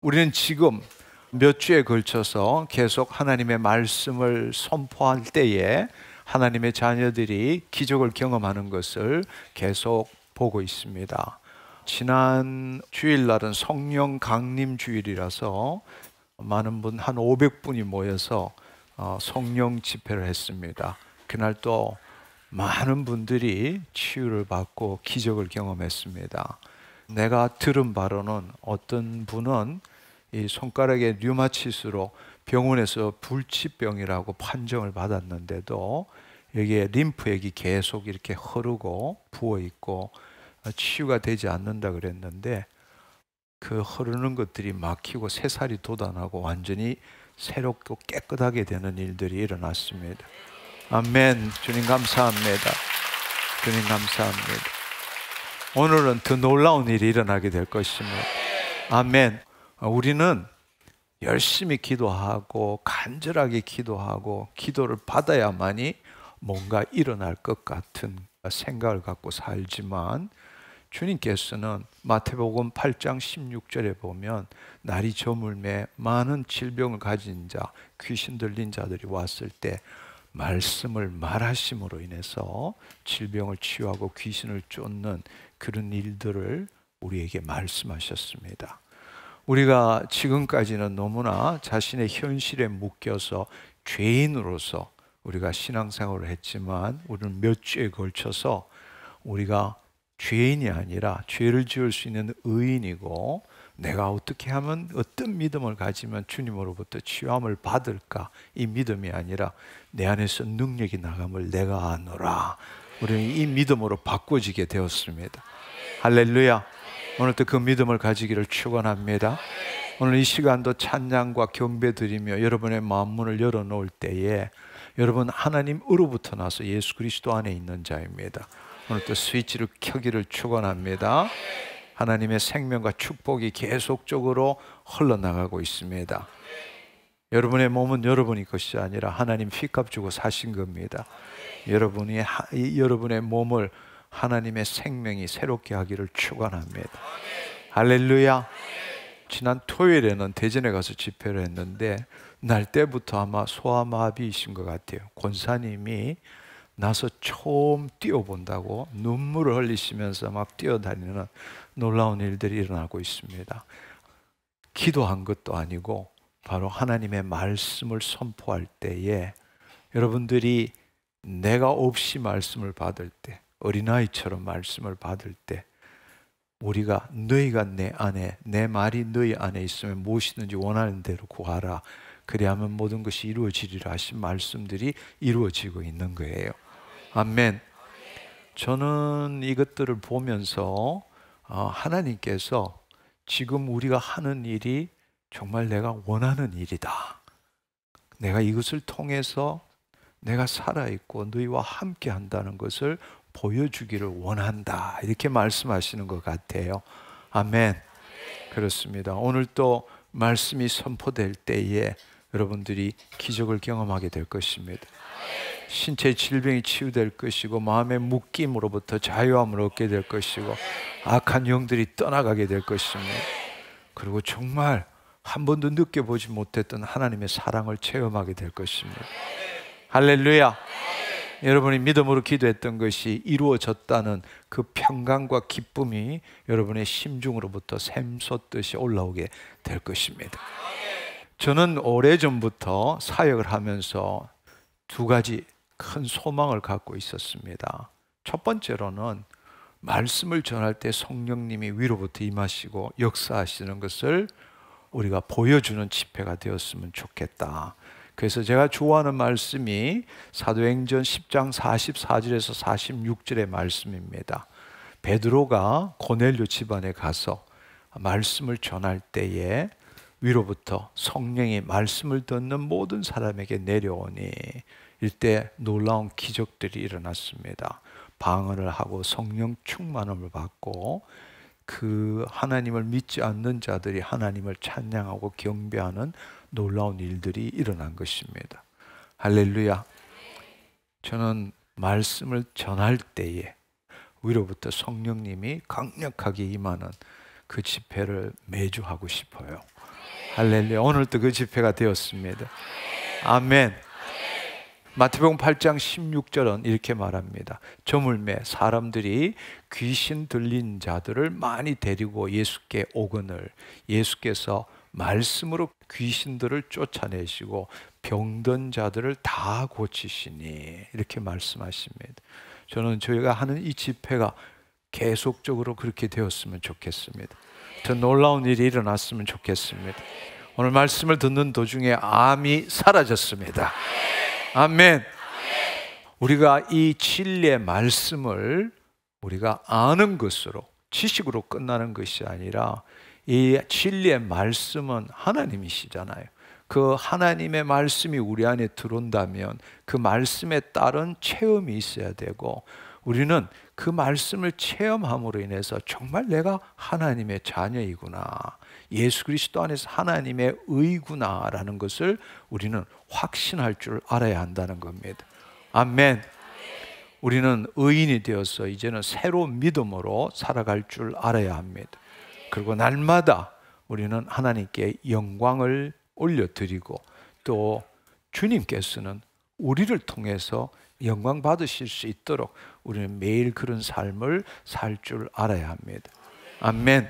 우리는 지금 몇 주에 걸쳐서 계속 하나님의 말씀을 선포할 때에 하나님의 자녀들이 기적을 경험하는 것을 계속 보고 있습니다. 지난 주일날은 성령 강림 주일이라서 많은 분, 한 500분이 모여서 성령 집회를 했습니다. 그날 또 많은 분들이 치유를 받고 기적을 경험했습니다. 내가 들은 바로는 어떤 분은 이 손가락에 류마티스로 병원에서 불치병이라고 판정을 받았는데도 여기에 림프액이 계속 이렇게 흐르고 부어 있고 치유가 되지 않는다 그랬는데, 그 흐르는 것들이 막히고 새살이 돋아나고 완전히 새롭고 깨끗하게 되는 일들이 일어났습니다. 아멘. 주님 감사합니다. 주님 감사합니다. 오늘은 더 놀라운 일이 일어나게 될 것입니다. 아멘. 우리는 열심히 기도하고 간절하게 기도하고 기도를 받아야만이 뭔가 일어날 것 같은 생각을 갖고 살지만, 주님께서는 마태복음 8장 16절에 보면 날이 저물매 많은 질병을 가진 자, 귀신 들린 자들이 왔을 때 말씀을 말하심으로 인해서 질병을 치유하고 귀신을 쫓는 그런 일들을 우리에게 말씀하셨습니다. 우리가 지금까지는 너무나 자신의 현실에 묶여서 죄인으로서 우리가 신앙생활을 했지만, 우리는 몇 주에 걸쳐서 우리가 죄인이 아니라 죄를 지을 수 있는 의인이고, 내가 어떻게 하면 어떤 믿음을 가지면 주님으로부터 치유함을 받을까, 이 믿음이 아니라 내 안에서 능력이 나감을 내가 아노라, 우리는 이 믿음으로 바꿔지게 되었습니다. 할렐루야. 오늘도 그 믿음을 가지기를 축원합니다. 오늘 이 시간도 찬양과 경배 드리며 여러분의 마음 문을 열어놓을 때에 여러분 하나님으로부터 나서 예수 그리스도 안에 있는 자입니다. 오늘도 스위치를 켜기를 축원합니다. 하나님의 생명과 축복이 계속적으로 흘러나가고 있습니다. 여러분의 몸은 여러분의 것이 아니라 하나님 피값 주고 사신 겁니다. 여러분의 몸을 하나님의 생명이 새롭게 하기를 축원합니다. 할렐루야. 지난 토요일에는 대전에 가서 집회를 했는데, 날 때부터 아마 소아마비이신 것 같아요. 권사님이 나서 처음 뛰어본다고 눈물을 흘리시면서 막 뛰어다니는 놀라운 일들이 일어나고 있습니다. 기도한 것도 아니고 바로 하나님의 말씀을 선포할 때에 여러분들이 내가 없이 말씀을 받을 때, 어린아이처럼 말씀을 받을 때, 우리가 너희가 내 안에, 내 말이 너희 안에 있으면 무엇이든지 원하는 대로 구하라, 그리하면 모든 것이 이루어지리라 하신 말씀들이 이루어지고 있는 거예요. 아멘. 저는 이것들을 보면서 하나님께서 지금 우리가 하는 일이 정말 내가 원하는 일이다, 내가 이것을 통해서 내가 살아있고 너희와 함께 한다는 것을 보여주기를 원한다, 이렇게 말씀하시는 것 같아요. 아멘. 그렇습니다. 오늘 또 말씀이 선포될 때에 여러분들이 기적을 경험하게 될 것입니다. 신체 질병이 치유될 것이고, 마음의 묶임으로부터 자유함을 얻게 될 것이고, 악한 영들이 떠나가게 될 것입니다. 그리고 정말 한 번도 느껴보지 못했던 하나님의 사랑을 체험하게 될 것입니다. 할렐루야. 여러분이 믿음으로 기도했던 것이 이루어졌다는 그 평강과 기쁨이 여러분의 심중으로부터 샘솟듯이 올라오게 될 것입니다. 저는 오래전부터 사역을 하면서 두 가지 큰 소망을 갖고 있었습니다. 첫 번째로는 말씀을 전할 때 성령님이 위로부터 임하시고 역사하시는 것을 우리가 보여주는 집회가 되었으면 좋겠다. 그래서 제가 좋아하는 말씀이 사도행전 10장 44절에서 46절의 말씀입니다. 베드로가 고넬료 집안에 가서 말씀을 전할 때에 위로부터 성령이 말씀을 듣는 모든 사람에게 내려오니, 이때 놀라운 기적들이 일어났습니다. 방언을 하고 성령 충만함을 받고, 그 하나님을 믿지 않는 자들이 하나님을 찬양하고 경배하는 놀라운 일들이 일어난 것입니다. 할렐루야. 저는 말씀을 전할 때에 위로부터 성령님이 강력하게 임하는 그 집회를 매주 하고 싶어요. 할렐루야. 오늘도 그 집회가 되었습니다. 아멘. 마태복음 8장 16절은 이렇게 말합니다. 저물매 사람들이 귀신 들린 자들을 많이 데리고 예수께 오거늘 예수께서 말씀으로 귀신들을 쫓아내시고 병든 자들을 다 고치시니 이렇게 말씀하십니다. 저는 저희가 하는 이 집회가 계속적으로 그렇게 되었으면 좋겠습니다. 더 놀라운 일이 일어났으면 좋겠습니다. 오늘 말씀을 듣는 도중에 암이 사라졌습니다. 아멘. 우리가 이 진리의 말씀을 우리가 아는 것으로 지식으로 끝나는 것이 아니라 이 진리의 말씀은 하나님이시잖아요. 그 하나님의 말씀이 우리 안에 들어온다면 그 말씀에 따른 체험이 있어야 되고 우리는 그 말씀을 체험함으로 인해서 정말 내가 하나님의 자녀이구나, 예수 그리스도 안에서 하나님의 의구나라는 것을 우리는 확신할 줄 알아야 한다는 겁니다. 아멘. 우리는 의인이 되어서 이제는 새로운 믿음으로 살아갈 줄 알아야 합니다. 그리고 날마다 우리는 하나님께 영광을 올려드리고 또 주님께서는 우리를 통해서 영광 받으실 수 있도록 우리는 매일 그런 삶을 살 줄 알아야 합니다. 아멘.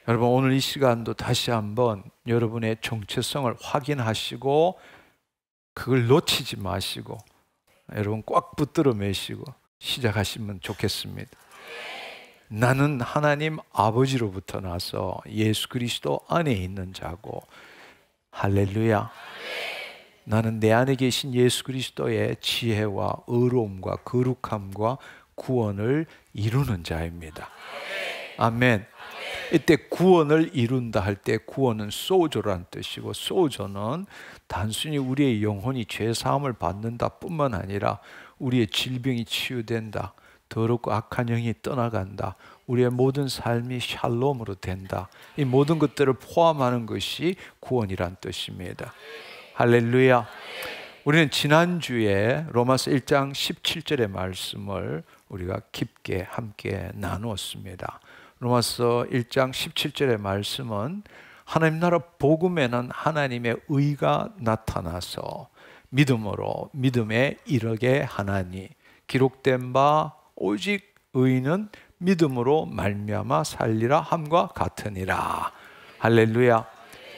여러분 오늘 이 시간도 다시 한번 여러분의 정체성을 확인하시고 그걸 놓치지 마시고 여러분 꽉 붙들어 매시고 시작하시면 좋겠습니다. 나는 하나님 아버지로부터 나서 예수 그리스도 안에 있는 자고 할렐루야. 나는 내 안에 계신 예수 그리스도의 지혜와 의로움과 거룩함과 구원을 이루는 자입니다. 아멘. 이때 구원을 이룬다 할 때 구원은 소조라는 뜻이고 소조는 단순히 우리의 영혼이 죄사함을 받는다 뿐만 아니라 우리의 질병이 치유된다, 더럽고 악한 영이 떠나간다, 우리의 모든 삶이 샬롬으로 된다, 이 모든 것들을 포함하는 것이 구원이란 뜻입니다. 할렐루야. 우리는 지난주에 로마서 1장 17절의 말씀을 우리가 깊게 함께 나누었습니다. 로마서 1장 17절의 말씀은 하나님 나라 복음에는 하나님의 의가 나타나서 믿음으로 믿음에 이르게 하나니 기록된 바 오직 의인은 믿음으로 말미암아 살리라 함과 같으니라. 할렐루야.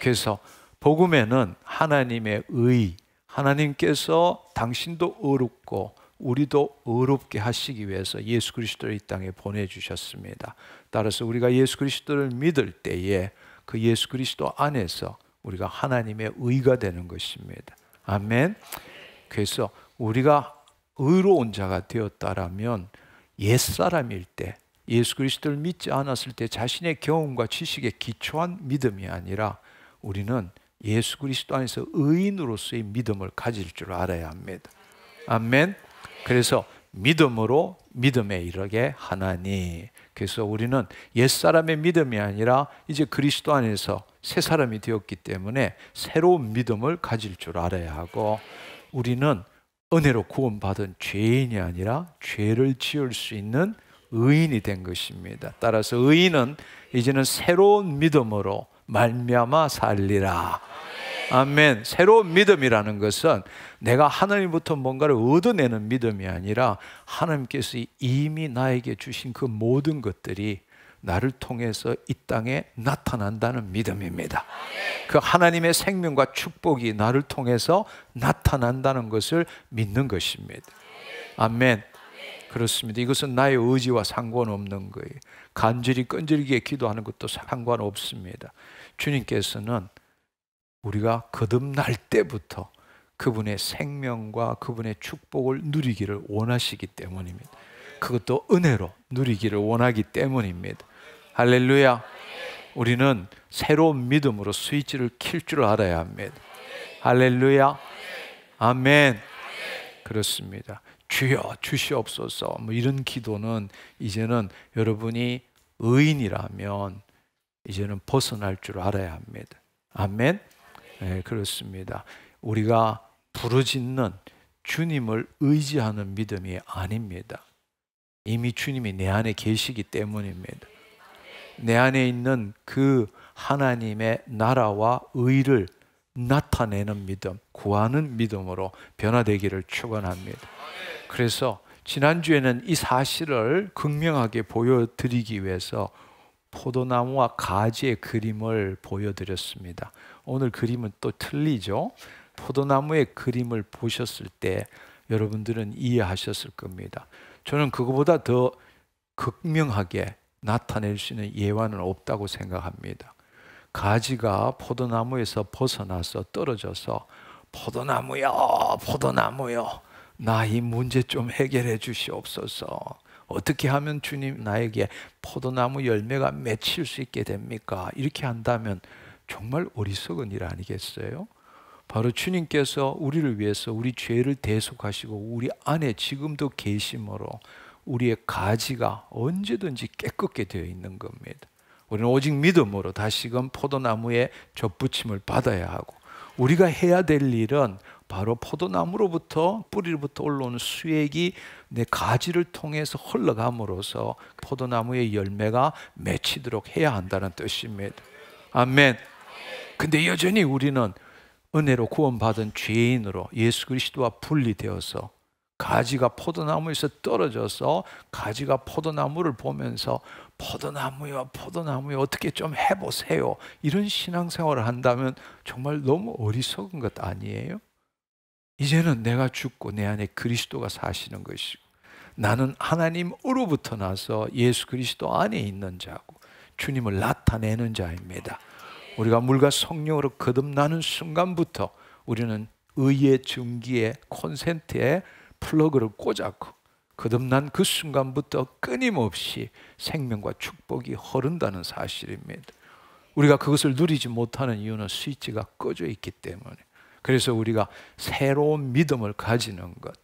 그래서 복음에는 하나님의 의, 하나님께서 당신도 의롭고 우리도 의롭게 하시기 위해서 예수 그리스도를 이 땅에 보내주셨습니다. 따라서 우리가 예수 그리스도를 믿을 때에 그 예수 그리스도 안에서 우리가 하나님의 의가 되는 것입니다. 아멘. 그래서 우리가 의로운 자가 되었다라면 옛사람일 때 예수 그리스도를 믿지 않았을 때 자신의 경험과 지식에 기초한 믿음이 아니라 우리는 예수 그리스도 안에서 의인으로서의 믿음을 가질 줄 알아야 합니다. 아멘. 그래서 믿음으로 믿음에 이르게 하나니. 그래서 우리는 옛사람의 믿음이 아니라 이제 그리스도 안에서 새 사람이 되었기 때문에 새로운 믿음을 가질 줄 알아야 하고 우리는 은혜로 구원받은 죄인이 아니라 죄를 지을 수 있는 의인이 된 것입니다. 따라서 의인은 이제는 새로운 믿음으로 말미암아 살리라. 아멘. 새로운 믿음이라는 것은 내가 하나님부터 뭔가를 얻어내는 믿음이 아니라 하나님께서 이미 나에게 주신 그 모든 것들이 나를 통해서 이 땅에 나타난다는 믿음입니다. 그 하나님의 생명과 축복이 나를 통해서 나타난다는 것을 믿는 것입니다. 아멘. 그렇습니다. 이것은 나의 의지와 상관없는 거예요. 간절히 끈질기게 기도하는 것도 상관없습니다. 주님께서는 우리가 거듭날 때부터 그분의 생명과 그분의 축복을 누리기를 원하시기 때문입니다. 그것도 은혜로 누리기를 원하기 때문입니다. 할렐루야. 우리는 새로운 믿음으로 스위치를 킬 줄 알아야 합니다. 할렐루야. 아멘. 그렇습니다. 주여 주시옵소서 뭐 이런 기도는 이제는 여러분이 의인이라면 이제는 벗어날 줄 알아야 합니다. 아멘. 네, 그렇습니다. 우리가 부르짖는 주님을 의지하는 믿음이 아닙니다. 이미 주님이 내 안에 계시기 때문입니다. 내 안에 있는 그 하나님의 나라와 의를 나타내는 믿음, 구하는 믿음으로 변화되기를 축원합니다. 그래서 지난주에는 이 사실을 극명하게 보여드리기 위해서 포도나무와 가지의 그림을 보여드렸습니다. 오늘 그림은 또 틀리죠. 포도나무의 그림을 보셨을 때 여러분들은 이해하셨을 겁니다. 저는 그거보다 더 극명하게 나타낼 수 있는 예화는 없다고 생각합니다. 가지가 포도나무에서 벗어나서 떨어져서 포도나무여, 포도나무여, 나 이 문제 좀 해결해 주시옵소서. 어떻게 하면 주님 나에게 포도나무 열매가 맺힐 수 있게 됩니까? 이렇게 한다면 정말 어리석은 일 아니겠어요? 바로 주님께서 우리를 위해서 우리 죄를 대속하시고 우리 안에 지금도 계심으로 우리의 가지가 언제든지 깨끗게 되어 있는 겁니다. 우리는 오직 믿음으로 다시금 포도나무에 젖붙임을 받아야 하고, 우리가 해야 될 일은 바로 포도나무로부터 뿌리로부터 올라오는 수액이 내 가지를 통해서 흘러감으로써 포도나무의 열매가 맺히도록 해야 한다는 뜻입니다. 아멘. 근데 여전히 우리는 은혜로 구원받은 죄인으로 예수 그리스도와 분리되어서 가지가 포도나무에서 떨어져서 가지가 포도나무를 보면서 포도나무요, 포도나무요, 어떻게 좀 해보세요, 이런 신앙생활을 한다면 정말 너무 어리석은 것 아니에요? 이제는 내가 죽고 내 안에 그리스도가 사시는 것이고 나는 하나님으로부터 나서 예수 그리스도 안에 있는 자고 주님을 나타내는 자입니다. 우리가 물과 성령으로 거듭나는 순간부터 우리는 의의 증기에 콘센트에 플러그를 꽂았고 거듭난 그 순간부터 끊임없이 생명과 축복이 흐른다는 사실입니다. 우리가 그것을 누리지 못하는 이유는 스위치가 꺼져 있기 때문에. 그래서 우리가 새로운 믿음을 가지는 것,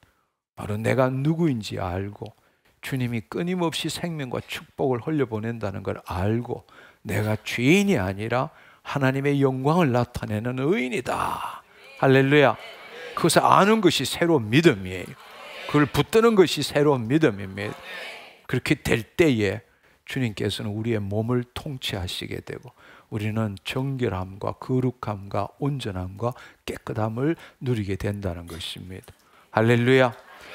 바로 내가 누구인지 알고 주님이 끊임없이 생명과 축복을 흘려보낸다는 걸 알고 내가 죄인이 아니라 하나님의 영광을 나타내는 의인이다. 할렐루야. 그것을 아는 것이 새로운 믿음이에요. 그걸 붙드는 것이 새로운 믿음입니다. 그렇게 될 때에 주님께서는 우리의 몸을 통치하시게 되고 우리는 정결함과 거룩함과 온전함과 깨끗함을 누리게 된다는 것입니다. 할렐루야.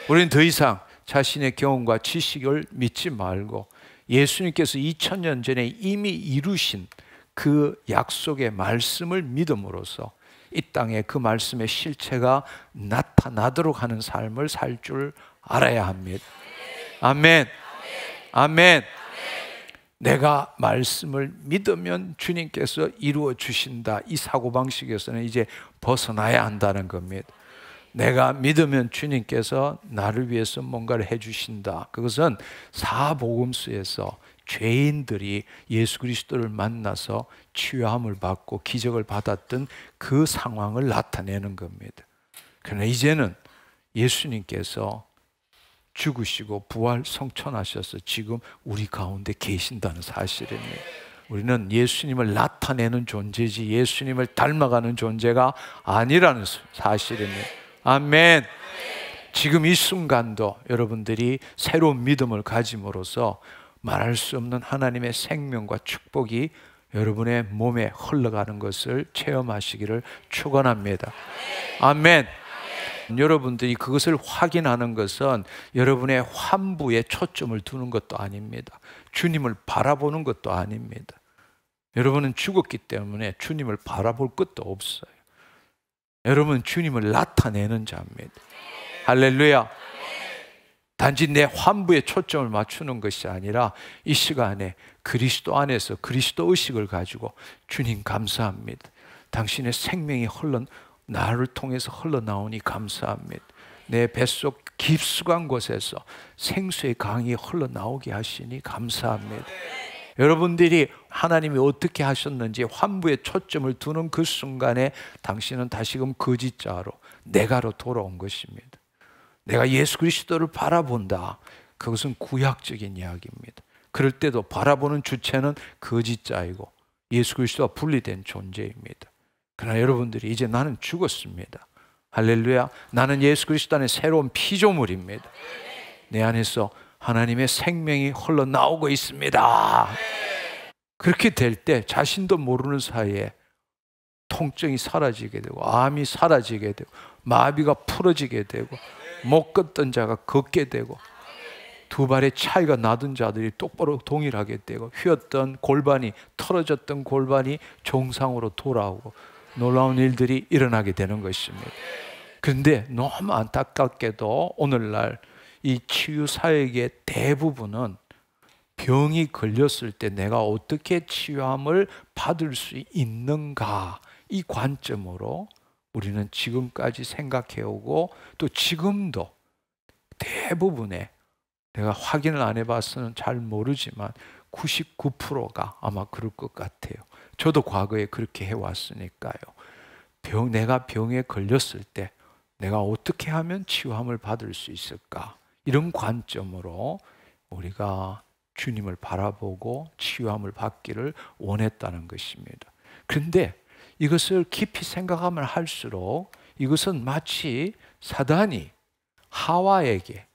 우리는 더 이상 자신의 경험과 지식을 믿지 말고 예수님께서 2000년 전에 이미 이루신 그 약속의 말씀을 믿음으로써 이 땅에 그 말씀의 실체가 나타나도록 하는 삶을 살 줄 알아야 합니다. 아멘. 아멘. 내가 말씀을 믿으면 주님께서 이루어 주신다. 이 사고방식에서는 이제 벗어나야 한다는 겁니다. 내가 믿으면 주님께서 나를 위해서 뭔가를 해주신다. 그것은 사복음서에서 죄인들이 예수 그리스도를 만나서 치유함을 받고 기적을 받았던 그 상황을 나타내는 겁니다. 그러나 이제는 예수님께서 죽으시고 부활 성천하셔서 지금 우리 가운데 계신다는 사실입니다. 우리는 예수님을 나타내는 존재지 예수님을 닮아가는 존재가 아니라는 사실입니다. 아멘. 지금 이 순간도 여러분들이 새로운 믿음을 가짐으로써 말할 수 없는 하나님의 생명과 축복이 여러분의 몸에 흘러가는 것을 체험하시기를 축원합니다. 아멘. 여러분들이 그것을 확인하는 것은 여러분의 환부에 초점을 두는 것도 아닙니다. 주님을 바라보는 것도 아닙니다. 여러분은 죽었기 때문에 주님을 바라볼 것도 없어요. 여러분은 주님을 나타내는 자입니다. 할렐루야. 단지 내 환부에 초점을 맞추는 것이 아니라 이 시간에 그리스도 안에서 그리스도 의식을 가지고 주님 감사합니다. 당신의 생명이 나를 통해서 흘러나오니 감사합니다. 내 뱃속 깊숙한 곳에서 생수의 강이 흘러나오게 하시니 감사합니다. 여러분들이 하나님이 어떻게 하셨는지 환부에 초점을 두는 그 순간에 당신은 다시금 거짓자로 내가로 돌아온 것입니다. 내가 예수 그리스도를 바라본다. 그것은 구약적인 이야기입니다. 그럴 때도 바라보는 주체는 거짓자이고 예수 그리스도와 분리된 존재입니다. 그러나 여러분들이 이제 나는 죽었습니다. 할렐루야. 나는 예수 그리스도 안에 새로운 피조물입니다. 내 안에서 하나님의 생명이 흘러나오고 있습니다. 그렇게 될 때 자신도 모르는 사이에 통증이 사라지게 되고 암이 사라지게 되고 마비가 풀어지게 되고 못 걷던 자가 걷게 되고 두 발의 차이가 나던 자들이 똑바로 동일하게 되고 휘었던 골반이 털어졌던 골반이 정상으로 돌아오고 놀라운 일들이 일어나게 되는 것입니다. 그런데 너무 안타깝게도 오늘날 이 치유 사역의 대부분은 병이 걸렸을 때 내가 어떻게 치유함을 받을 수 있는가, 이 관점으로 우리는 지금까지 생각해오고 또 지금도 대부분의, 내가 확인을 안 해봤으면 잘 모르지만 99%가 아마 그럴 것 같아요. 저도 과거에 그렇게 해왔으니까요. 내가 병에 걸렸을 때 내가 어떻게 하면 치유함을 받을 수 있을까, 이런 관점으로 우리가 주님을 바라보고 치유함을 받기를 원했다는 것입니다. 그런데 이것을 깊이 생각하면 할수록 이것은 마치 사단이 하와에게,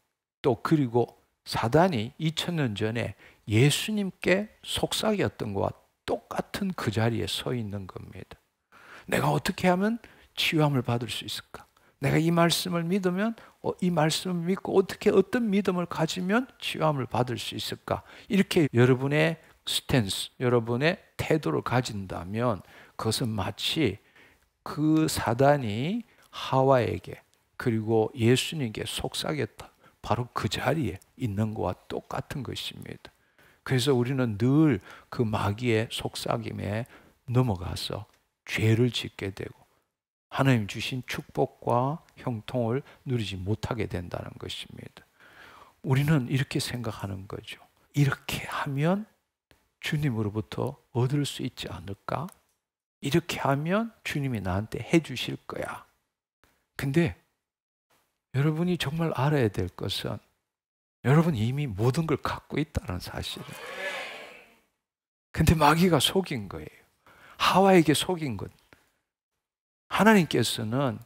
또 그리고 사단이 2000년 전에 예수님께 속삭였던 것과 똑같은 그 자리에 서 있는 겁니다. 내가 어떻게 하면 치유함을 받을 수 있을까? 내가 이 말씀을 믿으면, 이 말씀을 믿고 어떻게, 어떤 믿음을 가지면 치유함을 받을 수 있을까? 이렇게 여러분의 스탠스, 여러분의 태도를 가진다면 그것은 마치 그 사단이 하와에게 그리고 예수님께 속삭였다, 바로 그 자리에 있는 것과 똑같은 것입니다. 그래서 우리는 늘 그 마귀의 속삭임에 넘어가서 죄를 짓게 되고 하나님 주신 축복과 형통을 누리지 못하게 된다는 것입니다. 우리는 이렇게 생각하는 거죠. 이렇게 하면 주님으로부터 얻을 수 있지 않을까? 이렇게 하면 주님이 나한테 해주실 거야. 근데 여러분이 정말 알아야 될 것은 여러분이 이미 모든 걸 갖고 있다는 사실이에요. 근데 마귀가 속인 거예요. 하와에게 속인 것. 하나님께서는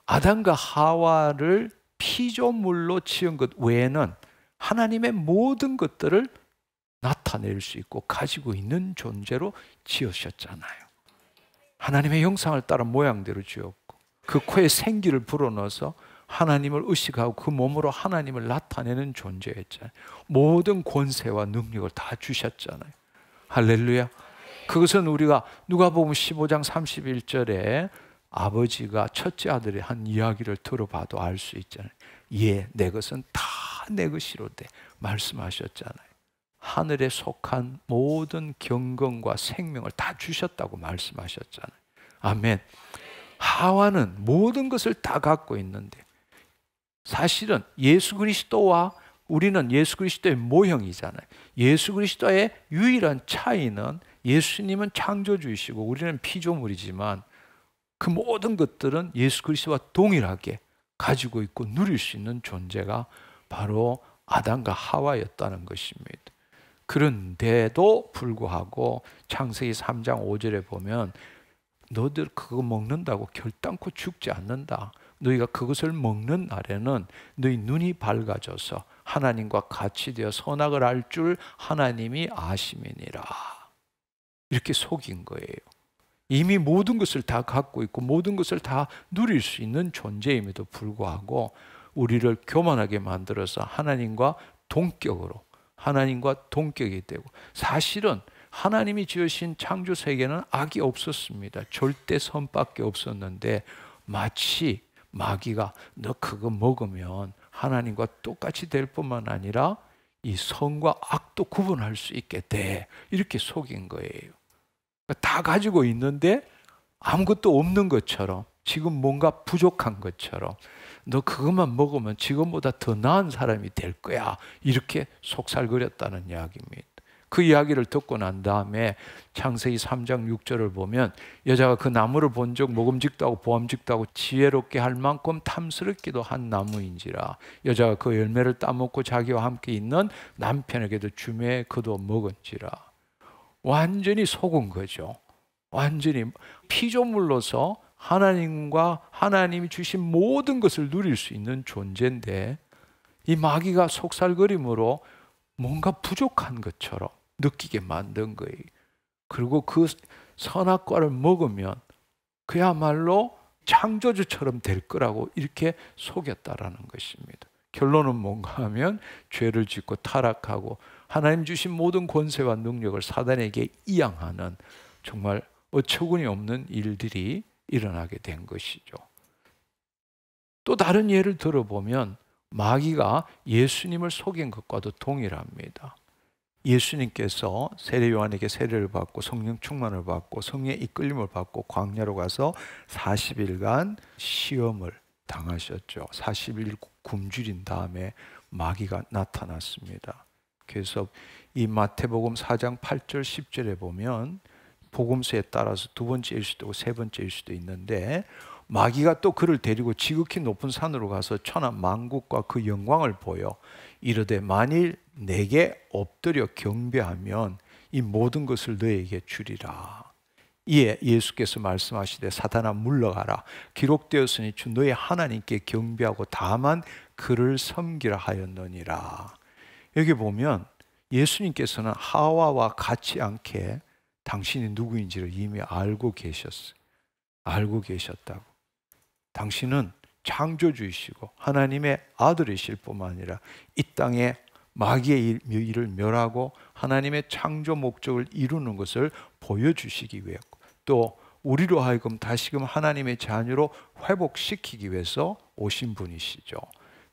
아담과 하와를 피조물로 지은 것 외에는 하나님의 모든 것들을 나타낼 수 있고 가지고 있는 존재로 지으셨잖아요. 하나님의 형상을 따라 모양대로 지었고 그 코에 생기를 불어넣어서 하나님을 의식하고 그 몸으로 하나님을 나타내는 존재였잖아요. 모든 권세와 능력을 다 주셨잖아요. 할렐루야. 그것은 우리가 누가복음 15장 31절에 아버지가 첫째 아들이 한 이야기를 들어봐도 알 수 있잖아요. 예, 내 것은 다 내 것이로되 말씀하셨잖아요. 하늘에 속한 모든 경건과 생명을 다 주셨다고 말씀하셨잖아요. 아멘. 하와는 모든 것을 다 갖고 있는데 사실은 예수 그리스도와 우리는 예수 그리스도의 모형이잖아요. 예수 그리스도의 유일한 차이는 예수님은 창조주이시고 우리는 피조물이지만 그 모든 것들은 예수 그리스도와 동일하게 가지고 있고 누릴 수 있는 존재가 바로 아담과 하와였다는 것입니다. 그런데도 불구하고 창세기 3장 5절에 보면 너들 그거 먹는다고 결단코 죽지 않는다. 너희가 그것을 먹는 날에는 너희 눈이 밝아져서 하나님과 같이 되어 선악을 알 줄 하나님이 아심이니라. 이렇게 속인 거예요. 이미 모든 것을 다 갖고 있고 모든 것을 다 누릴 수 있는 존재임에도 불구하고 우리를 교만하게 만들어서 하나님과 동격이 되고, 사실은 하나님이 지으신 창조 세계는 악이 없었습니다. 절대 선밖에 없었는데 마치 마귀가 너 그거 먹으면 하나님과 똑같이 될 뿐만 아니라 이 선과 악도 구분할 수 있게 돼, 이렇게 속인 거예요. 다 가지고 있는데 아무것도 없는 것처럼, 지금 뭔가 부족한 것처럼, 너 그것만 먹으면 지금보다 더 나은 사람이 될 거야, 이렇게 속살거렸다는 이야기입니다. 그 이야기를 듣고 난 다음에 창세기 3장 6절을 보면 여자가 그 나무를 본 적 먹음직도 하고 보암직도 하고 지혜롭게 할 만큼 탐스럽기도 한 나무인지라 여자가 그 열매를 따먹고 자기와 함께 있는 남편에게도 주매 그도 먹은지라. 완전히 속은 거죠. 완전히 피조물로서 하나님과 하나님이 주신 모든 것을 누릴 수 있는 존재인데 이 마귀가 속살거림으로 뭔가 부족한 것처럼 느끼게 만든 거예요. 그리고 그 선악과를 먹으면 그야말로 창조주처럼 될 거라고 이렇게 속였다라는 것입니다. 결론은 뭔가 하면 죄를 짓고 타락하고 하나님 주신 모든 권세와 능력을 사단에게 이양하는 정말 어처구니 없는 일들이 일어나게 된 것이죠. 또 다른 예를 들어보면 마귀가 예수님을 속인 것과도 동일합니다. 예수님께서 세례 요한에게 세례를 받고 성령 충만을 받고 성령의 이끌림을 받고 광야로 가서 40일간 시험을 당하셨죠. 40일 굶주린 다음에 마귀가 나타났습니다. 그래서 이 마태복음 4장 8절 10절에 보면 복음서에 따라서 두 번째일 수도 있고 세 번째일 수도 있는데 마귀가 또 그를 데리고 지극히 높은 산으로 가서 천하 만국과 그 영광을 보여 이르되 만일 내게 엎드려 경배하면 이 모든 것을 너에게 주리라. 이에 예수께서 말씀하시되 사탄아 물러가라. 기록되었으니 주 너의 하나님께 경배하고 다만 그를 섬기라 하였느니라. 여기 보면 예수님께서는 하와와 같이 않게 당신이 누구인지를 이미 알고 계셨어요. 알고 계셨다고. 당신은 창조주이시고 하나님의 아들이실 뿐만 아니라 이 땅에 마귀의 일을 멸하고 하나님의 창조 목적을 이루는 것을 보여주시기 위해 또 우리로 하여금 다시금 하나님의 자녀로 회복시키기 위해서 오신 분이시죠.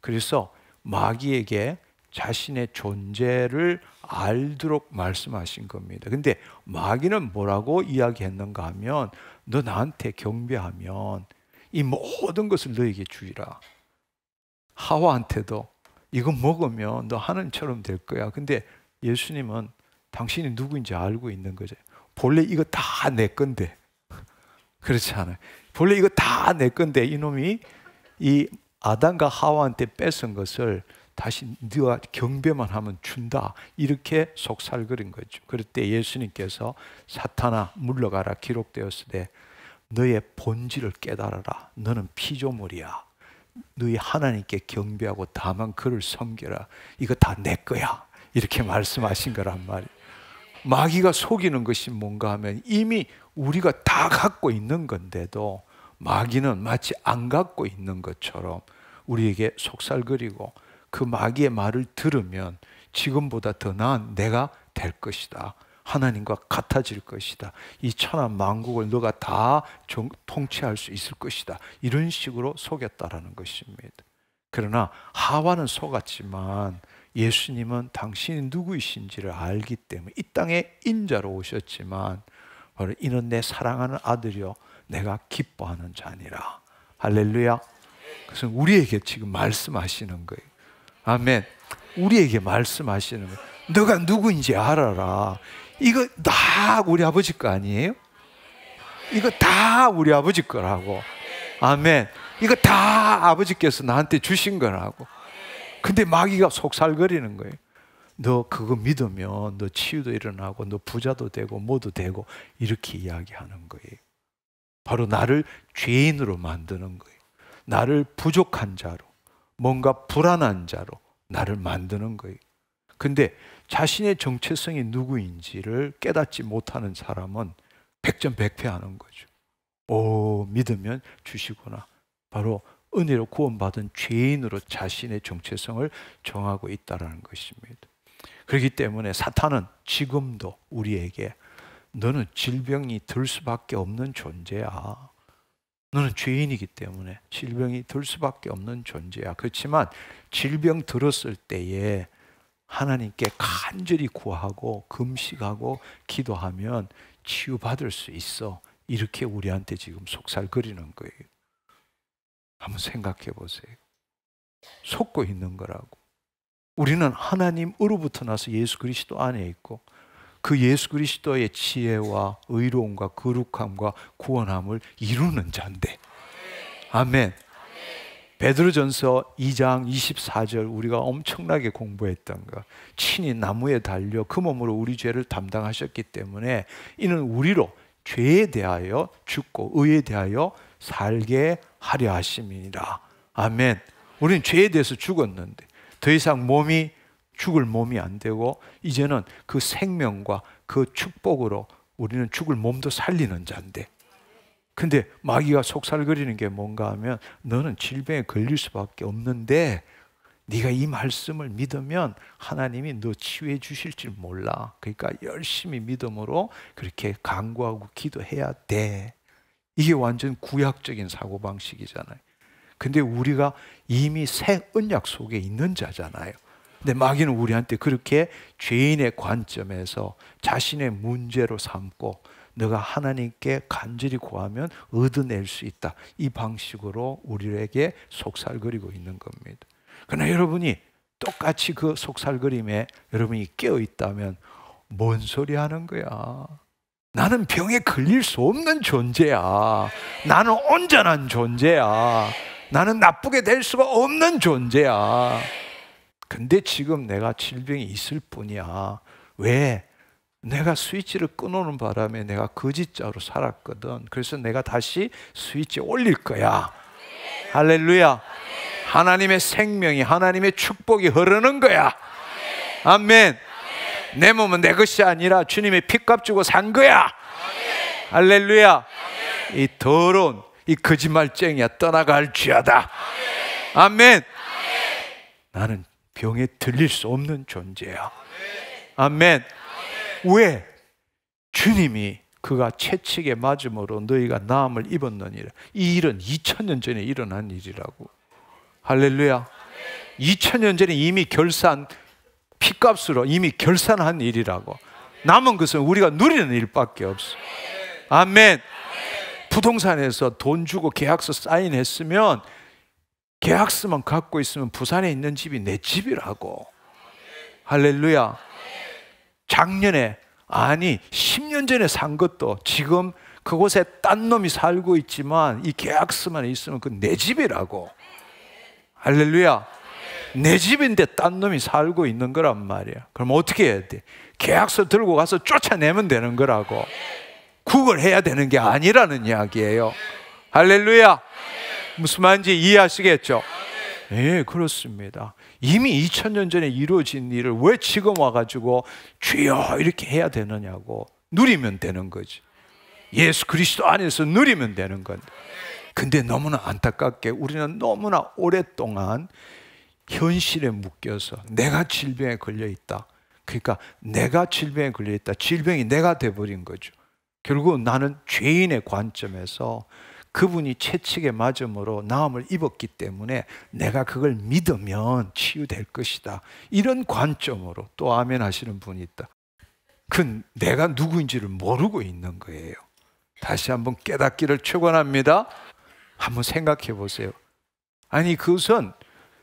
그래서 마귀에게 자신의 존재를 알도록 말씀하신 겁니다. 근데 마귀는 뭐라고 이야기했는가 하면 너 나한테 경배하면 이 모든 것을 너에게 주리라. 하와한테도 이거 먹으면 너 하나님처럼 될 거야. 근데 예수님은 당신이 누구인지 알고 있는 거죠. 본래 이거 다 내 건데. 그렇지 않아요. 본래 이거 다 내 건데 이놈이 이 아담과 하와한테 뺏은 것을 다시 네가 경배만 하면 준다. 이렇게 속살거린 거죠. 그럴 때 예수님께서 사탄아 물러가라 기록되었으되 너의 본질을 깨달아라. 너는 피조물이야. 너희 하나님께 경배하고 다만 그를 섬겨라. 이거 다 내 거야. 이렇게 말씀하신 거란 말이에요. 마귀가 속이는 것이 뭔가 하면 이미 우리가 다 갖고 있는 건데도 마귀는 마치 안 갖고 있는 것처럼 우리에게 속살거리고 그 마귀의 말을 들으면 지금보다 더 나은 내가 될 것이다. 하나님과 같아질 것이다. 이 천하 만국을 너가 다 통치할 수 있을 것이다. 이런 식으로 속였다라는 것입니다. 그러나 하와는 속았지만 예수님은 당신이 누구이신지를 알기 때문에 이 땅에 인자로 오셨지만 바로 이는 내 사랑하는 아들이요 내가 기뻐하는 자니라. 할렐루야. 그래서 우리에게 지금 말씀하시는 거예요. 아멘. 우리에게 말씀하시는 거예요. 너가 누구인지 알아라. 이거 다 우리 아버지 거 아니에요? 이거 다 우리 아버지 거라고. 아멘. 이거 다 아버지께서 나한테 주신 거라고. 근데 마귀가 속살거리는 거예요. 너 그거 믿으면 너 치유도 일어나고 너 부자도 되고 뭐도 되고 이렇게 이야기하는 거예요. 바로 나를 죄인으로 만드는 거예요. 나를 부족한 자로, 뭔가 불안한 자로 나를 만드는 거예요. 근데 자신의 정체성이 누구인지를 깨닫지 못하는 사람은 백전백패하는 거죠. 오, 믿으면 주시구나. 바로 은혜로 구원받은 죄인으로 자신의 정체성을 정하고 있다는 것입니다. 그렇기 때문에 사탄은 지금도 우리에게 너는 질병이 들 수밖에 없는 존재야. 너는 죄인이기 때문에 질병이 들 수밖에 없는 존재야. 그렇지만 질병 들었을 때에 하나님께 간절히 구하고 금식하고 기도하면 치유받을 수 있어. 이렇게 우리한테 지금 속살거리는 거예요. 한번 생각해 보세요. 속고 있는 거라고. 우리는 하나님으로부터 나서 예수 그리스도 안에 있고 그 예수 그리스도의 지혜와 의로움과 거룩함과 구원함을 이루는 자인데. 아멘. 베드로전서 2장 24절 우리가 엄청나게 공부했던 거. 친히 나무에 달려 그 몸으로 우리 죄를 담당하셨기 때문에 이는 우리로 죄에 대하여 죽고 의에 대하여 살게 하려 하심이니라. 아멘. 우리는 죄에 대해서 죽었는데 더 이상 몸이 죽을 몸이 안 되고 이제는 그 생명과 그 축복으로 우리는 죽을 몸도 살리는 자인데, 근데 마귀가 속살거리는 게 뭔가 하면 너는 질병에 걸릴 수밖에 없는데 네가 이 말씀을 믿으면 하나님이 너 치유해 주실 줄 몰라. 그러니까 열심히 믿음으로 그렇게 간구하고 기도해야 돼. 이게 완전 구약적인 사고방식이잖아요. 근데 우리가 이미 새 언약 속에 있는 자잖아요. 근데 마귀는 우리한테 그렇게 죄인의 관점에서 자신의 문제로 삼고 너가 하나님께 간절히 구하면 얻어낼 수 있다, 이 방식으로 우리에게 속살거리고 있는 겁니다. 그러나 여러분이 똑같이 그 속살거림에 여러분이 깨어 있다면 뭔 소리 하는 거야? 나는 병에 걸릴 수 없는 존재야. 나는 온전한 존재야. 나는 나쁘게 될 수가 없는 존재야. 근데 지금 내가 질병이 있을 뿐이야. 왜? 내가 스위치를 끊어놓은 바람에 내가 거짓자로 살았거든. 그래서 내가 다시 스위치 올릴 거야. 할렐루야. 하나님의 생명이, 하나님의 축복이 흐르는 거야. 아멘. 내 몸은 내 것이 아니라 주님의 피값 주고 산 거야. 할렐루야. 이 더러운 이 거짓말쟁이야 떠나갈 쥐하다. 아멘. 나는 병에 들릴 수 없는 존재야. 아멘. 왜? 주님이 그가 채찍에 맞음으로 너희가 나음을 입었느니라. 이 일은 2000년 전에 일어난 일이라고. 할렐루야. 2000년 전에 이미 피값으로 이미 결산한 일이라고. 남은 것은 우리가 누리는 일밖에 없어. 아멘. 부동산에서 돈 주고 계약서 사인했으면, 계약서만 갖고 있으면 부산에 있는 집이 내 집이라고. 할렐루야. 작년에, 아니 10년 전에 산 것도 지금 그곳에 딴 놈이 살고 있지만 이 계약서만 있으면 그건 내 집이라고. 할렐루야. 내 집인데 딴 놈이 살고 있는 거란 말이야. 그럼 어떻게 해야 돼? 계약서 들고 가서 쫓아내면 되는 거라고. 구걸해야 되는 게 아니라는 이야기예요. 할렐루야. 무슨 말인지 이해하시겠죠? 예, 그렇습니다. 이미 2000년 전에 이루어진 일을 왜 지금 와가지고 주여 이렇게 해야 되느냐고. 누리면 되는 거지. 예수 그리스도 안에서 누리면 되는 건데. 근데 너무나 안타깝게 우리는 너무나 오랫동안 현실에 묶여서 내가 질병에 걸려 있다. 그러니까 내가 질병에 걸려 있다. 질병이 내가 돼버린 거죠. 결국 나는 죄인의 관점에서 그분이 채찍에 맞음으로 나음을 입었기 때문에 내가 그걸 믿으면 치유될 것이다. 이런 관점으로 또 아멘 하시는 분이 있다. 그 내가 누구인지를 모르고 있는 거예요. 다시 한번 깨닫기를 축원합니다. 한번 생각해 보세요. 아니 그것은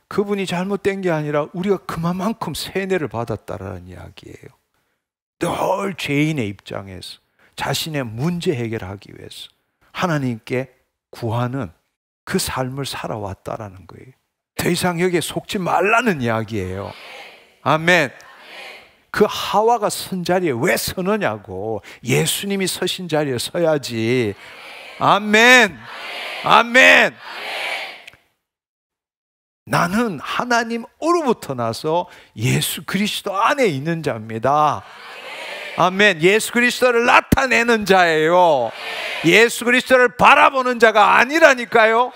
그분이 잘못된 게 아니라 우리가 그만큼 세뇌를 받았다라는 이야기예요. 늘 죄인의 입장에서 자신의 문제 해결하기 위해서 하나님께 구하는 그 삶을 살아왔다라는 거예요. 더 이상 여기에 속지 말라는 이야기예요. 아멘. 그 하와가 선 자리에 왜 서느냐고. 예수님이 서신 자리에 서야지. 아멘. 아멘. 나는 하나님으로부터 나서 예수 그리스도 안에 있는 자입니다. 아멘. 예수 그리스도를 나타내는 자예요. 예수 그리스도를 바라보는 자가 아니라니까요.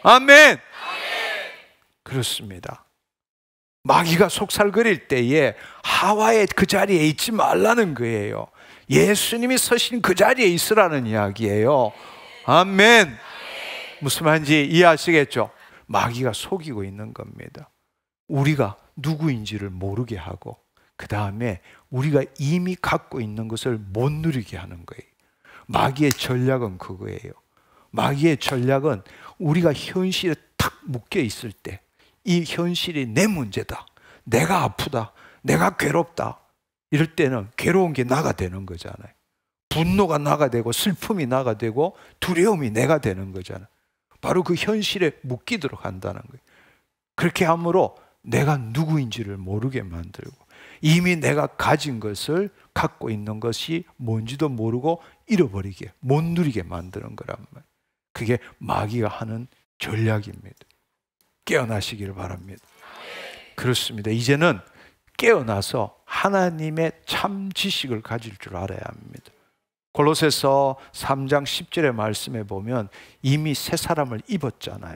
아멘. 그렇습니다. 마귀가 속살거릴 때에 하와의 그 자리에 있지 말라는 거예요. 예수님이 서신 그 자리에 있으라는 이야기예요. 아멘. 무슨 말인지 이해하시겠죠? 마귀가 속이고 있는 겁니다. 우리가 누구인지를 모르게 하고 그 다음에 우리가 이미 갖고 있는 것을 못 누리게 하는 거예요. 마귀의 전략은 그거예요. 마귀의 전략은 우리가 현실에 탁 묶여 있을 때 이 현실이 내 문제다, 내가 아프다, 내가 괴롭다, 이럴 때는 괴로운 게 나가 되는 거잖아요. 분노가 나가 되고 슬픔이 나가 되고 두려움이 내가 되는 거잖아요. 바로 그 현실에 묶이도록 한다는 거예요. 그렇게 함으로 내가 누구인지를 모르게 만들고 이미 내가 가진 것을 갖고 있는 것이 뭔지도 모르고 잃어버리게, 못 누리게 만드는 거란 말이에요. 그게 마귀가 하는 전략입니다. 깨어나시기를 바랍니다. 그렇습니다. 이제는 깨어나서 하나님의 참 지식을 가질 줄 알아야 합니다. 골로새서 3장 10절의 말씀에 보면 이미 새 사람을 입었잖아요.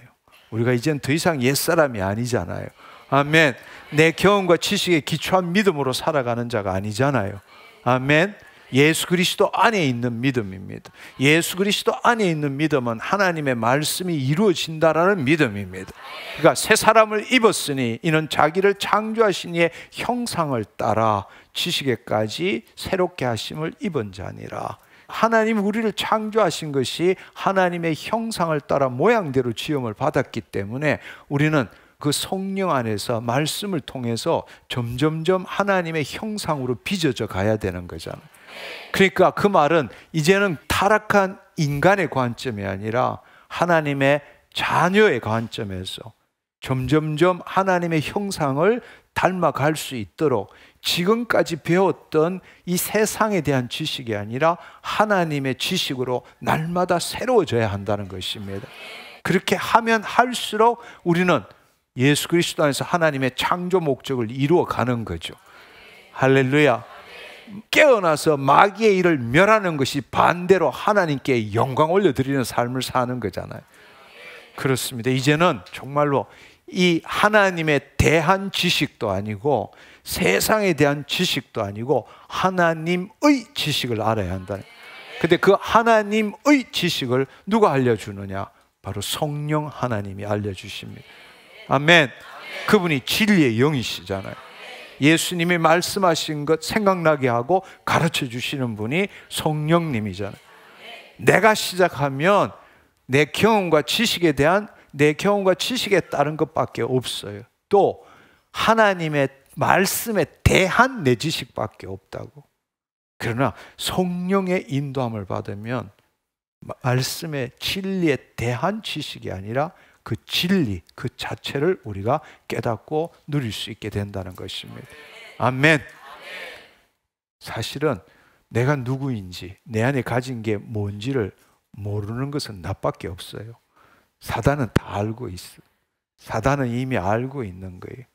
우리가 이젠 더 이상 옛사람이 아니잖아요. 아멘. 내 경험과 지식에 기초한 믿음으로 살아가는 자가 아니잖아요. 아멘. 예수 그리스도 안에 있는 믿음입니다. 예수 그리스도 안에 있는 믿음은 하나님의 말씀이 이루어진다라는 믿음입니다. 그러니까 새 사람을 입었으니 이는 자기를 창조하신 이의 형상을 따라 지식에까지 새롭게 하심을 입은 자니라. 하나님 우리를 창조하신 것이 하나님의 형상을 따라 모양대로 지음을 받았기 때문에 우리는 그 성령 안에서 말씀을 통해서 점점점 하나님의 형상으로 빚어져 가야 되는 거잖아요. 그러니까 그 말은 이제는 타락한 인간의 관점이 아니라 하나님의 자녀의 관점에서 점점점 하나님의 형상을 닮아갈 수 있도록 지금까지 배웠던 이 세상에 대한 지식이 아니라 하나님의 지식으로 날마다 새로워져야 한다는 것입니다. 그렇게 하면 할수록 우리는 예수 그리스도 안에서 하나님의 창조 목적을 이루어가는 거죠. 할렐루야. 깨어나서 마귀의 일을 멸하는 것이 반대로 하나님께 영광 올려드리는 삶을 사는 거잖아요. 그렇습니다. 이제는 정말로 이 하나님에 대한 지식도 아니고 세상에 대한 지식도 아니고 하나님의 지식을 알아야 한다는. 근데 그 하나님의 지식을 누가 알려주느냐? 바로 성령 하나님이 알려주십니다. 아멘. 그분이 진리의 영이시잖아요. 예수님이 말씀하신 것 생각나게 하고 가르쳐 주시는 분이 성령님이잖아요. 내가 시작하면 내 경험과 지식에 따른 것밖에 없어요. 또 하나님의 말씀에 대한 내 지식밖에 없다고. 그러나 성령의 인도함을 받으면 말씀의 진리에 대한 지식이 아니라 그 진리 그 자체를 우리가 깨닫고 누릴 수 있게 된다는 것입니다. 아멘. 사실은 내가 누구인지 내 안에 가진 게 뭔지를 모르는 것은 나밖에 없어요. 사단은 다 알고 있어. 사단은 이미 알고 있는 거예요.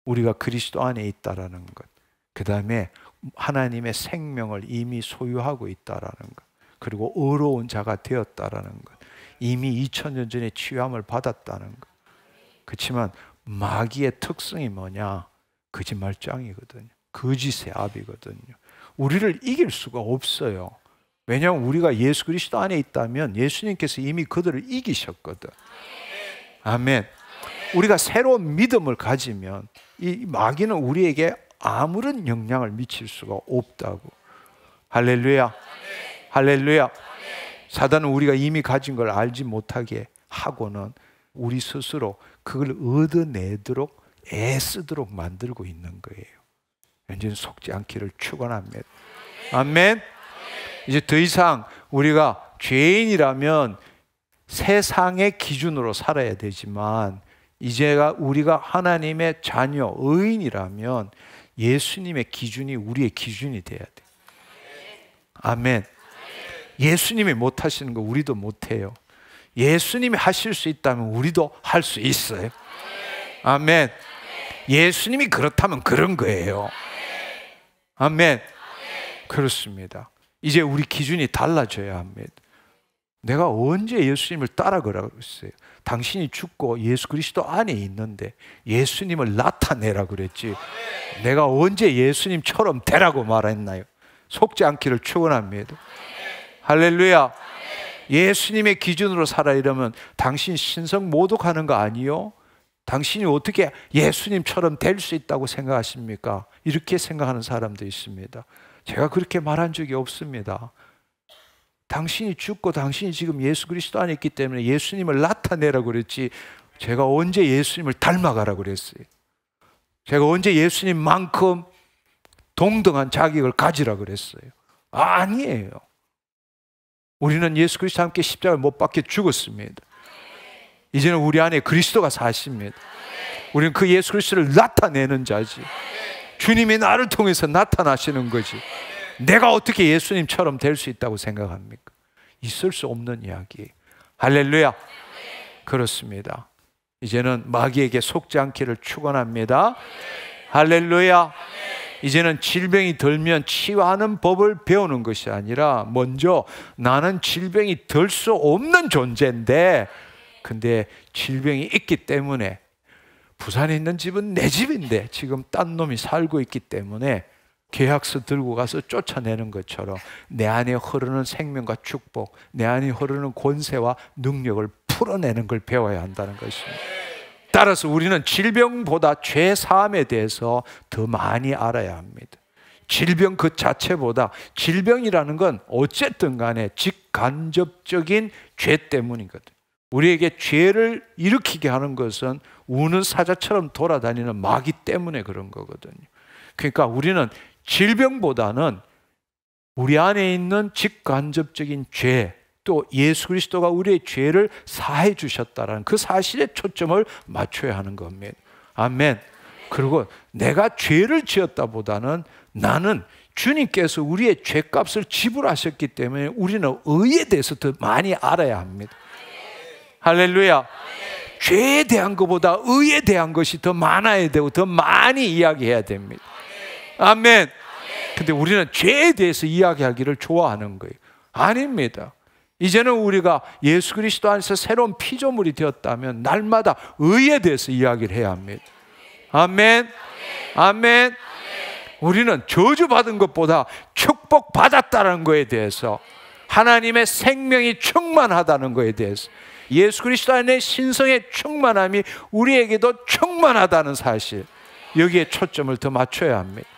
우리가 그리스도 안에 있다라는 것, 그 다음에 하나님의 생명을 이미 소유하고 있다라는 것, 그리고 의로운 자가 되었다라는 것, 이미 2000년 전에 취함을 받았다는 것. 그렇지만 마귀의 특성이 뭐냐? 거짓말장이거든요. 거짓의 아비거든요. 우리를 이길 수가 없어요. 왜냐하면 우리가 예수 그리스도 안에 있다면 예수님께서 이미 그들을 이기셨거든. 아멘. 우리가 새로운 믿음을 가지면 이 마귀는 우리에게 아무런 영향을 미칠 수가 없다고. 할렐루야. 할렐루야. 사단은 우리가 이미 가진 걸 알지 못하게 하고는 우리 스스로 그걸 얻어내도록 애쓰도록 만들고 있는 거예요. 이제는 속지 않기를 축원합니다. 아멘. 이제 더 이상 우리가 죄인이라면 세상의 기준으로 살아야 되지만 이제가 우리가 하나님의 자녀, 의인이라면 예수님의 기준이 우리의 기준이 돼야 돼. 아멘. 예수님이 못하시는 거 우리도 못해요. 예수님이 하실 수 있다면 우리도 할 수 있어요. 아멘. 예수님이 그렇다면 그런 거예요. 아멘. 그렇습니다. 이제 우리 기준이 달라져야 합니다. 내가 언제 예수님을 따라가라고 했어요? 당신이 죽고 예수 그리스도 안에 있는데 예수님을 나타내라 그랬지. 내가 언제 예수님처럼 되라고 말했나요? 속지 않기를 축원합니다. 할렐루야. 예수님의 기준으로 살아 이러면 당신 신성 모독하는 거 아니요? 당신이 어떻게 예수님처럼 될 수 있다고 생각하십니까? 이렇게 생각하는 사람도 있습니다. 제가 그렇게 말한 적이 없습니다. 당신이 죽고 당신이 지금 예수 그리스도 안에 있기 때문에 예수님을 나타내라고 그랬지 제가 언제 예수님을 닮아가라고 그랬어요? 제가 언제 예수님만큼 동등한 자격을 가지라고 그랬어요? 아니에요. 우리는 예수 그리스도와 함께 십자가를 못 박혀 죽었습니다. 이제는 우리 안에 그리스도가 사십니다. 우리는 그 예수 그리스도를 나타내는 자지. 주님이 나를 통해서 나타나시는 거지. 내가 어떻게 예수님처럼 될 수 있다고 생각합니까? 있을 수 없는 이야기예요. 할렐루야. 그렇습니다. 이제는 마귀에게 속지 않기를 축원합니다. 할렐루야. 이제는 질병이 들면 치유하는 법을 배우는 것이 아니라 먼저 나는 질병이 들 수 없는 존재인데, 근데 질병이 있기 때문에 부산에 있는 집은 내 집인데 지금 딴 놈이 살고 있기 때문에 계약서 들고 가서 쫓아내는 것처럼 내 안에 흐르는 생명과 축복, 내 안에 흐르는 권세와 능력을 풀어내는 걸 배워야 한다는 것입니다. 따라서 우리는 질병보다 죄 사함에 대해서 더 많이 알아야 합니다. 질병 그 자체보다, 질병이라는 건 어쨌든 간에 직간접적인 죄 때문이거든요. 우리에게 죄를 일으키게 하는 것은 우는 사자처럼 돌아다니는 마귀 때문에 그런 거거든요. 그러니까 우리는 질병보다는 우리 안에 있는 직간접적인 죄, 또 예수 그리스도가 우리의 죄를 사해 주셨다는 그 사실에 초점을 맞춰야 하는 겁니다. 아멘. 그리고 내가 죄를 지었다보다는 나는 주님께서 우리의 죄값을 지불하셨기 때문에 우리는 의에 대해서 더 많이 알아야 합니다. 할렐루야. 죄에 대한 것보다 의에 대한 것이 더 많아야 되고 더 많이 이야기해야 됩니다. 아멘. 근데 우리는 죄에 대해서 이야기하기를 좋아하는 거예요. 아닙니다. 이제는 우리가 예수 그리스도 안에서 새로운 피조물이 되었다면 날마다 의에 대해서 이야기를 해야 합니다. 아멘. 아멘. 우리는 저주받은 것보다 축복받았다는 것에 대해서, 하나님의 생명이 충만하다는 것에 대해서, 예수 그리스도 안에 신성의 충만함이 우리에게도 충만하다는 사실, 여기에 초점을 더 맞춰야 합니다.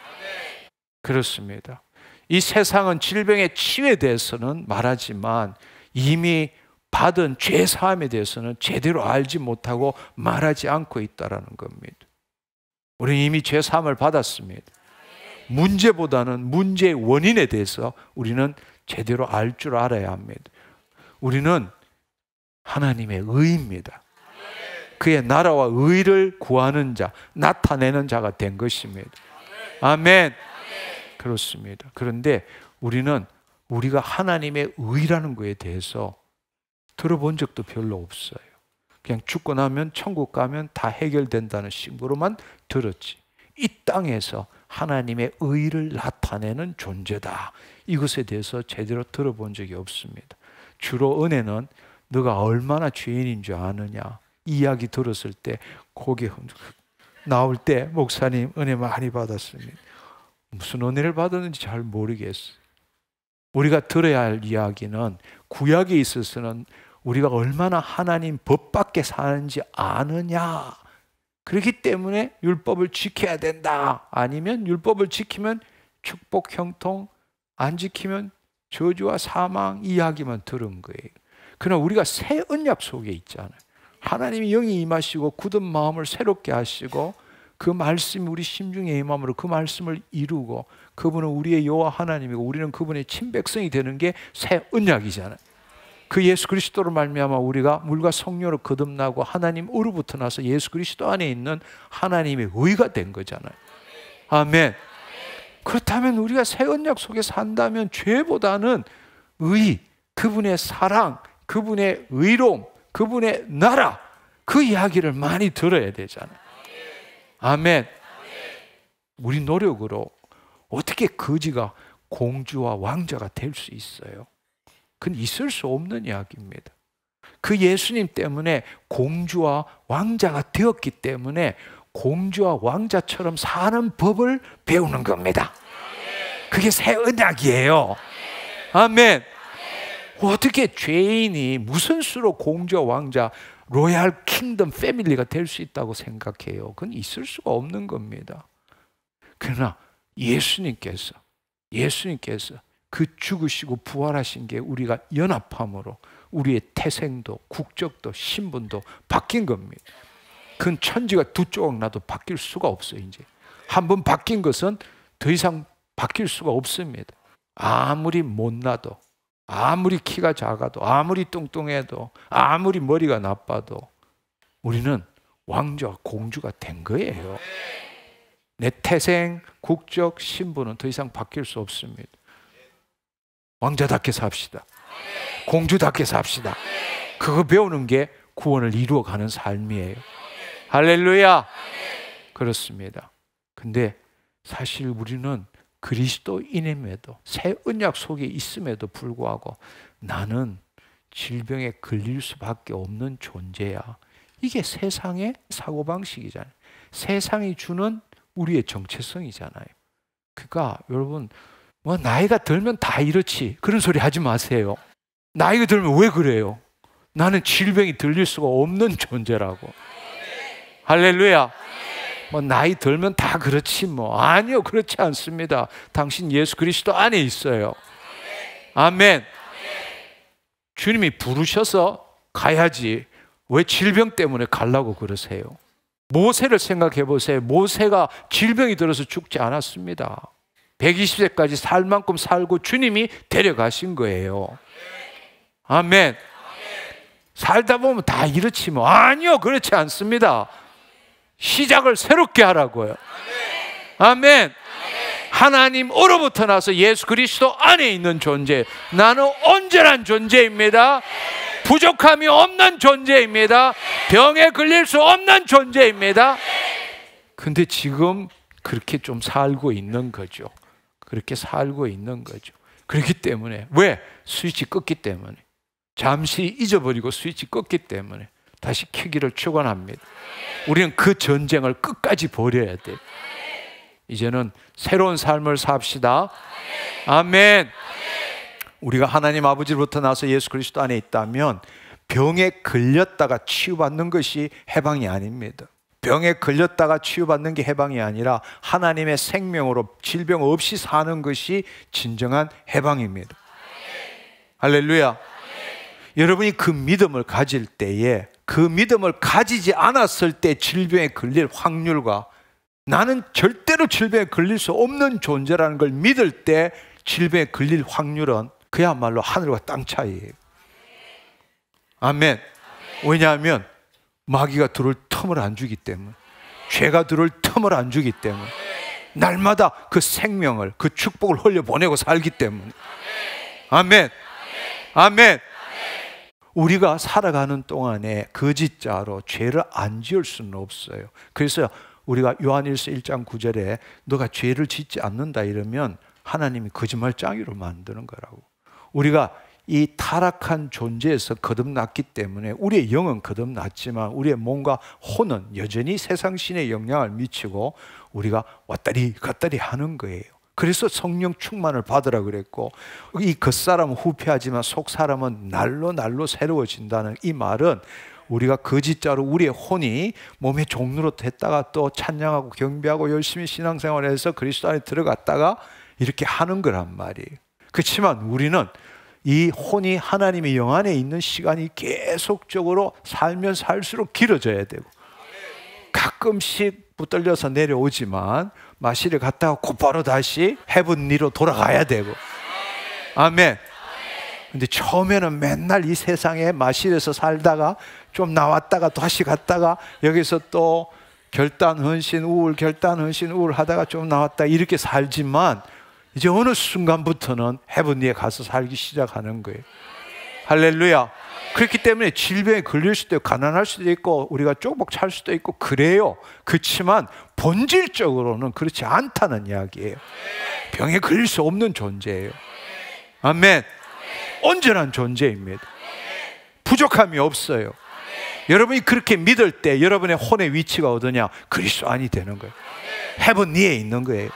그렇습니다. 이 세상은 질병의 치유에 대해서는 말하지만 이미 받은 죄 사함에 대해서는 제대로 알지 못하고 말하지 않고 있다는 겁니다. 우리는 이미 죄 사함을 받았습니다. 문제보다는 문제의 원인에 대해서 우리는 제대로 알 줄 알아야 합니다. 우리는 하나님의 의입니다. 그의 나라와 의를 구하는 자, 나타내는 자가 된 것입니다. 아멘. 그렇습니다. 그런데 우리는 우리가 하나님의 의라는 것에 대해서 들어본 적도 별로 없어요. 그냥 죽고 나면 천국 가면 다 해결된다는 식으로만 들었지. 이 땅에서 하나님의 의를 나타내는 존재다, 이것에 대해서 제대로 들어본 적이 없습니다. 주로 은혜는 너가 얼마나 죄인인 줄 아느냐, 이야기 들었을 때 고개 나올 때 목사님 은혜 많이 받았습니다. 무슨 은혜를 받았는지 잘 모르겠어요. 우리가 들어야 할 이야기는 구약에 있어서는 우리가 얼마나 하나님 법 밖에 사는지 아느냐, 그렇기 때문에 율법을 지켜야 된다, 아니면 율법을 지키면 축복 형통, 안 지키면 저주와 사망, 이야기만 들은 거예요. 그러나 우리가 새 언약 속에 있잖아요. 하나님이 영이 임하시고 굳은 마음을 새롭게 하시고 그 말씀이 우리 심중에 임함으로 그 말씀을 이루고 그분은 우리의 여호와 하나님이고 우리는 그분의 친백성이 되는 게 새 언약이잖아요. 그 예수 그리스도로 말미암아 우리가 물과 성령으로 거듭나고 하나님으로부터 나서 예수 그리스도 안에 있는 하나님의 의가 된 거잖아요. 아멘. 그렇다면 우리가 새 언약 속에 산다면 죄보다는 의, 그분의 사랑, 그분의 의로움, 그분의 나라, 그 이야기를 많이 들어야 되잖아요. 아멘. 우리 노력으로 어떻게 거지가 공주와 왕자가 될 수 있어요? 그건 있을 수 없는 이야기입니다. 그 예수님 때문에 공주와 왕자가 되었기 때문에 공주와 왕자처럼 사는 법을 배우는 겁니다. 그게 새 언약이에요. 아멘. 어떻게 죄인이 무슨 수로 공주와 왕자, 로얄 킹덤 패밀리가 될 수 있다고 생각해요? 그건 있을 수가 없는 겁니다. 그러나 예수님께서 그 죽으시고 부활하신 게 우리가 연합함으로 우리의 태생도 국적도 신분도 바뀐 겁니다. 그건 천지가 두 조각 나도 바뀔 수가 없어요. 이제 한번 바뀐 것은 더 이상 바뀔 수가 없습니다. 아무리 못나도, 아무리 키가 작아도, 아무리 뚱뚱해도, 아무리 머리가 나빠도 우리는 왕자와 공주가 된 거예요. 내 태생, 국적, 신분은 더 이상 바뀔 수 없습니다. 왕자답게 삽시다. 공주답게 삽시다. 그거 배우는 게 구원을 이루어가는 삶이에요. 할렐루야. 그렇습니다. 근데 사실 우리는 그리스도인임에도 새 언약 속에 있음에도 불구하고 나는 질병에 걸릴 수밖에 없는 존재야. 이게 세상의 사고방식이잖아요. 세상이 주는 우리의 정체성이잖아요. 그러니까 여러분, 뭐 나이가 들면 다 이렇지 그런 소리 하지 마세요. 나이가 들면 왜 그래요? 나는 질병이 들릴 수가 없는 존재라고. 할렐루야. 뭐 나이 들면 다 그렇지 뭐. 아니요, 그렇지 않습니다. 당신 예수 그리스도 안에 있어요. 아멘. 주님이 부르셔서 가야지 왜 질병 때문에 가려고 그러세요? 모세를 생각해 보세요. 모세가 질병이 들어서 죽지 않았습니다. 120세까지 살 만큼 살고 주님이 데려가신 거예요. 아멘. 살다 보면 다 이렇지 뭐. 아니요, 그렇지 않습니다. 시작을 새롭게 하라고요. 아멘. 하나님으로부터 나서 예수 그리스도 안에 있는 존재. 나는 온전한 존재입니다. 부족함이 없는 존재입니다. 병에 걸릴 수 없는 존재입니다. 근데 지금 그렇게 좀 살고 있는 거죠. 그렇게 살고 있는 거죠. 그렇기 때문에 왜? 스위치 껐기 때문에. 잠시 잊어버리고 스위치 껐기 때문에 다시 켜기를 축원합니다. 우리는 그 전쟁을 끝까지 벌여야 돼요. 이제는 새로운 삶을 삽시다. 아멘. 우리가 하나님 아버지로부터 나서 예수 그리스도 안에 있다면 병에 걸렸다가 치유받는 것이 해방이 아닙니다. 병에 걸렸다가 치유받는 게 해방이 아니라 하나님의 생명으로 질병 없이 사는 것이 진정한 해방입니다. 할렐루야. 여러분이 그 믿음을 가질 때에, 그 믿음을 가지지 않았을 때 질병에 걸릴 확률과 나는 절대로 질병에 걸릴 수 없는 존재라는 걸 믿을 때 질병에 걸릴 확률은 그야말로 하늘과 땅 차이예요. 아멘. 왜냐하면 마귀가 들어올 틈을 안 주기 때문에, 죄가 들어올 틈을 안 주기 때문에, 날마다 그 생명을, 그 축복을 흘려보내고 살기 때문에. 아멘. 아멘. 우리가 살아가는 동안에 거짓자로 죄를 안 지을 수는 없어요. 그래서 우리가 요한일서 1장 9절에 너가 죄를 짓지 않는다 이러면 하나님이 거짓말장이로 만드는 거라고. 우리가 이 타락한 존재에서 거듭났기 때문에 우리의 영은 거듭났지만 우리의 몸과 혼은 여전히 세상신의 영향을 미치고 우리가 왔다리 갔다리 하는 거예요. 그래서 성령 충만을 받으라 그랬고, 이 겉사람은 후패하지만 속사람은 날로 날로 새로워진다는 이 말은 우리가 거짓자로 우리의 혼이 몸의 종로로 됐다가 또 찬양하고 경배하고 열심히 신앙생활해서 그리스도 안에 들어갔다가 이렇게 하는 거란 말이에요. 그렇지만 우리는 이 혼이 하나님의 영 안에 있는 시간이 계속적으로 살면 살수록 길어져야 되고, 가끔씩 붙들려서 내려오지만 마실에 갔다가 곧바로 다시 헤븐리로 돌아가야 되고. 아멘. 근데 처음에는 맨날 이 세상에 마실에서 살다가 좀 나왔다가 다시 갔다가 여기서 또 결단 헌신 우울 결단 헌신 우울 하다가 좀 나왔다 이렇게 살지만 이제 어느 순간부터는 헤븐리에 가서 살기 시작하는 거예요. 할렐루야. 그렇기 때문에 질병에 걸릴 수도 있고 가난할 수도 있고 우리가 쪽복 찰 수도 있고 그래요. 그렇지만 본질적으로는 그렇지 않다는 이야기예요. 병에 걸릴 수 없는 존재예요. 아멘. 온전한 존재입니다. 부족함이 없어요. 여러분이 그렇게 믿을 때 여러분의 혼의 위치가 어디냐? 그리스도 안이 되는 거예요. 헤븐리에 있는 거예요.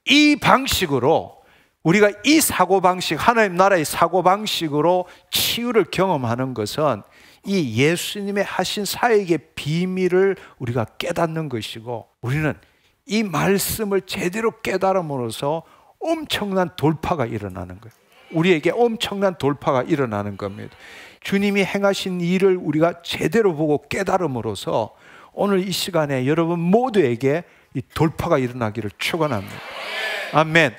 이 방식으로 우리가 이 사고방식, 하나님 나라의 사고방식으로 치유를 경험하는 것은 이 예수님의 하신 사역의 비밀을 우리가 깨닫는 것이고, 우리는 이 말씀을 제대로 깨달음으로써 엄청난 돌파가 일어나는 거예요. 우리에게 엄청난 돌파가 일어나는 겁니다. 주님이 행하신 일을 우리가 제대로 보고 깨달음으로써 오늘 이 시간에 여러분 모두에게 이 돌파가 일어나기를 축원합니다. 아멘.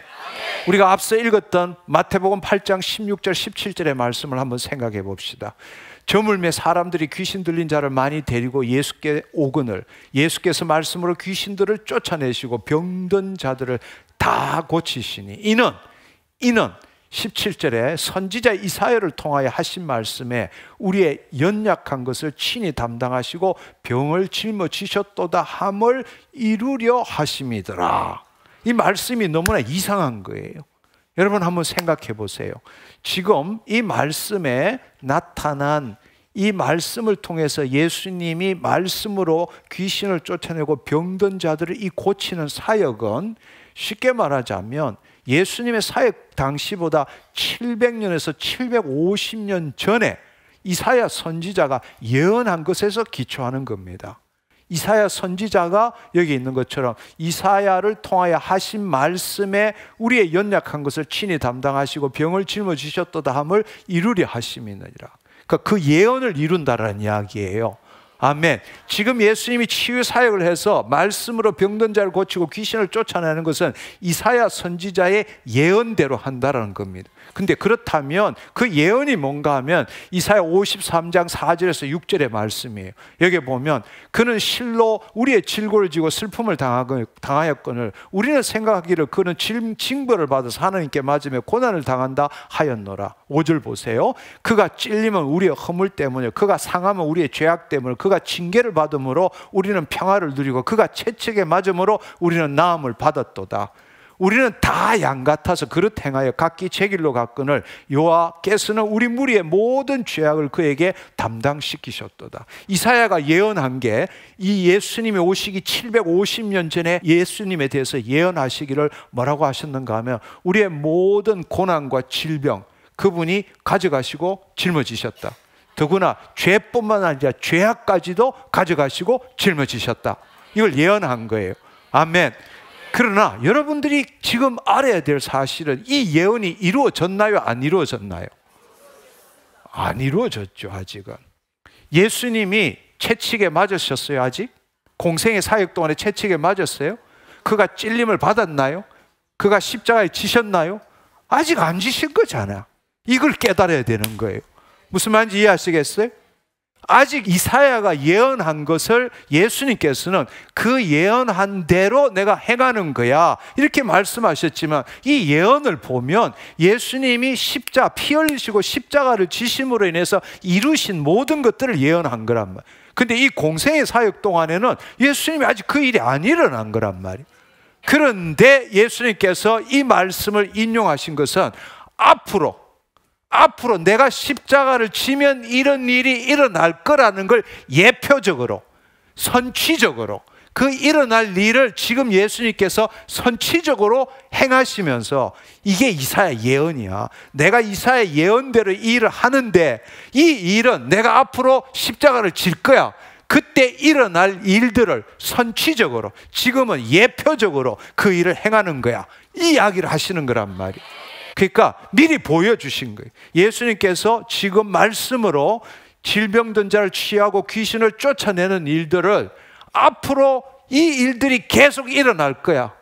우리가 앞서 읽었던 마태복음 8장 16절 17절의 말씀을 한번 생각해 봅시다. 저물매 사람들이 귀신 들린 자를 많이 데리고 예수께 오거늘 예수께서 말씀으로 귀신들을 쫓아내시고 병든 자들을 다 고치시니 이는 17절에 선지자 이사야를 통하여 하신 말씀에 우리의 연약한 것을 친히 담당하시고 병을 짊어지셨도다 함을 이루려 하심이더라. 이 말씀이 너무나 이상한 거예요. 여러분 한번 생각해 보세요. 지금 이 말씀에 나타난 이 말씀을 통해서 예수님이 말씀으로 귀신을 쫓아내고 병든 자들을 이 고치는 사역은 쉽게 말하자면 예수님의 사역 당시보다 700년에서 750년 전에 이사야 선지자가 예언한 것에서 기초하는 겁니다. 이사야 선지자가 여기 있는 것처럼 이사야를 통하여 하신 말씀에 우리의 연약한 것을 친히 담당하시고 병을 짊어지셨도다 함을 이루려 하심이니라. 그러니까 그 예언을 이룬다라는 이야기예요. 아멘. 지금 예수님이 치유 사역을 해서 말씀으로 병든 자를 고치고 귀신을 쫓아내는 것은 이사야 선지자의 예언대로 한다라는 겁니다. 근데 그렇다면 그 예언이 뭔가 하면 이사야 53장 4절에서 6절의 말씀이에요. 여기 보면 그는 실로 우리의 질고를 지고 슬픔을 당하였거늘 우리는 생각하기를 그는 징벌을 받아서 하나님께 맞으며 고난을 당한다 하였노라. 5절 보세요. 그가 찔리면 우리의 허물 때문에, 그가 상하면 우리의 죄악 때문에, 그가 징계를 받음으로 우리는 평화를 누리고 그가 채찍에 맞음으로 우리는 나음을 받았도다. 우리는 다 양 같아서 그릇 행하여 각기 제 길로 갔거늘 여호와께서는 우리 무리의 모든 죄악을 그에게 담당시키셨도다. 이사야가 예언한 게 이 예수님이 오시기 750년 전에 예수님에 대해서 예언하시기를 뭐라고 하셨는가 하면 우리의 모든 고난과 질병 그분이 가져가시고 짊어지셨다. 더구나 죄뿐만 아니라 죄악까지도 가져가시고 짊어지셨다. 이걸 예언한 거예요. 아멘. 그러나 여러분들이 지금 알아야 될 사실은 이 예언이 이루어졌나요? 안 이루어졌나요? 안 이루어졌죠. 아직은. 예수님이 채찍에 맞으셨어요? 아직? 공생의 사역 동안에 채찍에 맞았어요? 그가 찔림을 받았나요? 그가 십자가에 지셨나요? 아직 안 지신 거잖아. 이걸 깨달아야 되는 거예요. 무슨 말인지 이해하시겠어요? 아직 이사야가 예언한 것을 예수님께서는 그 예언한 대로 내가 행하는 거야 이렇게 말씀하셨지만 이 예언을 보면 예수님이 피 흘리시고 십자가를 지심으로 인해서 이루신 모든 것들을 예언한 거란 말이에요. 근데 이 공생의 사역 동안에는 예수님이 아직 그 일이 안 일어난 거란 말이에요. 그런데 예수님께서 이 말씀을 인용하신 것은 앞으로 내가 십자가를 지면 이런 일이 일어날 거라는 걸 예표적으로 선취적으로 그 일어날 일을 지금 예수님께서 선취적으로 행하시면서 이게 이사야 예언이야. 내가 이사야 예언대로 이 일을 하는데 이 일은 내가 앞으로 십자가를 질 거야. 그때 일어날 일들을 선취적으로 지금은 예표적으로 그 일을 행하는 거야. 이 이야기를 하시는 거란 말이에요. 그러니까 미리 보여주신 거예요. 예수님께서 지금 말씀으로 질병든 자를 치유하고 귀신을 쫓아내는 일들을 앞으로 이 일들이 계속 일어날 거야.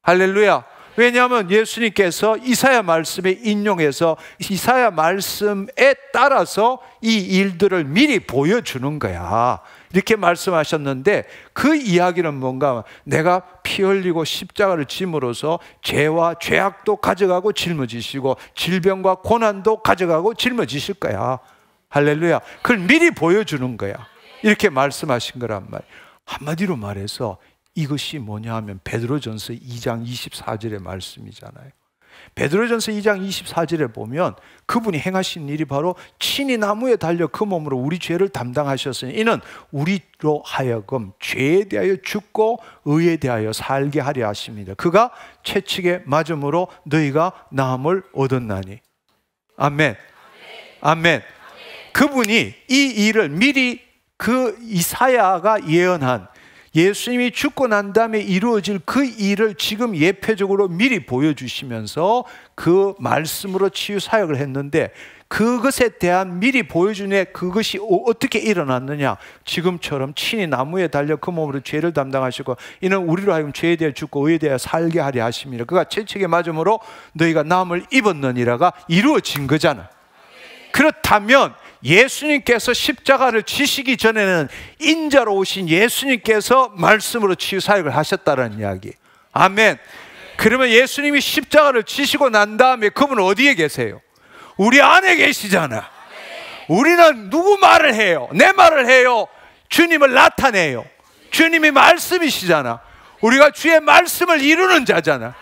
할렐루야. 왜냐하면 예수님께서 이사야 말씀에 인용해서 이사야 말씀에 따라서 이 일들을 미리 보여주는 거야. 이렇게 말씀하셨는데 그 이야기는 뭔가 내가 피 흘리고 십자가를 짐으로써 죄와 죄악도 가져가고 짊어지시고 질병과 고난도 가져가고 짊어지실 거야. 할렐루야. 그걸 미리 보여주는 거야. 이렇게 말씀하신 거란 말이에요. 한마디로 말해서 이것이 뭐냐 하면 베드로전서 2장 24절의 말씀이잖아요. 베드로전서 2장 24절에 보면 그분이 행하신 일이 바로 친히 나무에 달려 그 몸으로 우리 죄를 담당하셨으니 이는 우리로 하여금 죄에 대하여 죽고 의에 대하여 살게 하려 하십니다. 그가 채찍에 맞음으로 너희가 나음을 얻었나니. 아멘. 아멘. 그분이 이 일을 미리 그 이사야가 예언한 예수님이 죽고 난 다음에 이루어질 그 일을 지금 예표적으로 미리 보여주시면서 그 말씀으로 치유 사역을 했는데 그것에 대한 미리 보여주네 그것이 어떻게 일어났느냐. 지금처럼 친히 나무에 달려 그 몸으로 죄를 담당하시고 이는 우리로 하여금 죄에 대해 죽고 의에 대해 살게 하려 하심이라. 그가 채찍에 맞음으로 너희가 나음을 입었느니라가 이루어진 거잖아. 그렇다면 예수님께서 십자가를 지시기 전에는 인자로 오신 예수님께서 말씀으로 치유 사역을 하셨다는 이야기. 아멘. 그러면 예수님이 십자가를 지시고 난 다음에 그분은 어디에 계세요? 우리 안에 계시잖아. 우리는 누구 말을 해요? 내 말을 해요? 주님을 나타내요. 주님이 말씀이시잖아. 우리가 주의 말씀을 이루는 자잖아.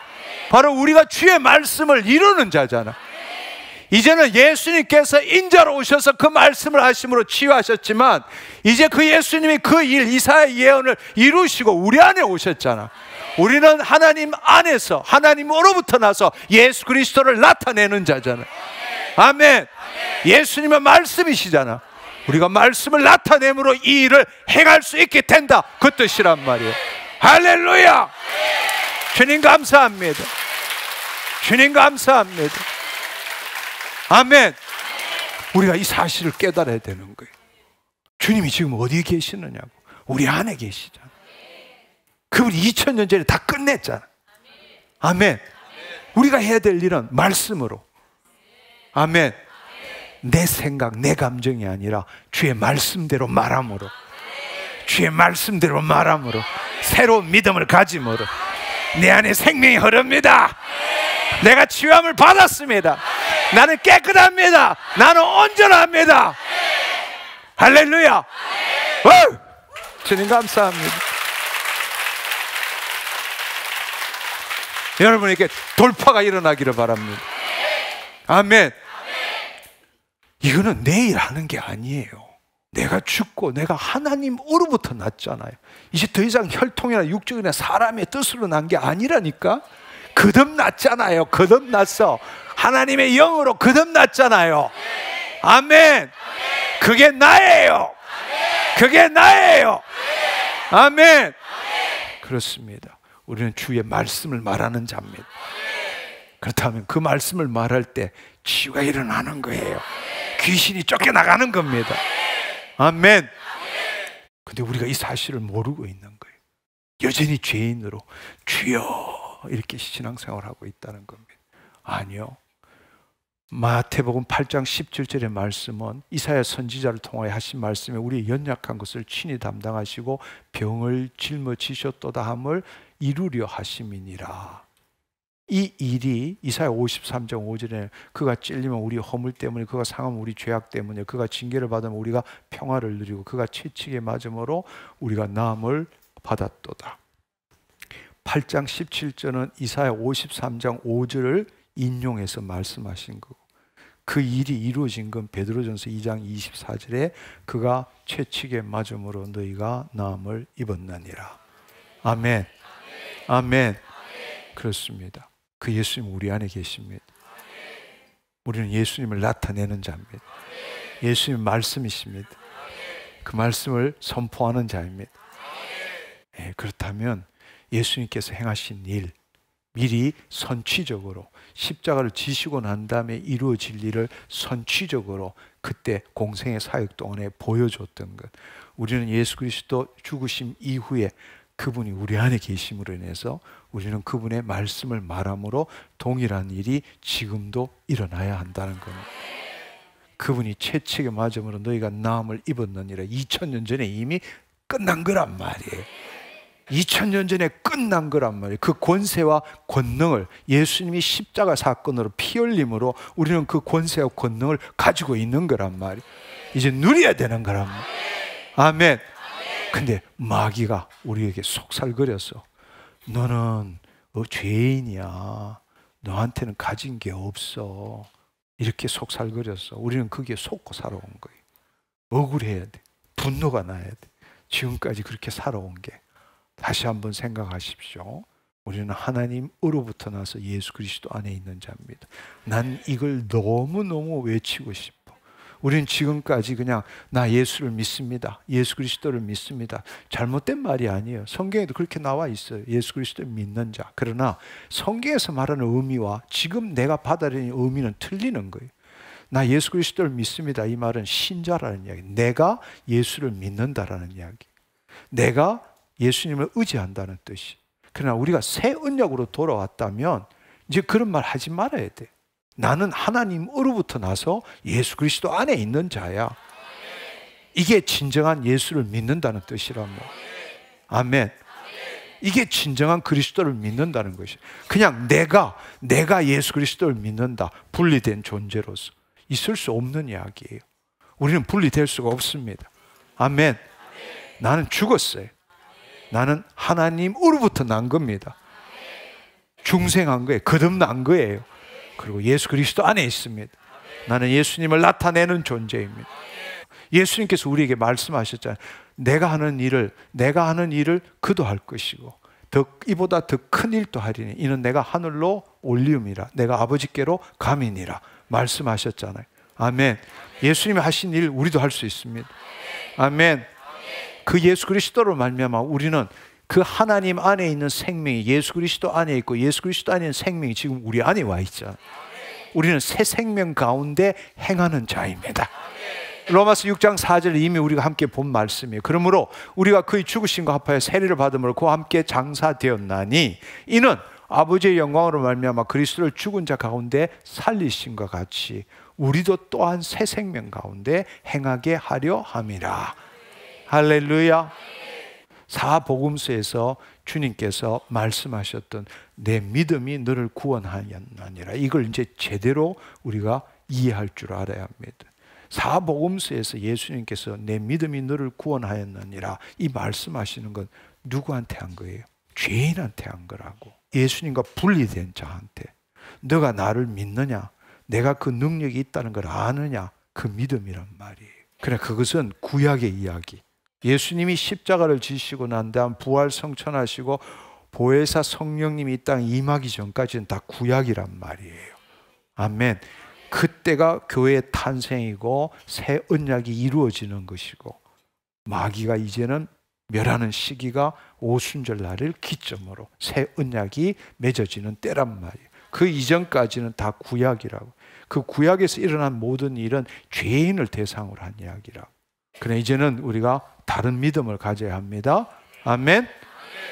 바로 우리가 주의 말씀을 이루는 자잖아. 이제는 예수님께서 인자로 오셔서 그 말씀을 하심으로 치유하셨지만, 이제 그 예수님이 그 일, 이사야의 예언을 이루시고 우리 안에 오셨잖아. 우리는 하나님 안에서, 하나님으로부터 나서 예수 그리스도를 나타내는 자잖아. 아멘. 예수님은 말씀이시잖아. 우리가 말씀을 나타내므로 이 일을 행할 수 있게 된다, 그 뜻이란 말이에요. 할렐루야. 주님 감사합니다. 주님 감사합니다. 아멘. 우리가 이 사실을 깨달아야 되는 거예요. 주님이 지금 어디에 계시느냐고. 우리 안에 계시잖아. 그분이 2000년 전에 다 끝냈잖아. 아멘. 우리가 해야 될 일은 말씀으로. 아멘. 내 생각, 내 감정이 아니라 주의 말씀대로 말함으로, 주의 말씀대로 말함으로, 새로운 믿음을 가짐으로 내 안에 생명이 흐릅니다. 내가 치유함을 받았습니다. 나는 깨끗합니다. 나는 온전합니다. 할렐루야. 주님 감사합니다. 여러분에게 돌파가 일어나기를 바랍니다. 아멘. 이거는 내일 하는 게 아니에요. 내가 죽고 내가 하나님으로부터 났잖아요. 이제 더 이상 혈통이나 육적이나 사람의 뜻으로 난 게 아니라니까. 거듭났잖아요. 거듭났어. 하나님의 영으로 거듭났잖아요. 아멘. 그게 나예요. 그게 나예요. 아멘. 그렇습니다. 우리는 주의 말씀을 말하는 자입니다. 그렇다면 그 말씀을 말할 때 치유가 일어나는 거예요. 귀신이 쫓겨나가는 겁니다. 아멘. 근데 우리가 이 사실을 모르고 있는 거예요. 여전히 죄인으로 주여 이렇게 신앙생활을 하고 있다는 겁니다. 아니요. 마태복음 8장 17절의 말씀은 이사야 선지자를 통하여 하신 말씀에 우리의 연약한 것을 친히 담당하시고 병을 짊어지셨도다 함을 이루려 하심이니라. 이 일이 이사야 53장 5절에 그가 찔리면 우리 허물 때문에, 그가 상하면 우리 죄악 때문에, 그가 징계를 받으면 우리가 평화를 누리고, 그가 채찍에 맞음으로 우리가 나음을 받았도다. 8장 17절은 이사야 53장 5절을 인용해서 말씀하신 거고, 그 일이 이루어진 건 베드로전서 2장 24절에 그가 채찍에 맞음으로 너희가 나음을 입었느니라. 아멘. 아멘. 그렇습니다. 그 예수님 우리 안에 계십니다. 우리는 예수님을 나타내는 자입니다. 예수님 말씀이십니다. 그 말씀을 선포하는 자입니다. 네, 그렇다면 예수님께서 행하신 일, 미리 선취적으로 십자가를 지시고 난 다음에 이루어질 일을 선취적으로 그때 공생의 사역 동안에 보여줬던 것, 우리는 예수 그리스도 죽으심 이후에 그분이 우리 안에 계심으로 인해서 우리는 그분의 말씀을 말함으로 동일한 일이 지금도 일어나야 한다는 겁니다. 그분이 채찍에 맞음으로 너희가 나음을 입었느니라. 2000년 전에 이미 끝난 거란 말이에요. 2000년 전에 끝난 거란 말이에요. 그 권세와 권능을 예수님이 십자가 사건으로 피 흘림으로 우리는 그 권세와 권능을 가지고 있는 거란 말이에요. 이제 누려야 되는 거란 말이에요. 아멘. 근데 마귀가 우리에게 속살거려서 너는 죄인이야, 너한테는 가진 게 없어, 이렇게 속살거려서 우리는 거기에 속고 살아온 거예요. 억울해야 돼. 분노가 나야 돼. 지금까지 그렇게 살아온 게. 다시 한번 생각하십시오. 우리는 하나님으로부터 나서 예수 그리스도 안에 있는 자입니다. 난 이걸 너무너무 외치고 싶어. 우리는 지금까지 그냥 나 예수를 믿습니다, 예수 그리스도를 믿습니다. 잘못된 말이 아니에요. 성경에도 그렇게 나와 있어요. 예수 그리스도를 믿는 자. 그러나 성경에서 말하는 의미와 지금 내가 받아들이는 의미는 틀리는 거예요. 나 예수 그리스도를 믿습니다, 이 말은 신자라는 이야기, 내가 예수를 믿는다라는 이야기, 내가 예수님을 의지한다는 뜻이. 그러나 우리가 새 언약으로 돌아왔다면 이제 그런 말 하지 말아야 돼. 나는 하나님으로부터 나서 예수 그리스도 안에 있는 자야. 이게 진정한 예수를 믿는다는 뜻이란 말. 아멘. 이게 진정한 그리스도를 믿는다는 것이. 그냥 내가 예수 그리스도를 믿는다, 분리된 존재로서 있을 수 없는 이야기예요. 우리는 분리될 수가 없습니다. 아멘. 나는 죽었어요. 나는 하나님으로부터 난 겁니다. 중생한 거예요. 거듭난 거예요. 그리고 예수 그리스도 안에 있습니다. 나는 예수님을 나타내는 존재입니다. 예수님께서 우리에게 말씀하셨잖아요. 내가 하는 일을 그도 할 것이고 이보다 더 큰 일도 하리니 이는 내가 하늘로 올리움이라, 내가 아버지께로 감이니라 말씀하셨잖아요. 아멘. 예수님이 하신 일 우리도 할 수 있습니다. 아멘. 그 예수 그리스도로 말미암아 우리는 그 하나님 안에 있는 생명이 예수 그리스도 안에 있고, 예수 그리스도 안에 있는 생명이 지금 우리 안에 와 있잖아요. 우리는 새 생명 가운데 행하는 자입니다. 로마서 6장 4절 이미 우리가 함께 본 말씀이에요. 그러므로 우리가 그의 죽으심과 합하여 세례를 받음으로 그와 함께 장사되었나니 이는 아버지의 영광으로 말미암아 그리스도를 죽은 자 가운데 살리심과 같이 우리도 또한 새 생명 가운데 행하게 하려 함이라. 할렐루야. 사복음서에서 주님께서 말씀하셨던 내 믿음이 너를 구원하였느니라, 이걸 이제 제대로 우리가 이해할 줄 알아야 합니다. 사복음서에서 예수님께서 내 믿음이 너를 구원하였느니라 이 말씀하시는 건 누구한테 한 거예요? 죄인한테 한 거라고. 예수님과 분리된 자한테. 너가 나를 믿느냐, 내가 그 능력이 있다는 걸 아느냐, 그 믿음이란 말이에요. 그래, 그것은 구약의 이야기. 예수님이 십자가를 지시고 난 다음 부활 성천하시고 보혜사 성령님이 이 땅에 임하기 전까지는 다 구약이란 말이에요. 아멘. 그때가 교회의 탄생이고 새 언약이 이루어지는 것이고, 마귀가 이제는 멸하는 시기가 오순절 날을 기점으로 새 언약이 맺어지는 때란 말이에요. 그 이전까지는 다 구약이라고. 그 구약에서 일어난 모든 일은 죄인을 대상으로 한 이야기라고. 그래, 이제는 우리가 다른 믿음을 가져야 합니다. 아멘.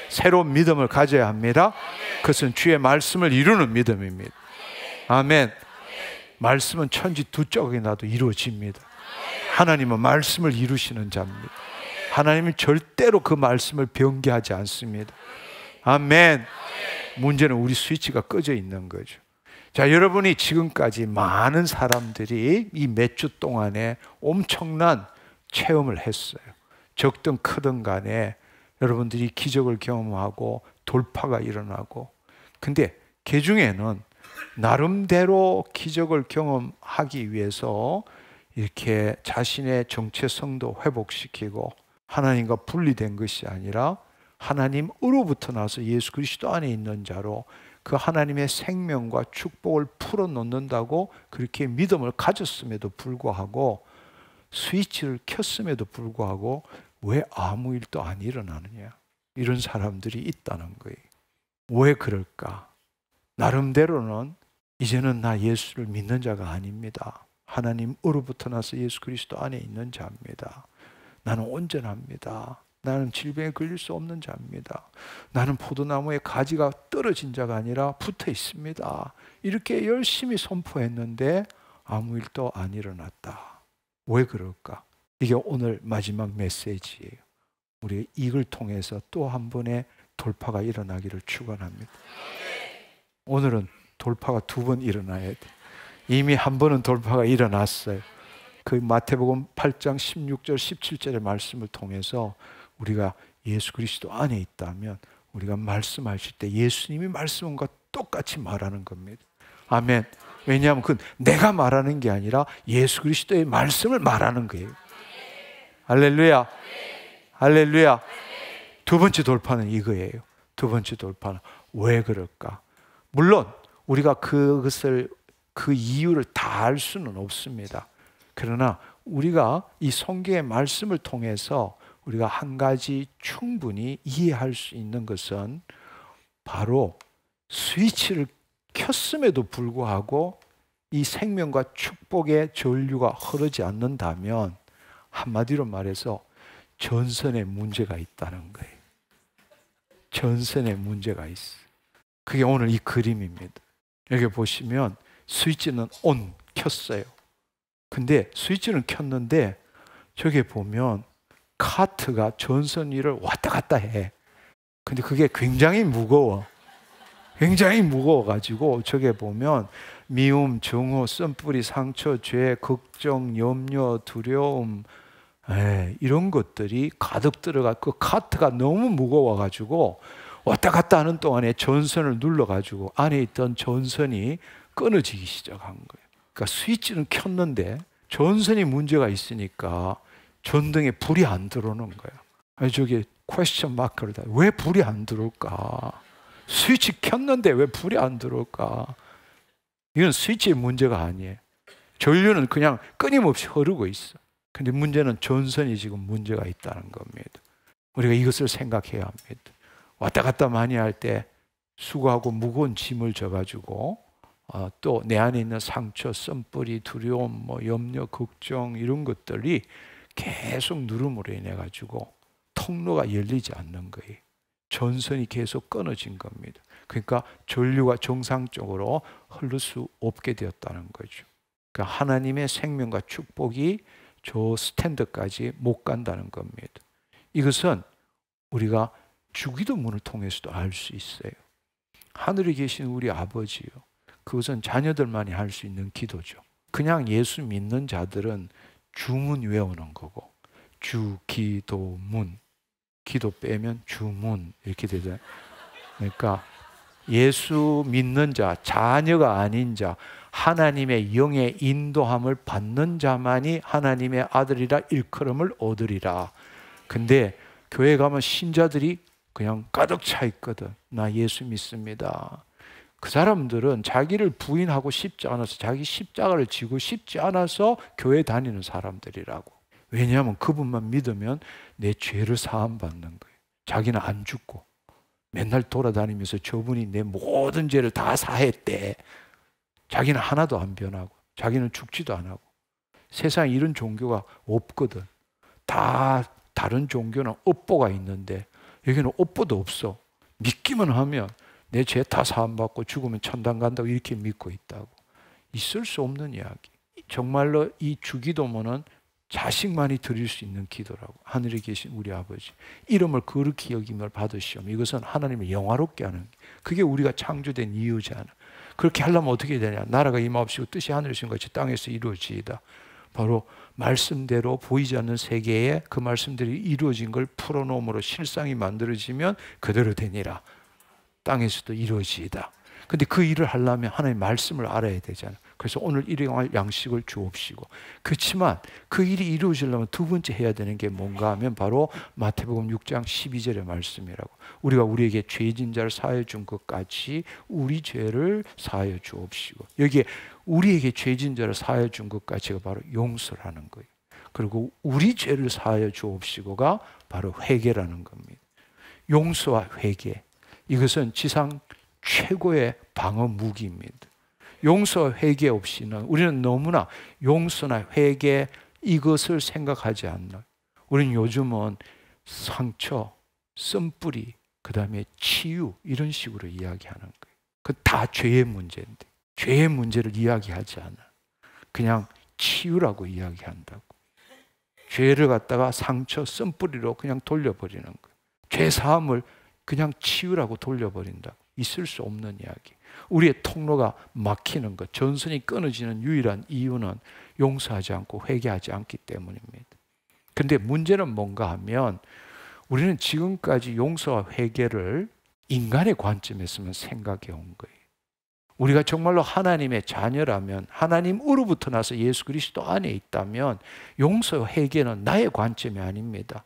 새로운 믿음을 가져야 합니다. 그것은 주의 말씀을 이루는 믿음입니다. 아멘. 말씀은 천지 두 쪽이 나도 이루어집니다. 하나님은 말씀을 이루시는 자입니다. 하나님은 절대로 그 말씀을 변개하지 않습니다. 아멘. 문제는 우리 스위치가 꺼져 있는 거죠. 자, 여러분이 지금까지 많은 사람들이 이 몇 주 동안에 엄청난 체험을 했어요. 적든 크든 간에 여러분들이 기적을 경험하고 돌파가 일어나고, 근데 그 중에는 나름대로 기적을 경험하기 위해서 이렇게 자신의 정체성도 회복시키고 하나님과 분리된 것이 아니라 하나님으로부터 나서 예수 그리스도 안에 있는 자로 그 하나님의 생명과 축복을 풀어놓는다고 그렇게 믿음을 가졌음에도 불구하고, 스위치를 켰음에도 불구하고 왜 아무 일도 안 일어나느냐, 이런 사람들이 있다는 거예요. 왜 그럴까? 나름대로는 이제는 나 예수를 믿는 자가 아닙니다. 하나님으로부터 나서 예수 그리스도 안에 있는 자입니다. 나는 온전합니다. 나는 질병에 걸릴 수 없는 자입니다. 나는 포도나무에 가지가 떨어진 자가 아니라 붙어 있습니다. 이렇게 열심히 선포했는데 아무 일도 안 일어났다. 왜 그럴까? 이게 오늘 마지막 메시지예요. 우리 이걸 통해서 또 한 번의 돌파가 일어나기를 축원합니다. 오늘은 돌파가 두 번 일어나야 돼. 이미 한 번은 돌파가 일어났어요. 그 마태복음 8장 16절 17절의 말씀을 통해서 우리가 예수 그리스도 안에 있다면 우리가 말씀하실 때 예수님이 말씀한 것과 똑같이 말하는 겁니다. 아멘. 왜냐하면 그건 내가 말하는 게 아니라 예수 그리스도의 말씀을 말하는 거예요. 할렐루야. 할렐루야. 두 번째 돌파는 이거예요. 두 번째 돌파는 왜 그럴까? 물론 우리가 그 이유를 다 알 수는 없습니다. 그러나 우리가 이 성경의 말씀을 통해서 우리가 한 가지 충분히 이해할 수 있는 것은 바로 스위치를 켰음에도 불구하고 이 생명과 축복의 전류가 흐르지 않는다면, 한마디로 말해서 전선에 문제가 있다는 거예요. 전선에 문제가 있어요. 그게 오늘 이 그림입니다. 여기 보시면 스위치는 ON, 켰어요. 근데 스위치는 켰는데 저기 보면 카트가 전선 위를 왔다 갔다 해. 근데 그게 굉장히 무거워. 굉장히 무거워가지고 저게 보면 미움, 증오, 쓴뿌리, 상처, 죄, 걱정, 염려, 두려움 이런 것들이 가득 들어가 그 카트가 너무 무거워가지고 왔다 갔다 하는 동안에 전선을 눌러가지고 안에 있던 전선이 끊어지기 시작한 거예요. 그러니까 스위치는 켰는데 전선이 문제가 있으니까 전등에 불이 안 들어오는 거예요. 아니 저기 퀘스천 마크를 다 왜 불이 안 들어올까? 스위치 켰는데 왜 불이 안 들어올까? 이건 스위치의 문제가 아니에요. 전류는 그냥 끊임없이 흐르고 있어. 근데 문제는 전선이 지금 문제가 있다는 겁니다. 우리가 이것을 생각해야 합니다. 왔다 갔다 많이 할 때 수고하고 무거운 짐을 져가지고 또 내 안에 있는 상처, 쓴뿌리, 두려움, 염려, 걱정 이런 것들이 계속 누름으로 인해 가지고 통로가 열리지 않는 거예요. 전선이 계속 끊어진 겁니다. 그러니까 전류가 정상적으로 흐를 수 없게 되었다는 거죠. 그러니까 하나님의 생명과 축복이 저 스탠드까지 못 간다는 겁니다. 이것은 우리가 주기도문을 통해서도 알 수 있어요. 하늘에 계신 우리 아버지요. 그것은 자녀들만이 할 수 있는 기도죠. 그냥 예수 믿는 자들은 주문 외우는 거고 주기도문, 기도 빼면 주문 이렇게 되잖아요. 그러니까 예수 믿는 자, 자녀가 아닌 자, 하나님의 영의 인도함을 받는 자만이 하나님의 아들이라 일컬음을 얻으리라. 근데 교회 가면 신자들이 그냥 가득 차 있거든. 나 예수 믿습니다. 그 사람들은 자기를 부인하고 싶지 않아서 자기 십자가를 지고 싶지 않아서 교회 다니는 사람들이라고. 왜냐하면 그분만 믿으면 내 죄를 사함받는 거예요. 자기는 안 죽고 맨날 돌아다니면서 저분이 내 모든 죄를 다 사했대. 자기는 하나도 안 변하고 자기는 죽지도 안 하고. 세상에 이런 종교가 없거든. 다 다른 종교는 업보가 있는데 여기는 업보도 없어. 믿기만 하면 내 죄 다 사함받고 죽으면 천당 간다고 이렇게 믿고 있다고. 있을 수 없는 이야기. 정말로 이 주기도문은 자식만이 드릴 수 있는 기도라고. 하늘에 계신 우리 아버지 이름을 거룩히 여김을 받으시오며 이것은 하나님을 영화롭게 하는 그게 우리가 창조된 이유잖아. 그렇게 하려면 어떻게 되냐. 나라가 임하옵시고 뜻이 하늘에서 같이 땅에서 이루어지이다. 바로 말씀대로 보이지 않는 세계에 그 말씀들이 이루어진 걸 풀어놓음으로 실상이 만들어지면 그대로 되니라. 땅에서도 이루어지이다. 근데 그 일을 하려면 하나님의 말씀을 알아야 되잖아. 그래서 오늘 일용할 양식을 주옵시고. 그렇지만 그 일이 이루어지려면 두 번째 해야 되는 게 뭔가 하면 바로 마태복음 6장 12절의 말씀이라고. 우리가 우리에게 죄진 자를 사하여 준 것 같이 우리 죄를 사하여 주옵시고. 여기에 우리에게 죄진 자를 사하여 준 것 같이가 바로 용서라는 거예요. 그리고 우리 죄를 사하여 주옵시고가 바로 회개라는 겁니다. 용서와 회개. 이것은 지상 최고의 방어 무기입니다. 용서와 회개 없이는 우리는 너무나 용서나 회개 이것을 생각하지 않나요? 우리는 요즘은 상처, 쓴뿌리, 그 다음에 치유 이런 식으로 이야기하는 거예요. 그 다 죄의 문제인데 죄의 문제를 이야기하지 않아. 그냥 치유라고 이야기한다고. 죄를 갖다가 상처, 쓴뿌리로 그냥 돌려버리는 거예요. 죄 사함을 그냥 치유라고 돌려버린다고. 있을 수 없는 이야기. 우리의 통로가 막히는 것, 전선이 끊어지는 유일한 이유는 용서하지 않고 회개하지 않기 때문입니다. 근데 문제는 뭔가 하면 우리는 지금까지 용서와 회개를 인간의 관점에서만 생각해 온 거예요. 우리가 정말로 하나님의 자녀라면, 하나님으로부터 나서 예수 그리스도 안에 있다면 용서와 회개는 나의 관점이 아닙니다.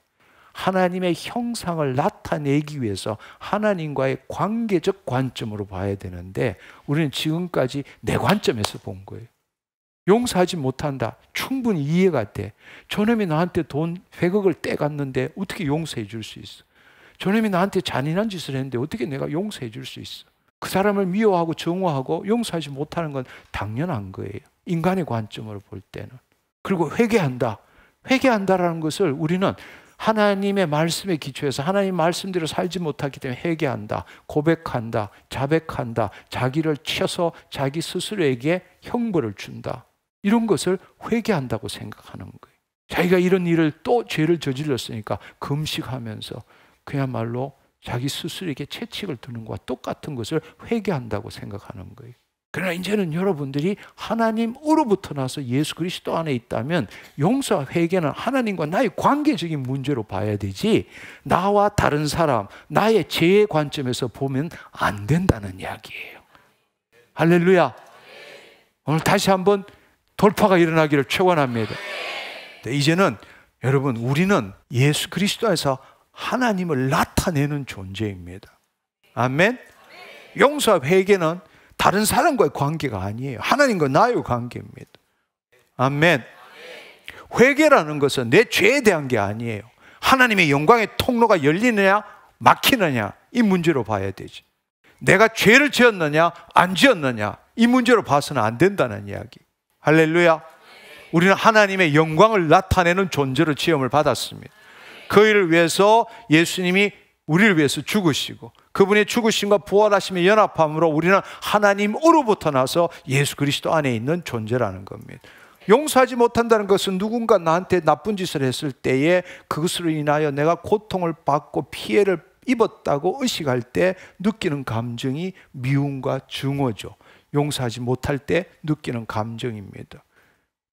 하나님의 형상을 나타내기 위해서 하나님과의 관계적 관점으로 봐야 되는데 우리는 지금까지 내 관점에서 본 거예요. 용서하지 못한다. 충분히 이해가 돼. 저놈이 나한테 돈 100억을 떼갔는데 어떻게 용서해 줄 수 있어? 저놈이 나한테 잔인한 짓을 했는데 어떻게 내가 용서해 줄 수 있어? 그 사람을 미워하고 정오하고 용서하지 못하는 건 당연한 거예요. 인간의 관점으로 볼 때는. 그리고 회개한다. 회개한다라는 것을 우리는 하나님의 말씀에 기초해서 하나님 말씀대로 살지 못하기 때문에 회개한다, 고백한다, 자백한다, 자기를 쳐서 자기 스스로에게 형벌을 준다. 이런 것을 회개한다고 생각하는 거예요. 자기가 이런 일을 또 죄를 저질렀으니까 금식하면서 그야말로 자기 스스로에게 채찍을 드는 것과 똑같은 것을 회개한다고 생각하는 거예요. 그러나 이제는 여러분들이 하나님으로부터 나서 예수 그리스도 안에 있다면 용서와 회개는 하나님과 나의 관계적인 문제로 봐야 되지, 나와 다른 사람, 나의 죄의 관점에서 보면 안 된다는 이야기예요. 할렐루야. 오늘 다시 한번 돌파가 일어나기를 축원합니다. 이제는 여러분, 우리는 예수 그리스도에서 하나님을 나타내는 존재입니다. 아멘. 용서와 회개는 다른 사람과의 관계가 아니에요. 하나님과 나의 관계입니다. 아멘. 회개라는 것은 내 죄에 대한 게 아니에요. 하나님의 영광의 통로가 열리느냐 막히느냐, 이 문제로 봐야 되지. 내가 죄를 지었느냐 안 지었느냐, 이 문제로 봐서는 안 된다는 이야기. 할렐루야. 우리는 하나님의 영광을 나타내는 존재로 지음을 받았습니다. 그 일을 위해서 예수님이 우리를 위해서 죽으시고, 그분의 죽으심과 부활하심의 연합함으로 우리는 하나님으로부터 나서 예수 그리스도 안에 있는 존재라는 겁니다. 용서하지 못한다는 것은 누군가 나한테 나쁜 짓을 했을 때에 그것으로 인하여 내가 고통을 받고 피해를 입었다고 의식할 때 느끼는 감정이 미움과 증오죠. 용서하지 못할 때 느끼는 감정입니다.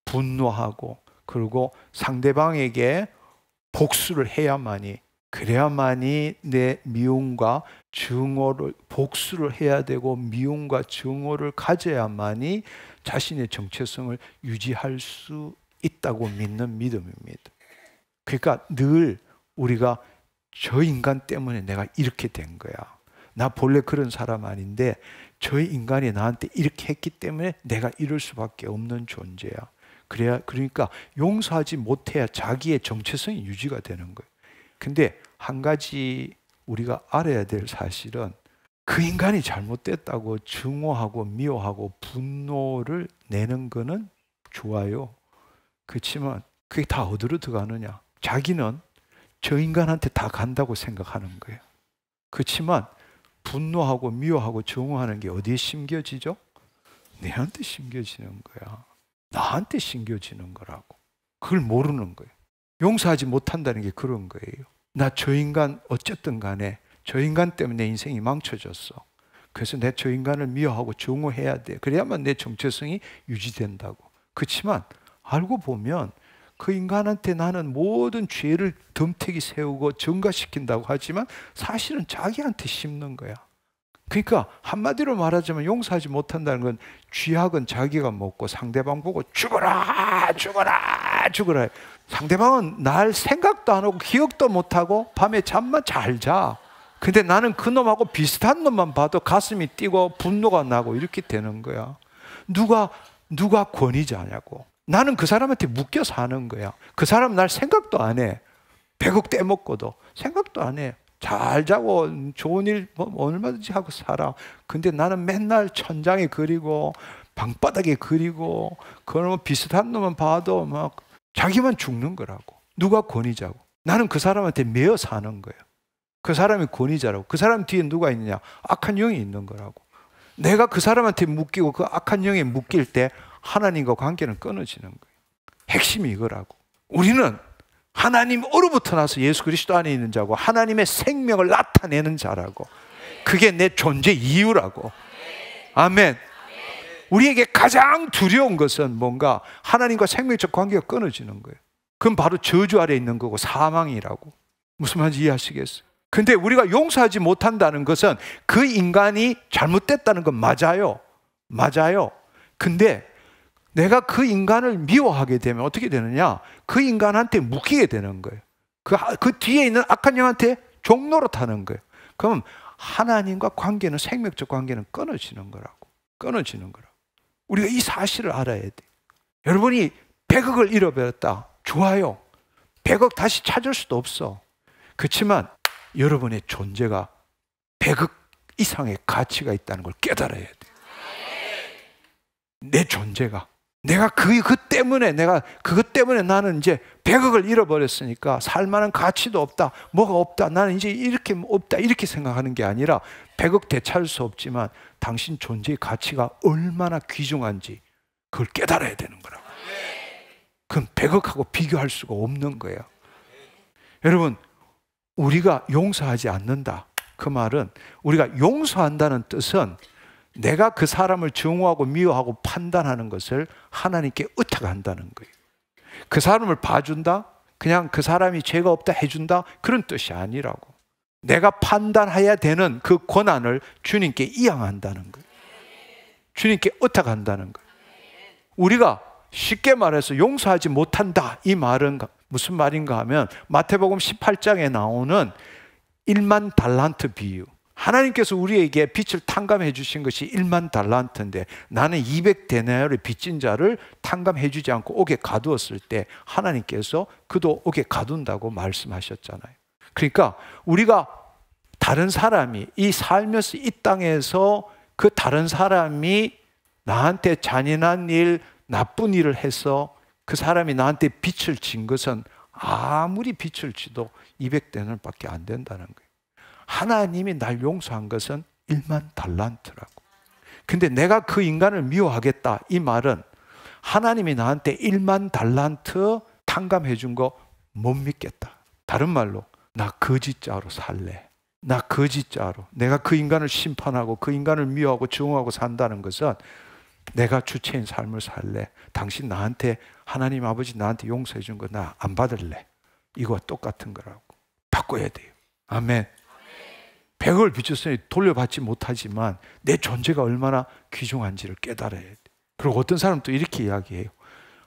분노하고, 그리고 상대방에게 복수를 해야만이, 그래야만이 내 미움과 증오를, 복수를 해야 되고 미움과 증오를 가져야만이 자신의 정체성을 유지할 수 있다고 믿는 믿음입니다. 그러니까 늘 우리가 저 인간 때문에 내가 이렇게 된 거야, 나 본래 그런 사람 아닌데 저 인간이 나한테 이렇게 했기 때문에 내가 이럴 수밖에 없는 존재야. 그러니까 용서하지 못해야 자기의 정체성이 유지가 되는 거예요. 근데 한 가지 우리가 알아야 될 사실은, 그 인간이 잘못됐다고 증오하고 미워하고 분노를 내는 거는 좋아요. 그렇지만 그게 다 어디로 들어가느냐? 자기는 저 인간한테 다 간다고 생각하는 거예요. 그렇지만 분노하고 미워하고 증오하는 게 어디에 심겨지죠? 내한테 심겨지는 거야. 나한테 심겨지는 거라고. 그걸 모르는 거예요. 용서하지 못한다는 게 그런 거예요. 나 저 인간 어쨌든 간에 저 인간 때문에 내 인생이 망쳐졌어. 그래서 내 저 인간을 미워하고 증오해야 돼. 그래야만 내 정체성이 유지된다고. 그렇지만 알고 보면 그 인간한테 나는 모든 죄를 덤태기 세우고 증가시킨다고 하지만 사실은 자기한테 심는 거야. 그러니까 한마디로 말하자면 용서하지 못한다는 건 쥐약은 자기가 먹고 상대방 보고 죽어라 죽어라 죽어라. 상대방은 날 생각도 안 하고 기억도 못하고 밤에 잠만 잘 자. 근데 나는 그 놈하고 비슷한 놈만 봐도 가슴이 뛰고 분노가 나고 이렇게 되는 거야. 누가 권위자냐고. 나는 그 사람한테 묶여 사는 거야. 그 사람 날 생각도 안 해. 100억 떼먹고도 생각도 안 해. 잘 자고 좋은 일 얼마든지 하고 살아. 근데 나는 맨날 천장에 그리고 방바닥에 그리고 그러면 비슷한 놈만 봐도 막 자기만 죽는 거라고. 누가 권위자고. 나는 그 사람한테 매여 사는 거예요. 그 사람이 권위자라고. 그 사람 뒤에 누가 있느냐? 악한 영이 있는 거라고. 내가 그 사람한테 묶이고 그 악한 영에 묶일 때 하나님과 관계는 끊어지는 거예요. 핵심이 이거라고. 우리는 하나님으로부터 나서 예수 그리스도 안에 있는 자고 하나님의 생명을 나타내는 자라고. 그게 내 존재 이유라고. 아멘. 우리에게 가장 두려운 것은 뭔가 하나님과 생명적 관계가 끊어지는 거예요. 그건 바로 저주 아래 있는 거고 사망이라고. 무슨 말인지 이해하시겠어요? 근데 우리가 용서하지 못한다는 것은 그 인간이 잘못됐다는 건 맞아요. 맞아요. 근데 내가 그 인간을 미워하게 되면 어떻게 되느냐? 그 인간한테 묶이게 되는 거예요. 그 뒤에 있는 악한 영한테 종로로 타는 거예요. 그럼 하나님과 관계는, 생명적 관계는 끊어지는 거라고. 끊어지는 거라고. 우리가 이 사실을 알아야 돼. 여러분이 100억을 잃어버렸다. 좋아요. 100억 다시 찾을 수도 없어. 그렇지만 여러분의 존재가 100억 이상의 가치가 있다는 걸 깨달아야 돼. 내 존재가. 내가 그것 때문에 나는 이제 100억을 잃어버렸으니까 살만한 가치도 없다. 뭐가 없다. 나는 이제 이렇게 없다. 이렇게 생각하는 게 아니라 100억 되찾을 수 없지만 당신 존재의 가치가 얼마나 귀중한지 그걸 깨달아야 되는 거라고. 그건 100억하고 비교할 수가 없는 거예요. 여러분, 우리가 용서하지 않는다. 그 말은 우리가 용서한다는 뜻은 내가 그 사람을 증오하고 미워하고 판단하는 것을 하나님께 의탁한다는 거예요. 그 사람을 봐준다? 그냥 그 사람이 죄가 없다 해준다? 그런 뜻이 아니라고. 내가 판단해야 되는 그 권한을 주님께 이양한다는 거예요. 주님께 의탁한다는 거예요. 우리가 쉽게 말해서 용서하지 못한다, 이 말은 무슨 말인가 하면 마태복음 18장에 나오는 1만 달란트 비유. 하나님께서 우리에게 빚을 탕감해 주신 것이 1만 달란트인데 나는 200데나리온의 빚진 자를 탕감해 주지 않고 옥에 가두었을 때 하나님께서 그도 옥에 가둔다고 말씀하셨잖아요. 그러니까 우리가 다른 사람이 이 살면서 이 땅에서 그 다른 사람이 나한테 잔인한 일, 나쁜 일을 해서 그 사람이 나한테 빚을 진 것은 아무리 빚을 지도 200데나리온밖에 안 된다는 거예요. 하나님이 날 용서한 것은 1만 달란트라고. 근데 내가 그 인간을 미워하겠다, 이 말은 하나님이 나한테 1만 달란트 탕감해 준 거 못 믿겠다. 다른 말로 나 거짓자로 살래. 나 거짓자로 내가 그 인간을 심판하고 그 인간을 미워하고 증오하고 산다는 것은 내가 주체인 삶을 살래. 당신 나한테, 하나님 아버지 나한테 용서해 준 거 나 안 받을래. 이거와 똑같은 거라고. 바꿔야 돼요. 아멘. 100을 빚졌으니 돌려받지 못하지만 내 존재가 얼마나 귀중한지를 깨달아야 돼. 그리고 어떤 사람은 또 이렇게 이야기해요.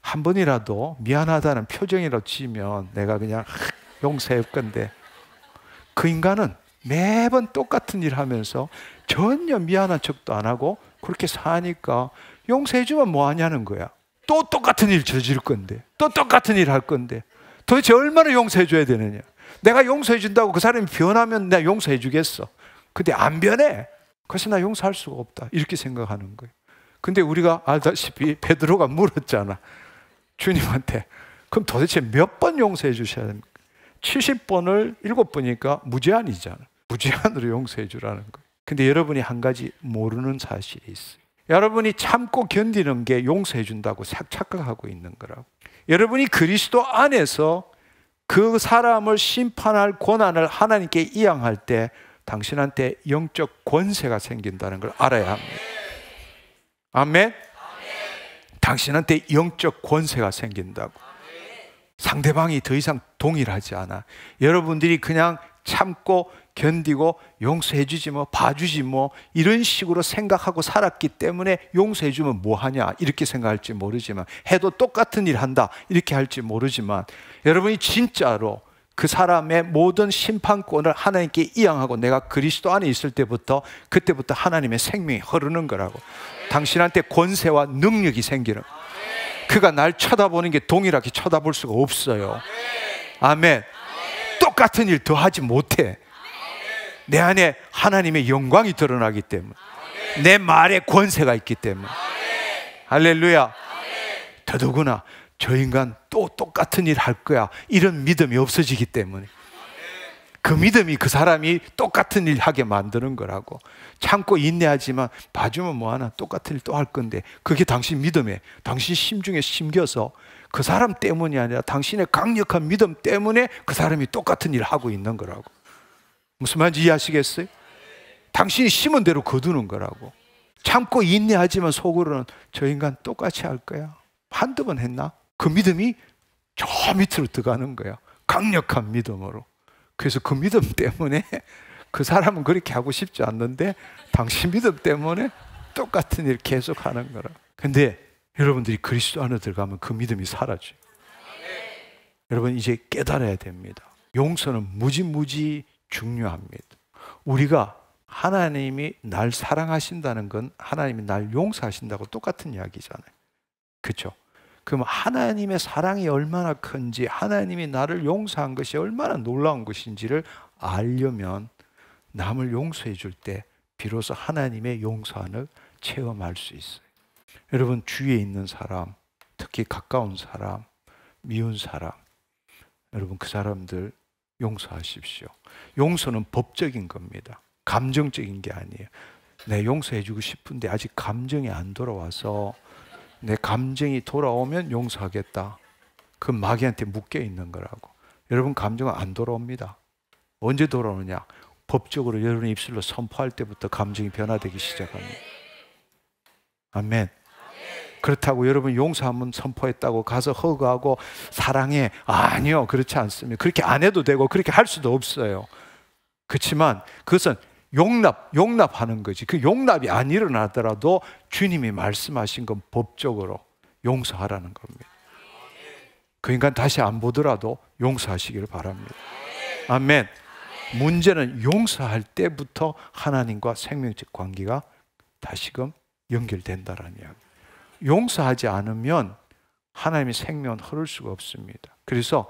한 번이라도 미안하다는 표정이라도 지으면 내가 그냥 용서할 건데, 그 인간은 매번 똑같은 일 하면서 전혀 미안한 척도 안 하고 그렇게 사니까 용서해주면 뭐 하냐는 거야. 또 똑같은 일 저지를 건데, 또 똑같은 일 할 건데 도대체 얼마나 용서해줘야 되느냐. 내가 용서해준다고 그 사람이 변하면 내가 용서해주겠어. 근데 안 변해. 그래서 나 용서할 수가 없다, 이렇게 생각하는 거예요. 근데 우리가 알다시피 베드로가 물었잖아, 주님한테. 그럼 도대체 몇 번 용서해 주셔야 됩니까? 70번을 7번이니까 무제한이잖아. 무제한으로 용서해 주라는 거예요. 근데 여러분이 한 가지 모르는 사실이 있어요. 여러분이 참고 견디는 게 용서해 준다고 착각하고 있는 거라고. 여러분이 그리스도 안에서 그 사람을 심판할 권한을 하나님께 이양할 때 당신한테 영적 권세가 생긴다는 걸 알아야 합니다. 아멘? 당신한테 영적 권세가 생긴다고. 상대방이 더 이상 동일하지 않아. 여러분들이 그냥 참고 견디고 용서해 주지 뭐, 봐주지 뭐, 이런 식으로 생각하고 살았기 때문에 용서해 주면 뭐 하냐 이렇게 생각할지 모르지만, 해도 똑같은 일 한다 이렇게 할지 모르지만, 여러분이 진짜로 그 사람의 모든 심판권을 하나님께 이양하고 내가 그리스도 안에 있을 때부터, 그때부터 하나님의 생명이 흐르는 거라고. 당신한테 권세와 능력이 생기는. 그가 날 쳐다보는 게 동일하게 쳐다볼 수가 없어요. 아멘. 똑같은 일 더 하지 못해. 내 안에 하나님의 영광이 드러나기 때문에, 내 말에 권세가 있기 때문에. 할렐루야. 더더구나 저 인간 또 똑같은 일 할 거야, 이런 믿음이 없어지기 때문에. 그 믿음이 그 사람이 똑같은 일 하게 만드는 거라고. 참고 인내하지만 봐주면 뭐하나, 똑같은 일 또 할 건데, 그게 당신 믿음에, 당신 심중에 심겨서 그 사람 때문이 아니라 당신의 강력한 믿음 때문에 그 사람이 똑같은 일을 하고 있는 거라고. 무슨 말인지 이해하시겠어요? 당신이 심은 대로 거두는 거라고. 참고 인내하지만 속으로는 저 인간 똑같이 할 거야. 한두 번 했나? 그 믿음이 저 밑으로 들어가는 거야. 강력한 믿음으로. 그래서 그 믿음 때문에 그 사람은 그렇게 하고 싶지 않는데 당신 믿음 때문에 똑같은 일 계속 하는 거라. 근데 여러분들이 그리스도 안에 들어가면 그 믿음이 사라져요. 여러분 이제 깨달아야 됩니다. 용서는 무지무지 중요합니다. 우리가 하나님이 날 사랑하신다는 건 하나님이 날 용서하신다고 똑같은 이야기잖아요. 그렇죠? 그럼 하나님의 사랑이 얼마나 큰지, 하나님이 나를 용서한 것이 얼마나 놀라운 것인지를 알려면 남을 용서해 줄 때 비로소 하나님의 용서안을 체험할 수 있어요. 여러분 주위에 있는 사람, 특히 가까운 사람, 미운 사람, 여러분 그 사람들 용서하십시오. 용서는 법적인 겁니다. 감정적인 게 아니에요. 내 용서해 주고 싶은데 아직 감정이 안 돌아와서, 내 감정이 돌아오면 용서하겠다. 그 마귀한테 묶여 있는 거라고. 여러분 감정은 안 돌아옵니다. 언제 돌아오느냐? 법적으로 여러분의 입술로 선포할 때부터 감정이 변화되기 시작합니다. 아멘. 그렇다고 여러분 용서 한번 선포했다고 가서 허그하고 사랑해, 아니요, 그렇지 않습니다. 그렇게 안 해도 되고 그렇게 할 수도 없어요. 그렇지만 그것은 용납하는 거지. 그 용납이 안 일어나더라도 주님이 말씀하신 건 법적으로 용서하라는 겁니다. 그 인간 다시 안 보더라도 용서하시기를 바랍니다. 아멘. 문제는 용서할 때부터 하나님과 생명적 관계가 다시금 연결된다라는 이야기. 용서하지 않으면 하나님의 생명은 흐를 수가 없습니다. 그래서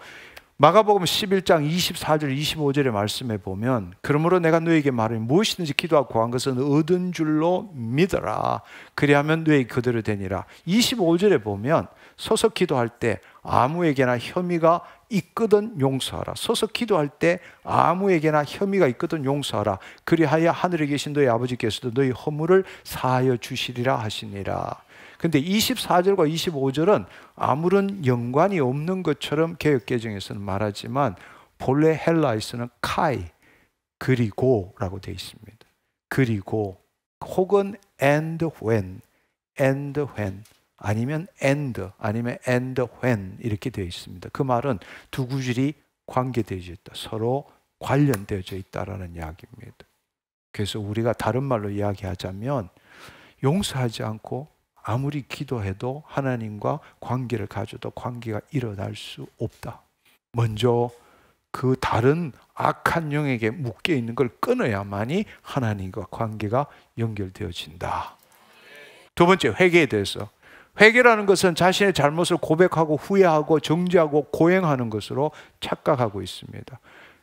마가복음 11장 24절 25절의 말씀에 보면 그러므로 내가 너에게 말하니 무엇이든지 기도하고 구한 것은 얻은 줄로 믿어라. 그리하면 너에게 그대로 되니라. 25절에 보면 서서 기도할 때 아무에게나 혐의가 있거든 용서하라. 서서 기도할 때 아무에게나 혐의가 있거든 용서하라. 그리하여 하늘에 계신 너희 아버지께서도 너희 허물을 사하여 주시리라 하시니라. 근데 24절과 25절은 아무런 연관이 없는 것처럼 개역개정에서는 말하지만 본래 헬라에서는 카이, 그리고라고 되어 있습니다. 그리고 혹은 and when 아니면 and when 이렇게 되어 있습니다. 그 말은 두 구절이 관계되어져 있다. 서로 관련되어져 있다라는 이야기입니다. 그래서 우리가 다른 말로 이야기하자면 용서하지 않고 아무리 기도해도 하나님과 관계를 가져도 관계가 일어날 수 없다. 먼저 그 다른 악한 영에게 묶여 있는 걸 끊어야만이 하나님과 관계가 연결되어진다. 두 번째, 회개에 대해서. 회개라는 것은 자신의 잘못을 고백하고 후회하고 정죄하고 고행하는 것으로 착각하고 있습니다.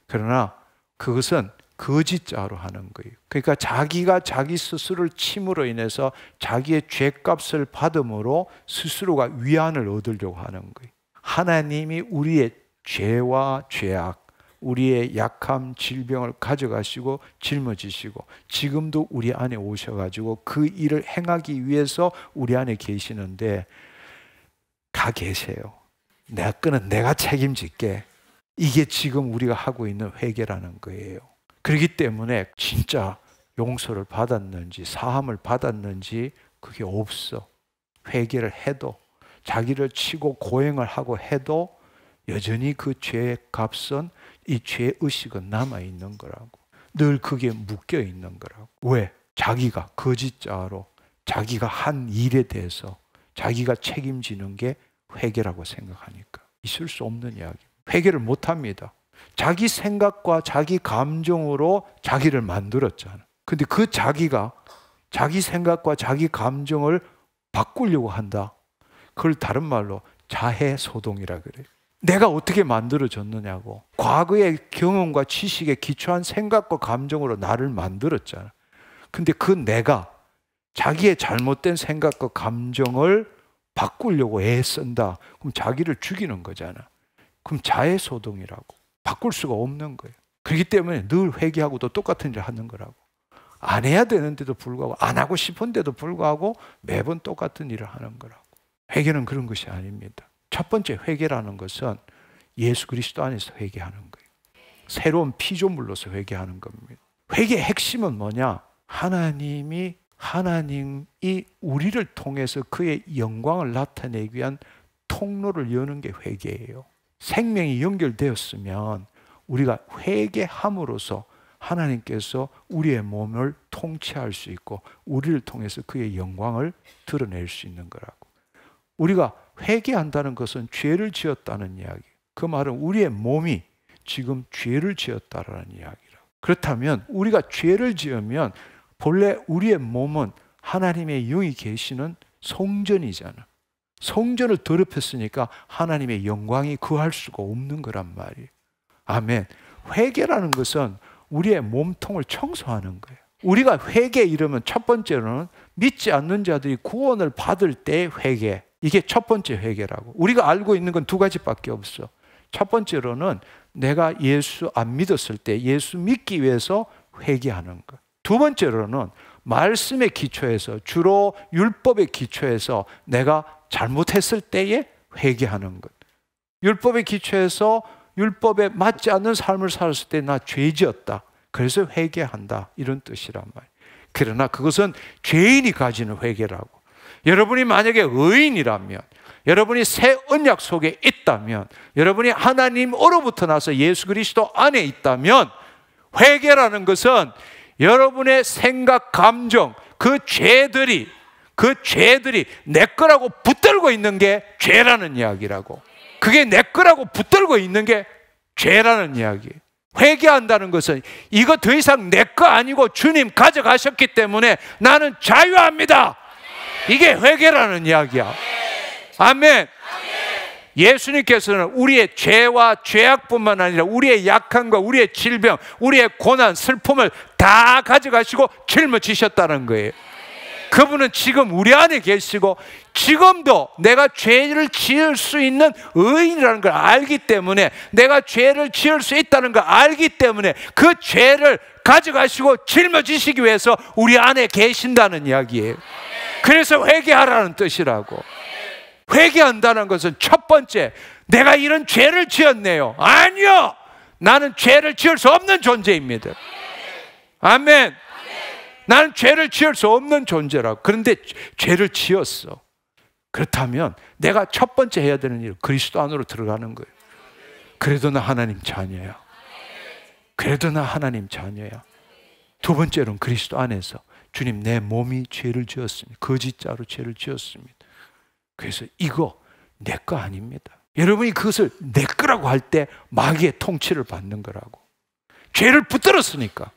그러나 그것은 거짓자로 하는 거예요. 그러니까 자기가 자기 스스로를 침으로 인해서 자기의 죄값을 받음으로 스스로가 위안을 얻으려고 하는 거예요. 하나님이 우리의 죄와 죄악, 우리의 약함, 질병을 가져가시고 짊어지시고 지금도 우리 안에 오셔가지고 그 일을 행하기 위해서 우리 안에 계시는데 가 계세요. 내가 끄는 내가 책임질게. 이게 지금 우리가 하고 있는 회개라는 거예요. 그렇기 때문에 진짜 용서를 받았는지 사함을 받았는지 그게 없어. 회개를 해도 자기를 치고 고행을 하고 해도 여전히 그 죄의 값은 이 죄의식은 남아있는 거라고. 늘 그게 묶여 있는 거라고. 왜? 자기가 거짓자로 자기가 한 일에 대해서 자기가 책임지는 게 회개라고 생각하니까. 있을 수 없는 이야기. 회개를 못합니다. 자기 생각과 자기 감정으로 자기를 만들었잖아. 근데 그 자기가 자기 생각과 자기 감정을 바꾸려고 한다. 그걸 다른 말로 자해소동이라 그래요. 내가 어떻게 만들어졌느냐고. 과거의 경험과 지식에 기초한 생각과 감정으로 나를 만들었잖아. 근데 그 내가 자기의 잘못된 생각과 감정을 바꾸려고 애쓴다. 그럼 자기를 죽이는 거잖아. 그럼 자해소동이라고. 바꿀 수가 없는 거예요. 그렇기 때문에 늘 회개하고도 똑같은 일을 하는 거라고. 안 해야 되는데도 불구하고 안 하고 싶은데도 불구하고 매번 똑같은 일을 하는 거라고. 회개는 그런 것이 아닙니다. 첫 번째 회개라는 것은 예수 그리스도 안에서 회개하는 거예요. 새로운 피조물로서 회개하는 겁니다. 회개의 핵심은 뭐냐? 하나님이 우리를 통해서 그의 영광을 나타내기 위한 통로를 여는 게 회개예요. 생명이 연결되었으면 우리가 회개함으로써 하나님께서 우리의 몸을 통치할 수 있고 우리를 통해서 그의 영광을 드러낼 수 있는 거라고. 우리가 회개한다는 것은 죄를 지었다는 이야기. 그 말은 우리의 몸이 지금 죄를 지었다라는 이야기라고. 그렇다면 우리가 죄를 지으면 본래 우리의 몸은 하나님의 영이 계시는 성전이잖아. 성전을 더럽혔으니까 하나님의 영광이 거할 수가 없는 거란 말이에요. 아멘. 회개라는 것은 우리의 몸통을 청소하는 거예요. 우리가 회개 이러면 첫 번째로는 믿지 않는 자들이 구원을 받을 때 회개. 이게 첫 번째 회개라고. 우리가 알고 있는 건 두 가지밖에 없어. 첫 번째로는 내가 예수 안 믿었을 때 예수 믿기 위해서 회개하는 것. 두 번째로는 말씀의 기초에서 주로 율법의 기초에서 내가 잘못했을 때에 회개하는 것. 율법의 기초에서 율법에 맞지 않는 삶을 살았을 때 나 죄지었다. 그래서 회개한다 이런 뜻이란 말이에요. 그러나 그것은 죄인이 가지는 회개라고. 여러분이 만약에 의인이라면, 여러분이 새 언약 속에 있다면, 여러분이 하나님으로부터 나서 예수 그리스도 안에 있다면, 회개라는 것은 여러분의 생각, 감정, 그 죄들이 내 거라고 붙들고 있는 게 죄라는 이야기라고. 그게 내 거라고 붙들고 있는 게 죄라는 이야기예요. 회개한다는 것은 이거 더 이상 내 거 아니고 주님 가져가셨기 때문에 나는 자유합니다. 이게 회개라는 이야기야. 아멘. 예수님께서는 우리의 죄와 죄악뿐만 아니라 우리의 약함과 우리의 질병, 우리의 고난, 슬픔을 다 가져가시고 짊어지셨다는 거예요. 그분은 지금 우리 안에 계시고 지금도 내가 죄를 지을 수 있는 의인이라는 걸 알기 때문에, 내가 죄를 지을 수 있다는 걸 알기 때문에 그 죄를 가져가시고 짊어지시기 위해서 우리 안에 계신다는 이야기예요. 그래서 회개하라는 뜻이라고. 회개한다는 것은 첫 번째, 내가 이런 죄를 지었네요. 아니요, 나는 죄를 지을 수 없는 존재입니다. 아멘. 나는 죄를 지을 수 없는 존재라고. 그런데 죄를 지었어. 그렇다면 내가 첫 번째 해야 되는 일, 그리스도 안으로 들어가는 거예요. 그래도 나 하나님 자녀야. 그래도 나 하나님 자녀야. 두 번째로는 그리스도 안에서, 주님, 내 몸이 죄를 지었습니다. 거짓자로 죄를 지었습니다. 그래서 이거 내 거 아닙니다. 여러분이 그것을 내 거라고 할 때 마귀의 통치를 받는 거라고. 죄를 붙들었으니까,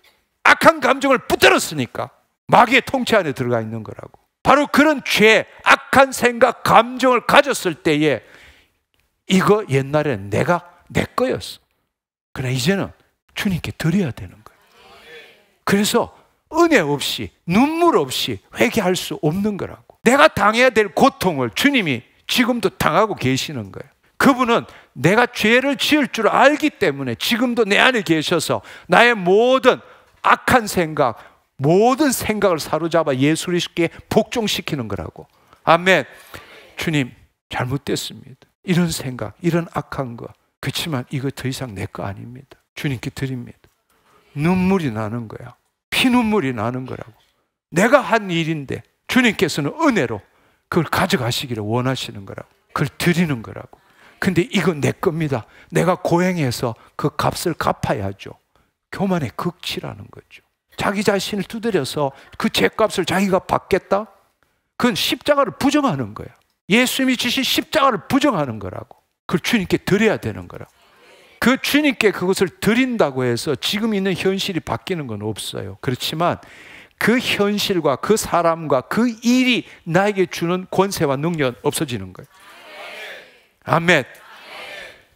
악한 감정을 붙들었으니까 마귀의 통치 안에 들어가 있는 거라고. 바로 그런 죄, 악한 생각, 감정을 가졌을 때에 이거 옛날에는 내가 내 거였어. 그러나 이제는 주님께 드려야 되는 거예요. 그래서 은혜 없이, 눈물 없이 회개할 수 없는 거라고. 내가 당해야 될 고통을 주님이 지금도 당하고 계시는 거예요. 그분은 내가 죄를 지을 줄 알기 때문에 지금도 내 안에 계셔서 나의 모든 악한 생각, 모든 생각을 사로잡아 예수 그리스도께 복종시키는 거라고. 아멘. 주님, 잘못됐습니다. 이런 생각, 이런 악한 거. 그렇지만 이거 더 이상 내 거 아닙니다. 주님께 드립니다. 눈물이 나는 거야. 피눈물이 나는 거라고. 내가 한 일인데 주님께서는 은혜로 그걸 가져가시기를 원하시는 거라고. 그걸 드리는 거라고. 근데 이건 내 겁니다. 내가 고행해서 그 값을 갚아야죠. 교만의 극치라는 거죠. 자기 자신을 두드려서 그 죄값을 자기가 받겠다? 그건 십자가를 부정하는 거야. 예수님이 주신 십자가를 부정하는 거라고. 그걸 주님께 드려야 되는 거라고. 그 주님께 그것을 드린다고 해서 지금 있는 현실이 바뀌는 건 없어요. 그렇지만 그 현실과 그 사람과 그 일이 나에게 주는 권세와 능력은 없어지는 거예요. 아멘.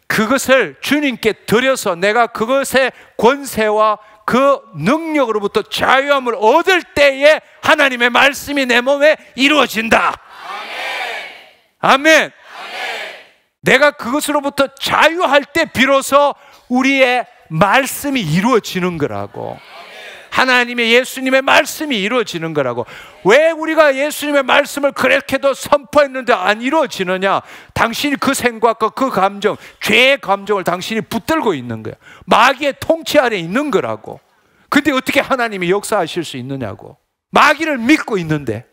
그것을 주님께 드려서 내가 그것의 권세와 그 능력으로부터 자유함을 얻을 때에 하나님의 말씀이 내 몸에 이루어진다. 아멘. 내가 그것으로부터 자유할 때 비로소 우리의 말씀이 이루어지는 거라고. 하나님의 예수님의 말씀이 이루어지는 거라고. 왜 우리가 예수님의 말씀을 그렇게도 선포했는데 안 이루어지느냐? 당신이 그 생각과 그 감정, 죄의 감정을 당신이 붙들고 있는 거야. 마귀의 통치 아래 있는 거라고. 근데 어떻게 하나님이 역사하실 수 있느냐고. 마귀를 믿고 있는데,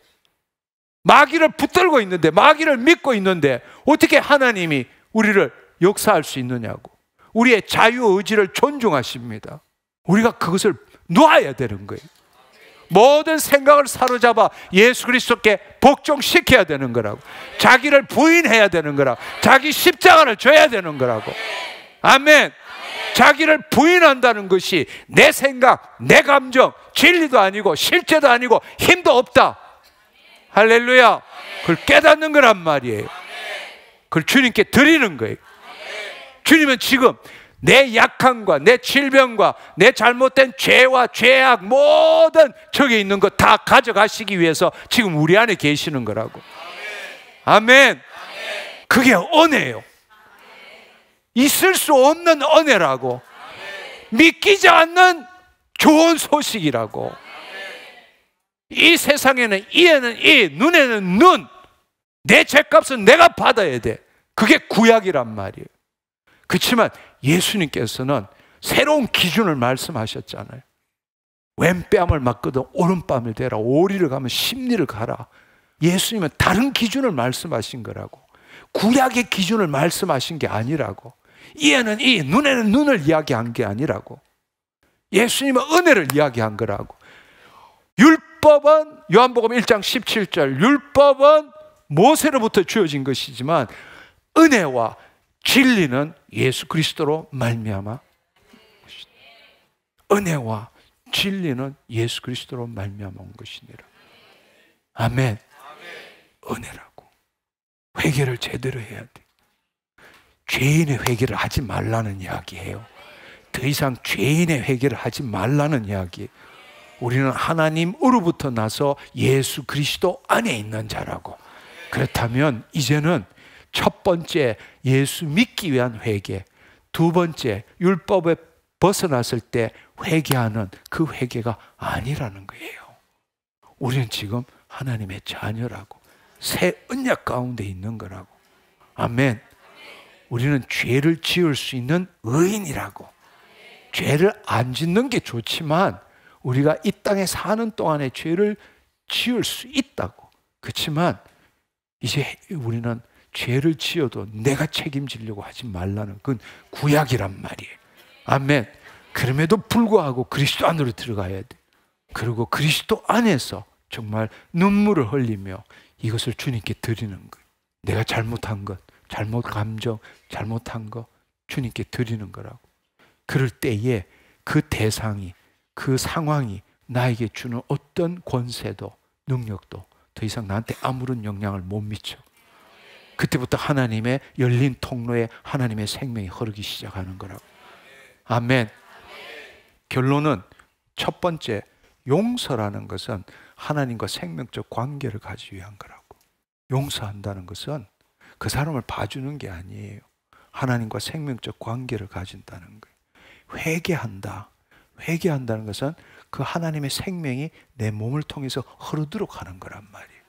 마귀를 붙들고 있는데, 마귀를 믿고 있는데 어떻게 하나님이 우리를 역사할 수 있느냐고. 우리의 자유의지를 존중하십니다. 우리가 그것을 놓아야 되는 거예요. 모든 생각을 사로잡아 예수 그리스도께 복종시켜야 되는 거라고. 자기를 부인해야 되는 거라고. 자기 십자가를 져야 되는 거라고. 아멘. 자기를 부인한다는 것이 내 생각, 내 감정, 진리도 아니고 실제도 아니고 힘도 없다. 할렐루야. 그걸 깨닫는 거란 말이에요. 그걸 주님께 드리는 거예요. 주님은 지금 내 약함과 내 질병과 내 잘못된 죄와 죄악 모든 저기 있는 거 다 가져가시기 위해서 지금 우리 안에 계시는 거라고. 아멘. 그게 은혜예요. 있을 수 없는 은혜라고. 믿기지 않는 좋은 소식이라고. 이 세상에는 이에는 이, 눈에는 눈. 내 죄값은 내가 받아야 돼. 그게 구약이란 말이에요. 그렇지만 예수님께서는 새로운 기준을 말씀하셨잖아요. 왼뺨을 맞거든 오른뺨을 대라. 오리를 가면 십리를 가라. 예수님은 다른 기준을 말씀하신 거라고. 구약의 기준을 말씀하신 게 아니라고. 이에는 이, 눈에는 눈을 이야기한 게 아니라고. 예수님은 은혜를 이야기한 거라고. 율법은 요한복음 1장 17절, 율법은 모세로부터 주어진 것이지만 은혜와 진리는 예수 그리스도로 말미암아. 은혜와 진리는 예수 그리스도로 말미암아 온 것이니라. 아멘. 은혜라고. 회개를 제대로 해야 돼. 죄인의 회개를 하지 말라는 이야기예요. 더 이상 죄인의 회개를 하지 말라는 이야기. 우리는 하나님으로부터 나서 예수 그리스도 안에 있는 자라고. 그렇다면 이제는 첫 번째 예수 믿기 위한 회개, 두 번째 율법에 벗어났을 때 회개하는 그 회개가 아니라는 거예요. 우리는 지금 하나님의 자녀라고. 새 언약 가운데 있는 거라고. 아멘. 우리는 죄를 지을 수 있는 의인이라고. 죄를 안 짓는 게 좋지만 우리가 이 땅에 사는 동안에 죄를 지을 수 있다고. 그렇지만 이제 우리는 죄를 지어도 내가 책임지려고 하지 말라는, 그건 구약이란 말이에요. 아멘. 그럼에도 불구하고 그리스도 안으로 들어가야 돼. 그리고 그리스도 안에서 정말 눈물을 흘리며 이것을 주님께 드리는 거예요. 내가 잘못한 것, 잘못 감정, 잘못한 거 주님께 드리는 거라고. 그럴 때에 그 대상이, 그 상황이 나에게 주는 어떤 권세도 능력도 더 이상 나한테 아무런 영향을 못 미쳐. 그때부터 하나님의 열린 통로에 하나님의 생명이 흐르기 시작하는 거라고. 아멘. 결론은 첫 번째, 용서라는 것은 하나님과 생명적 관계를 가지기 위한 거라고. 용서한다는 것은 그 사람을 봐주는 게 아니에요. 하나님과 생명적 관계를 가진다는 거예요. 회개한다. 회개한다는 것은 그 하나님의 생명이 내 몸을 통해서 흐르도록 하는 거란 말이에요.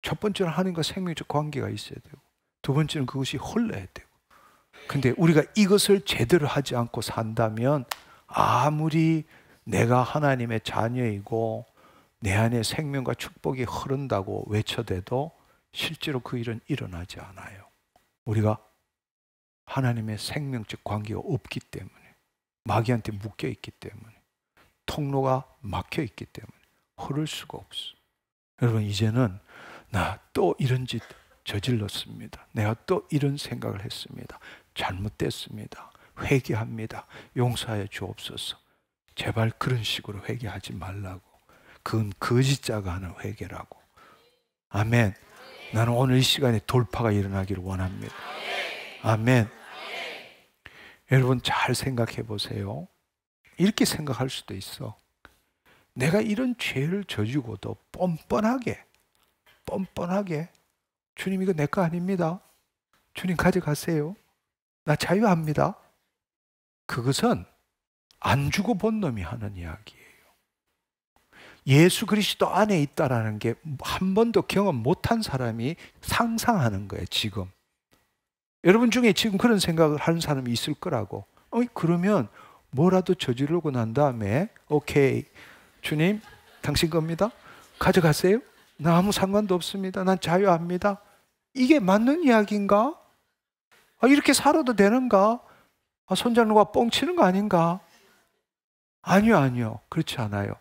첫 번째는 하나님과 생명적 관계가 있어야 되고, 두 번째는 그것이 흘러야 되고. 근데 우리가 이것을 제대로 하지 않고 산다면 아무리 내가 하나님의 자녀이고 내 안에 생명과 축복이 흐른다고 외쳐대도 실제로 그 일은 일어나지 않아요. 우리가 하나님의 생명적 관계가 없기 때문에, 마귀한테 묶여 있기 때문에, 통로가 막혀 있기 때문에 흐를 수가 없어. 여러분, 이제는 나 또 이런 짓 저질렀습니다. 내가 또 이런 생각을 했습니다. 잘못됐습니다. 회개합니다. 용서하여 주옵소서. 제발 그런 식으로 회개하지 말라고. 그건 거짓자가 하는 회개라고. 아멘. 나는 오늘 이 시간에 돌파가 일어나기를 원합니다. 아멘. 여러분 잘 생각해 보세요. 이렇게 생각할 수도 있어. 내가 이런 죄를 저지고도 뻔뻔하게 주님 이거 내 거 아닙니다. 주님 가져가세요. 나 자유합니다. 그것은 안 주고 본 놈이 하는 이야기예요. 예수 그리스도 안에 있다라는 게 한 번도 경험 못한 사람이 상상하는 거예요. 지금 여러분 중에 지금 그런 생각을 하는 사람이 있을 거라고. 그러면 뭐라도 저지르고 난 다음에 오케이 주님 당신 겁니다. 가져가세요. 나 아무 상관도 없습니다. 난 자유합니다. 이게 맞는 이야기인가? 이렇게 살아도 되는가? 손잡는과 뻥치는 거 아닌가? 아니요. 그렇지 않아요.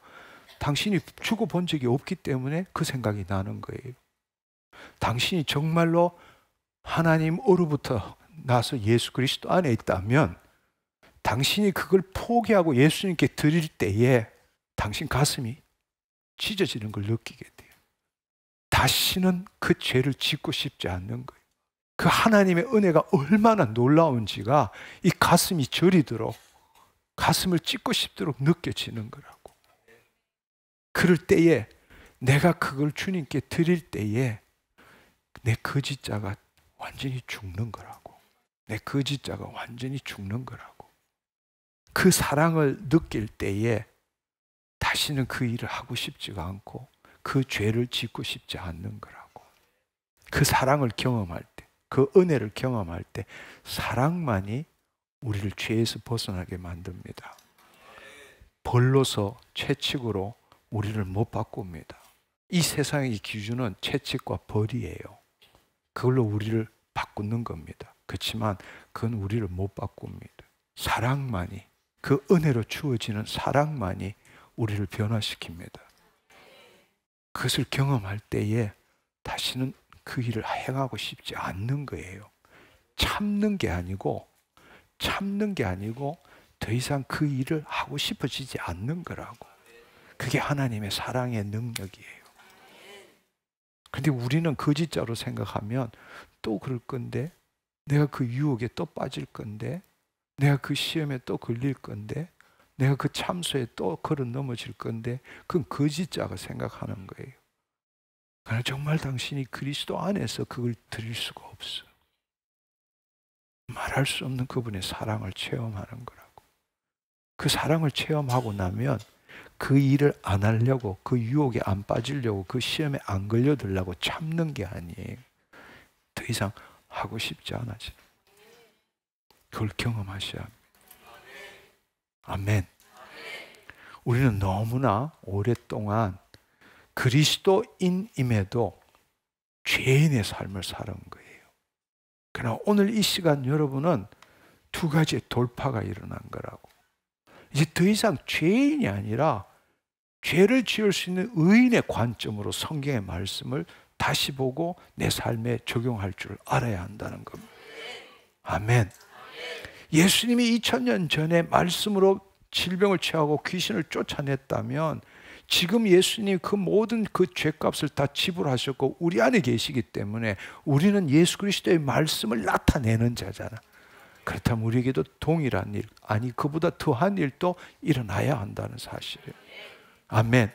당신이 주고 본 적이 없기 때문에 그 생각이 나는 거예요. 당신이 정말로 하나님으로부터 나서 예수 그리스도 안에 있다면 당신이 그걸 포기하고 예수님께 드릴 때에 당신 가슴이 찢어지는 걸 느끼게 돼요. 다시는 그 죄를 짓고 싶지 않는 거예요. 그 하나님의 은혜가 얼마나 놀라운지가 이 가슴이 저리도록, 가슴을 찢고 싶도록 느껴지는 거라고. 그럴 때에 내가 그걸 주님께 드릴 때에 내 거짓자가 완전히 죽는 거라고. 내 거짓자가 완전히 죽는 거라고. 그 사랑을 느낄 때에 다시는 그 일을 하고 싶지가 않고 그 죄를 짓고 싶지 않는 거라고. 그 사랑을 경험할 때, 그 은혜를 경험할 때 사랑만이 우리를 죄에서 벗어나게 만듭니다. 벌로서 채찍으로 우리를 못 바꿉니다. 이 세상의 기준은 채찍과 벌이에요. 그걸로 우리를 바꾸는 겁니다. 그렇지만 그건 우리를 못 바꿉니다. 사랑만이, 그 은혜로 주어지는 사랑만이 우리를 변화시킵니다. 그것을 경험할 때에 다시는 그 일을 행하고 싶지 않는 거예요. 참는 게 아니고 더 이상 그 일을 하고 싶어지지 않는 거라고. 그게 하나님의 사랑의 능력이에요. 근데 우리는 거짓자로 생각하면 또 그럴 건데, 내가 그 유혹에 또 빠질 건데, 내가 그 시험에 또 걸릴 건데, 내가 그 참소에 또 걸어 넘어질 건데, 그건 거짓자가 생각하는 거예요. 그러나 정말 당신이 그리스도 안에서 그걸 드릴 수가 없어. 말할 수 없는 그분의 사랑을 체험하는 거라고. 그 사랑을 체험하고 나면 그 일을 안 하려고, 그 유혹에 안 빠지려고, 그 시험에 안 걸려들려고 참는 게 아니에요. 더 이상 하고 싶지 않아져. 그걸 경험하셔야 합니다. 아멘. 우리는 너무나 오랫동안 그리스도인임에도 죄인의 삶을 살은 거예요. 그러나 오늘 이 시간 여러분은 두 가지의 돌파가 일어난 거라고. 이제 더 이상 죄인이 아니라 죄를 지을 수 있는 의인의 관점으로 성경의 말씀을 다시 보고 내 삶에 적용할 줄 알아야 한다는 겁니다. 아멘. 예수님이 2000년 전에 말씀으로 질병을 취하고 귀신을 쫓아냈다면 지금 예수님 그 모든 그 죄값을 다 지불하셨고 우리 안에 계시기 때문에 우리는 예수 그리스도의 말씀을 나타내는 자잖아. 그렇다면 우리에게도 동일한 일, 아니 그보다 더한 일도 일어나야 한다는 사실이에요. 아멘.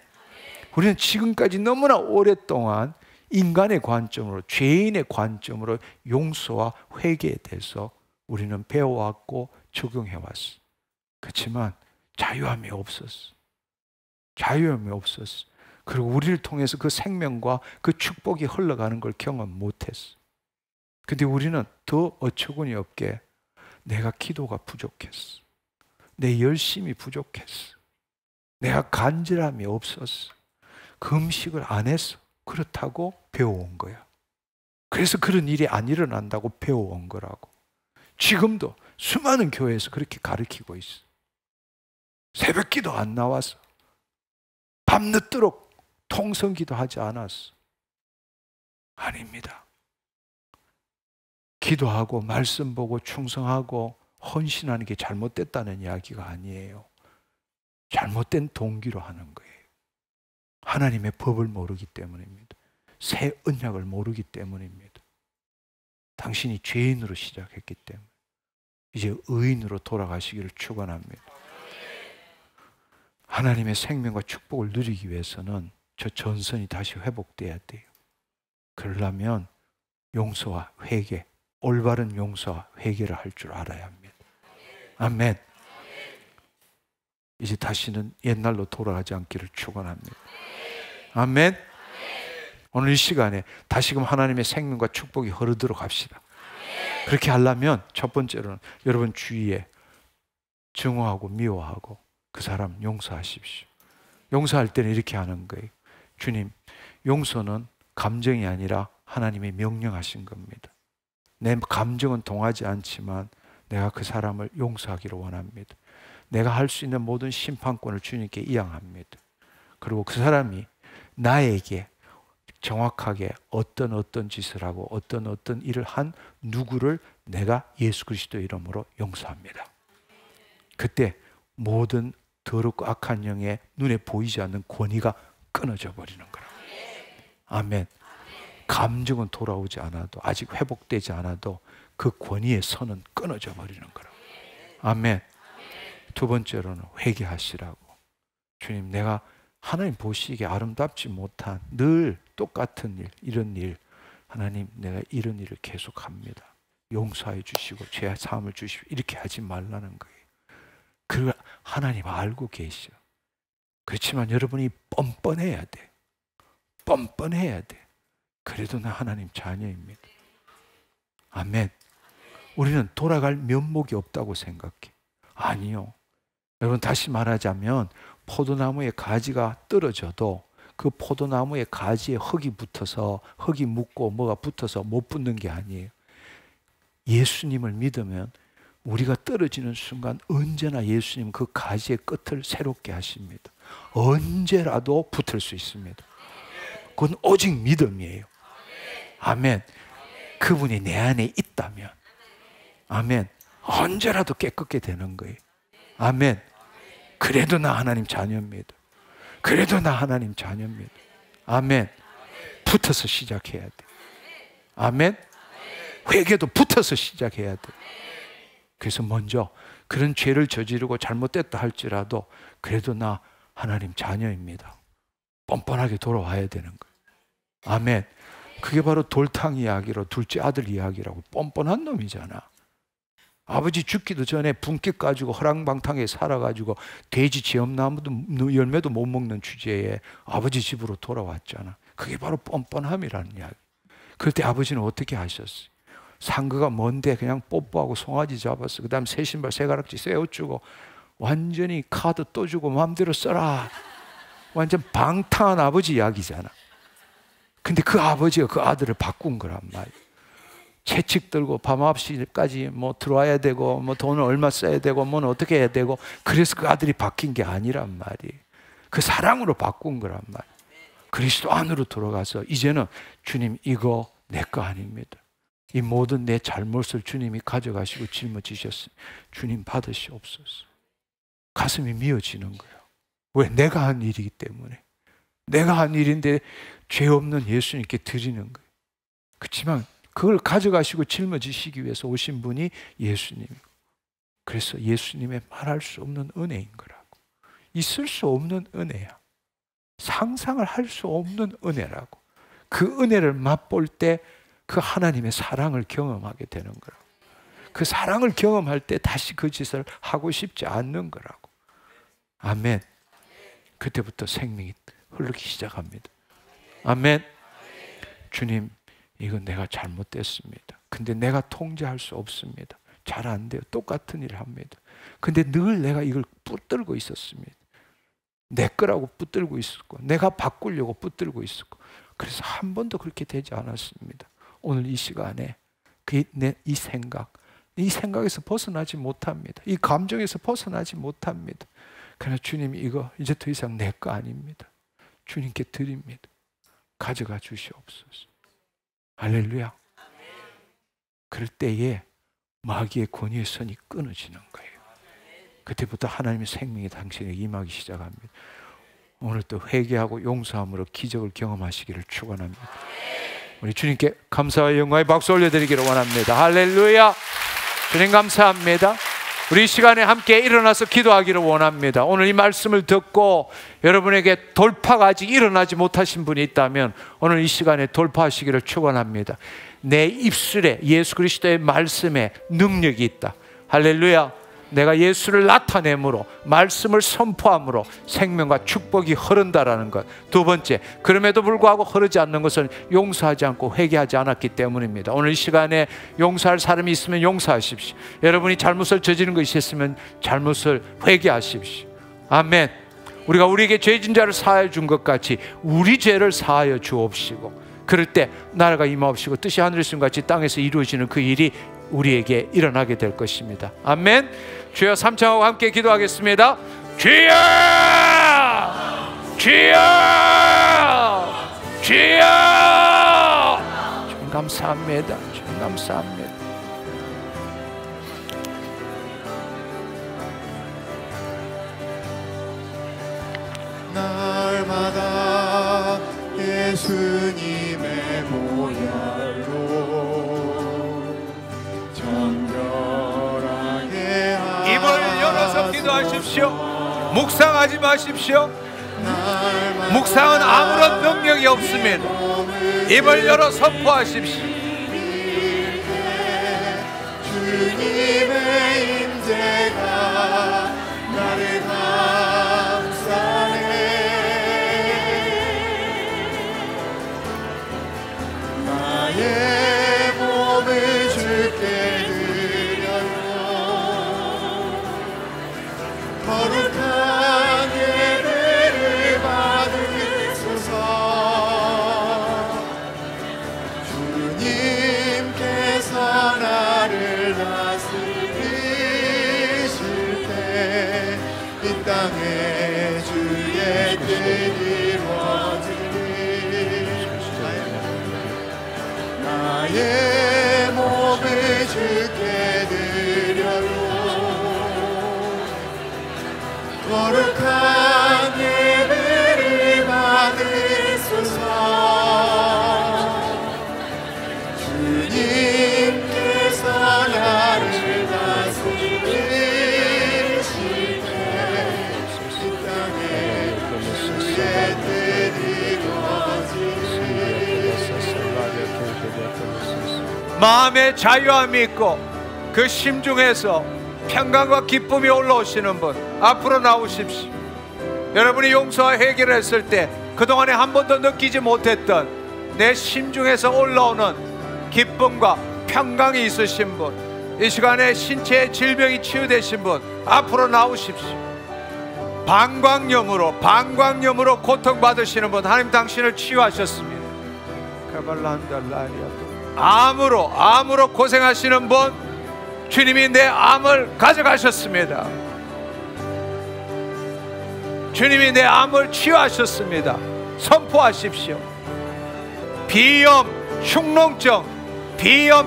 우리는 지금까지 너무나 오랫동안 인간의 관점으로, 죄인의 관점으로 용서와 회개에 대해서 우리는 배워왔고 적용해왔어. 그렇지만 자유함이 없었어. 자유함이 없었어. 그리고 우리를 통해서 그 생명과 그 축복이 흘러가는 걸 경험 못했어. 근데 우리는 더 어처구니 없게 내가 기도가 부족했어. 내 열심이 부족했어. 내가 간절함이 없었어. 금식을 안 했어. 그렇다고 배워온 거야. 그래서 그런 일이 안 일어난다고 배워온 거라고. 지금도 수많은 교회에서 그렇게 가르치고 있어. 새벽기도 안 나와서 밤늦도록 통성기도 하지 않았어. 아닙니다. 기도하고 말씀 보고 충성하고 헌신하는 게 잘못됐다는 이야기가 아니에요. 잘못된 동기로 하는 거예요. 하나님의 법을 모르기 때문입니다. 새 언약을 모르기 때문입니다. 당신이 죄인으로 시작했기 때문에 이제 의인으로 돌아가시기를 축원합니다. 하나님의 생명과 축복을 누리기 위해서는 저 전선이 다시 회복돼야 돼요. 그러려면 용서와 회개, 올바른 용서와 회개를 할 줄 알아야 합니다. 아멘. 이제 다시는 옛날로 돌아가지 않기를 축원합니다. 아멘. 오늘 이 시간에 다시금 하나님의 생명과 축복이 흐르도록 합시다. 그렇게 하려면 첫 번째로는 여러분 주위에 증오하고 미워하고 그 사람 용서하십시오. 용서할 때는 이렇게 하는 거예요. 주님, 용서는 감정이 아니라 하나님이 명령하신 겁니다. 내 감정은 동하지 않지만 내가 그 사람을 용서하기를 원합니다. 내가 할 수 있는 모든 심판권을 주님께 이양합니다. 그리고 그 사람이 나에게 정확하게 어떤 짓을 하고 어떤 일을 한 누구를 내가 예수 그리스도 이름으로 용서합니다. 그때 모든 더럽고 악한 영의 눈에 보이지 않는 권위가 끊어져 버리는 거라. 아멘. 감정은 돌아오지 않아도, 아직 회복되지 않아도 그 권위의 선은 끊어져 버리는 거라. 아멘. 두 번째로는 회개하시라고. 주님, 내가 하나님 보시기에 아름답지 못한 늘 똑같은 일, 이런 일, 하나님 내가 이런 일을 계속합니다. 용서해 주시고 죄 사함을 주시고 이렇게 하지 말라는 거예요. 그걸 하나님 알고 계셔. 그렇지만 여러분이 뻔뻔해야 돼. 뻔뻔해야 돼. 그래도 나 하나님 자녀입니다. 아멘. 우리는 돌아갈 면목이 없다고 생각해. 아니요. 여러분, 다시 말하자면 포도나무의 가지가 떨어져도 그 포도나무의 가지에 흙이 붙어서, 흙이 묻고 뭐가 붙어서 못 붙는 게 아니에요. 예수님을 믿으면 우리가 떨어지는 순간 언제나 예수님 그 가지의 끝을 새롭게 하십니다. 언제라도 붙을 수 있습니다. 그건 오직 믿음이에요. 아멘. 그분이 내 안에 있다면, 아멘, 언제라도 깨끗게 되는 거예요. 아멘. 그래도 나 하나님 자녀입니다. 그래도 나 하나님 자녀입니다. 아멘. 붙어서 시작해야 돼. 아멘. 회개도 붙어서 시작해야 돼. 그래서 먼저 그런 죄를 저지르고 잘못됐다 할지라도 그래도 나 하나님 자녀입니다. 뻔뻔하게 돌아와야 되는 거예요. 아멘. 그게 바로 돌탕 이야기로 둘째 아들 이야기라고. 뻔뻔한 놈이잖아. 아버지 죽기도 전에 분깃 가지고 허랑방탕에 살아가지고 돼지 지엄나무도 열매도 못 먹는 주제에 아버지 집으로 돌아왔잖아. 그게 바로 뻔뻔함이라는 이야기. 그럴 때 아버지는 어떻게 하셨어요? 상거가 먼데 그냥 뽀뽀하고 송아지 잡았어. 그 다음 새 신발 새 가락지 쇠어주고 완전히 카드 또 주고 마음대로 써라. 완전 방탕한 아버지 이야기잖아. 근데 그 아버지가 그 아들을 바꾼 거란 말이야. 채찍 들고 밤 9시까지 뭐 들어와야 되고 뭐 돈을 얼마 써야 되고 뭐는 어떻게 해야 되고, 그래서 그 아들이 바뀐 게 아니란 말이에요. 그 사랑으로 바꾼 거란 말이에요. 그리스도 안으로 들어가서 이제는 주님, 이거 내 거 아닙니다. 이 모든 내 잘못을 주님이 가져가시고 짊어지셨어요. 주님 받으시옵소서. 가슴이 미어지는 거예요. 왜? 내가 한 일이기 때문에. 내가 한 일인데 죄 없는 예수님께 드리는 거예요. 그렇지만 그걸 가져가시고 짊어지시기 위해서 오신 분이 예수님이고, 그래서 예수님의 말할 수 없는 은혜인 거라고. 있을 수 없는 은혜야. 상상을 할 수 없는 은혜라고. 그 은혜를 맛볼 때 그 하나님의 사랑을 경험하게 되는 거라고. 그 사랑을 경험할 때 다시 그 짓을 하고 싶지 않는 거라고. 아멘. 그때부터 생명이 흐르기 시작합니다. 아멘. 주님, 이건 내가 잘못됐습니다. 근데 내가 통제할 수 없습니다. 잘 안 돼요. 똑같은 일을 합니다. 근데 늘 내가 이걸 붙들고 있었습니다. 내 거라고 붙들고 있었고, 내가 바꾸려고 붙들고 있었고, 그래서 한 번도 그렇게 되지 않았습니다. 오늘 이 시간에 이 생각에서 벗어나지 못합니다. 이 감정에서 벗어나지 못합니다. 그러나 주님, 이거 이제 더 이상 내 거 아닙니다. 주님께 드립니다. 가져가 주시옵소서. 할렐루야. 그럴 때에 마귀의 권위의 선이 끊어지는 거예요. 그때부터 하나님의 생명이 당신에게 임하기 시작합니다. 오늘 또 회개하고 용서함으로 기적을 경험하시기를 축원합니다. 우리 주님께 감사와 영광의 박수 올려드리기를 원합니다. 할렐루야. 주님 감사합니다. 우리 이 시간에 함께 일어나서 기도하기를 원합니다. 오늘 이 말씀을 듣고 여러분에게 돌파가 아직 일어나지 못하신 분이 있다면 오늘 이 시간에 돌파하시기를 축원합니다. 내 입술에 예수 그리스도의 말씀에 능력이 있다. 할렐루야. 내가 예수를 나타내므로, 말씀을 선포함으로 생명과 축복이 흐른다라는 것. 두 번째, 그럼에도 불구하고 흐르지 않는 것은 용서하지 않고 회개하지 않았기 때문입니다. 오늘 이 시간에 용서할 사람이 있으면 용서하십시오. 여러분이 잘못을 저지른 것이 있으면 잘못을 회개하십시오. 아멘. 우리가 우리에게 죄진 자를 사하여 준 것 같이 우리 죄를 사하여 주옵시고, 그럴 때 나라가 임하옵시고 뜻이 하늘에서 같이 땅에서 이루어지는 그 일이 우리에게 일어나게 될 것입니다. 아멘. 주여, 삼창하고 함께 기도하겠습니다. 주여! 주여! 주여! 주님 감사합니다. 주님 감사합니다. 날마다 예수님의 보혈로 정결하게 입을 열어서 기도하십시오. 묵상하지 마십시오. 묵상은 아무런 능력이 없습니다. 입을 열어 선포하십시오. 주님의 임재가 나를 감싸네. 나의 몸을 주께 드려요. 이 땅에 주의 뜻이 이루어지니 나의 몸을 주께 드려요 거룩한 예배를 받으소서 주님께서 나를 다스리실 때 이 땅에 주의 뜻이 이루어지니 마음의 자유함이 있고 그 심중에서 평강과 기쁨이 올라오시는 분 앞으로 나오십시오. 여러분이 용서와 회개를 했을 때 그동안에 한 번도 느끼지 못했던 내 심중에서 올라오는 기쁨과 평강이 있으신 분, 이 시간에 신체의 질병이 치유되신 분 앞으로 나오십시오. 방광염으로 고통받으시는 분 하나님 당신을 치유하셨습니다. 암으로 고생하시는 분 주님이 내 암을 가져가셨습니다. 주님이 내 암을 치유하셨습니다. 선포하십시오. 비염,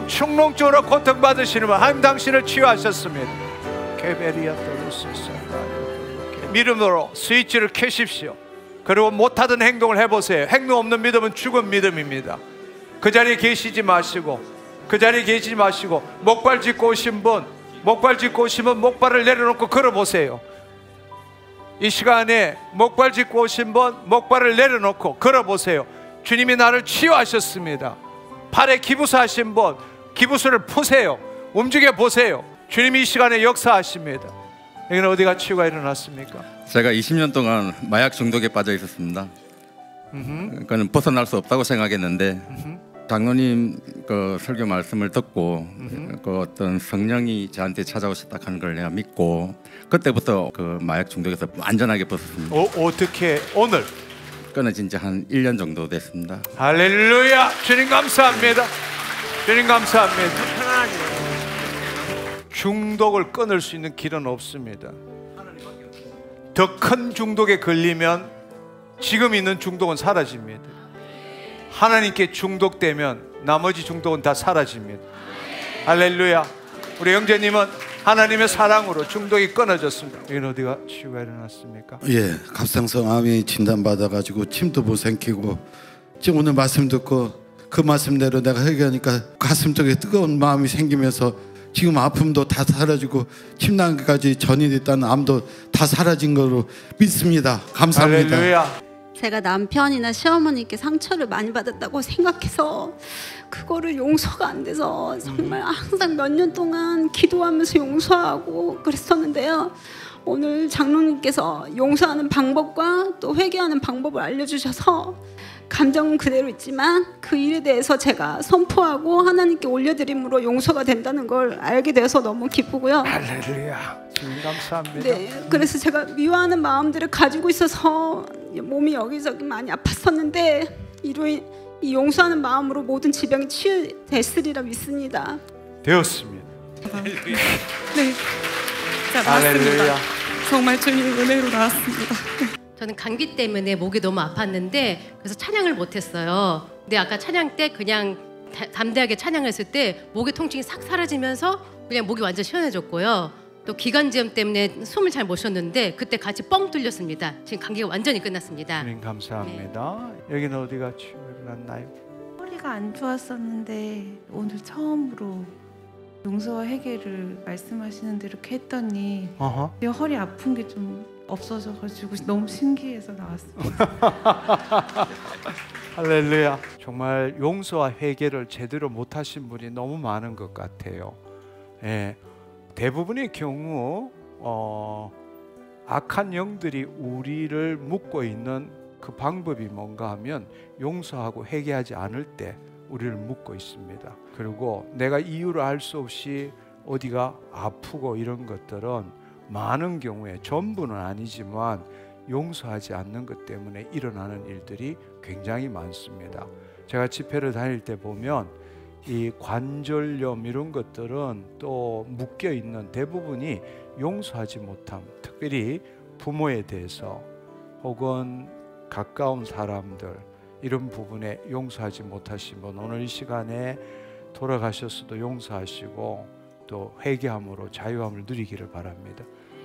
충농증으로 고통받으시는 분 하나님 당신을 치유하셨습니다. 믿음으로 스위치를 켜십시오. 그리고 못하던 행동을 해보세요. 행동 없는 믿음은 죽은 믿음입니다. 그 자리에 계시지 마시고 목발 짚고 오신 분 목발을 내려놓고 걸어보세요. 이 시간에 목발 짚고 오신 분 목발을 내려놓고 걸어보세요. 주님이 나를 치유하셨습니다. 팔에 기부수 하신 분 기부수를 푸세요. 움직여 보세요. 주님이 이 시간에 역사하십니다. 여기는 어디가 치유가 일어났습니까? 제가 20년 동안 마약 중독에 빠져 있었습니다. 그건 벗어날 수 없다고 생각했는데 장로님 그 설교 말씀을 듣고 그 어떤 성령이 저한테 찾아오셨다 하는 걸 내가 믿고 그때부터 그 마약 중독에서 완전하게 벗었습니다. 어떻게 오늘? 끊어진 지 한 1년 정도 됐습니다. 할렐루야. 주님 감사합니다. 중독을 끊을 수 있는 길은 없습니다. 더 큰 중독에 걸리면 지금 있는 중독은 사라집니다. 하나님께 중독되면 나머지 중독은 다 사라집니다. 할렐루야. 우리 형제님은 하나님의 사랑으로 중독이 끊어졌습니다. 여기는 어디가 치유가 일어났습니까? 예, 갑상선 암이 진단받아가지고 침도 못 삼키고 지금 오늘 말씀 듣고 그 말씀대로 내가 회개하니까 가슴 속에 뜨거운 마음이 생기면서 지금 아픔도 다 사라지고 침낭까지 전이됐다는 암도 다 사라진 거로 믿습니다. 감사합니다. 할렐루야. 제가 남편이나 시어머니께 상처를 많이 받았다고 생각해서 그거를 용서가 안 돼서 정말 항상 몇 년 동안 기도하면서 용서하고 그랬었는데요. 오늘 장로님께서 용서하는 방법과 또 회개하는 방법을 알려주셔서 감정은 그대로 있지만 그 일에 대해서 제가 선포하고 하나님께 올려드림으로 용서가 된다는 걸 알게 돼서 너무 기쁘고요. 할렐루야. 주님 감사합니다. 네, 그래서 제가 미워하는 마음들을 가지고 있어서 몸이 여기저기 많이 아팠었는데 이 용서하는 마음으로 모든 질병이 치유됐으리라 믿습니다. 되었습니다. 네, 자, 나왔습니다. 정말 주님 은혜로 나왔습니다. 저는 감기 때문에 목이 너무 아팠는데 그래서 찬양을 못했어요. 근데 아까 찬양 때 그냥 담대하게 찬양했을 때 목의 통증이 싹 사라지면서 그냥 목이 완전 시원해졌고요. 또 기관지염 때문에 숨을 잘 못 쉬었는데 그때 같이 뻥 뚫렸습니다. 지금 감기가 완전히 끝났습니다. 주님 감사합니다. 여기는 어디가 치유가 일어났나요? 허리가 안 좋았었는데 오늘 처음으로 용서와 회개를 말씀하시는 대로 이렇게 했더니 내 허리 아픈 게 좀 없어져가지고 너무 신기해서 나왔습니다. 할렐루야. 정말 용서와 회개를 제대로 못하신 분이 너무 많은 것 같아요. 예, 대부분의 경우 악한 영들이 우리를 묶고 있는 그 방법이 뭔가 하면 용서하고 회개하지 않을 때 우리를 묶고 있습니다. 그리고 내가 이유를 알 수 없이 어디가 아프고 이런 것들은 많은 경우에 전부는 아니지만 용서하지 않는 것 때문에 일어나는 일들이 굉장히 많습니다. 제가 집회를 다닐 때 보면 이 관절염 이런 것들은 또 묶여 있는 대부분이 용서하지 못함, 특별히 부모에 대해서 혹은 가까운 사람들 이런 부분에 용서하지 못하신 분 오늘 이 시간에 돌아가셨어도 용서하시고 또 회개함으로 자유함을 누리기를 바랍니다.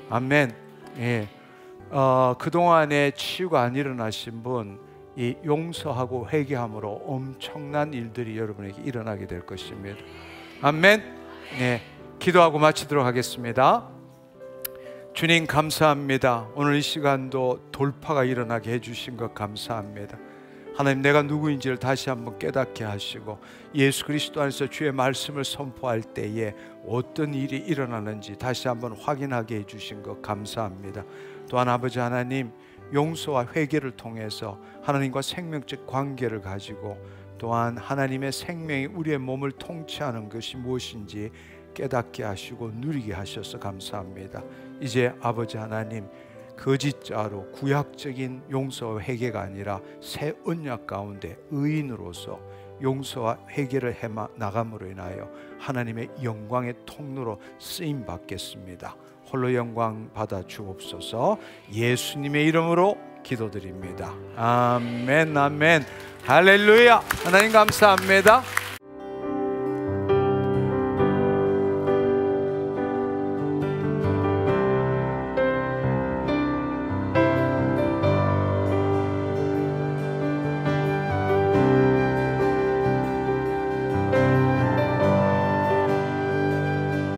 아멘. 예. 그동안에 치유가 안 일어나신 분 이 용서하고 회개함으로 엄청난 일들이 여러분에게 일어나게 될 것입니다. 아멘. 네, 기도하고 마치도록 하겠습니다. 주님 감사합니다. 오늘 이 시간도 돌파가 일어나게 해주신 것 감사합니다. 하나님, 내가 누구인지를 다시 한번 깨닫게 하시고 예수 그리스도 안에서 주의 말씀을 선포할 때에 어떤 일이 일어나는지 다시 한번 확인하게 해주신 것 감사합니다. 또한 아버지 하나님, 용서와 회개를 통해서 하나님과 생명적 관계를 가지고 또한 하나님의 생명이 우리의 몸을 통치하는 것이 무엇인지 깨닫게 하시고 누리게 하셔서 감사합니다. 이제 아버지 하나님, 거짓자로 구약적인 용서와 회개가 아니라 새 언약 가운데 의인으로서 용서와 회개를 해 나감으로 인하여 하나님의 영광의 통로로 쓰임 받겠습니다. 홀로 영광 받아 주옵소서. 예수님의 이름으로 기도드립니다. 아멘, 아멘, 할렐루야. 하나님 감사합니다.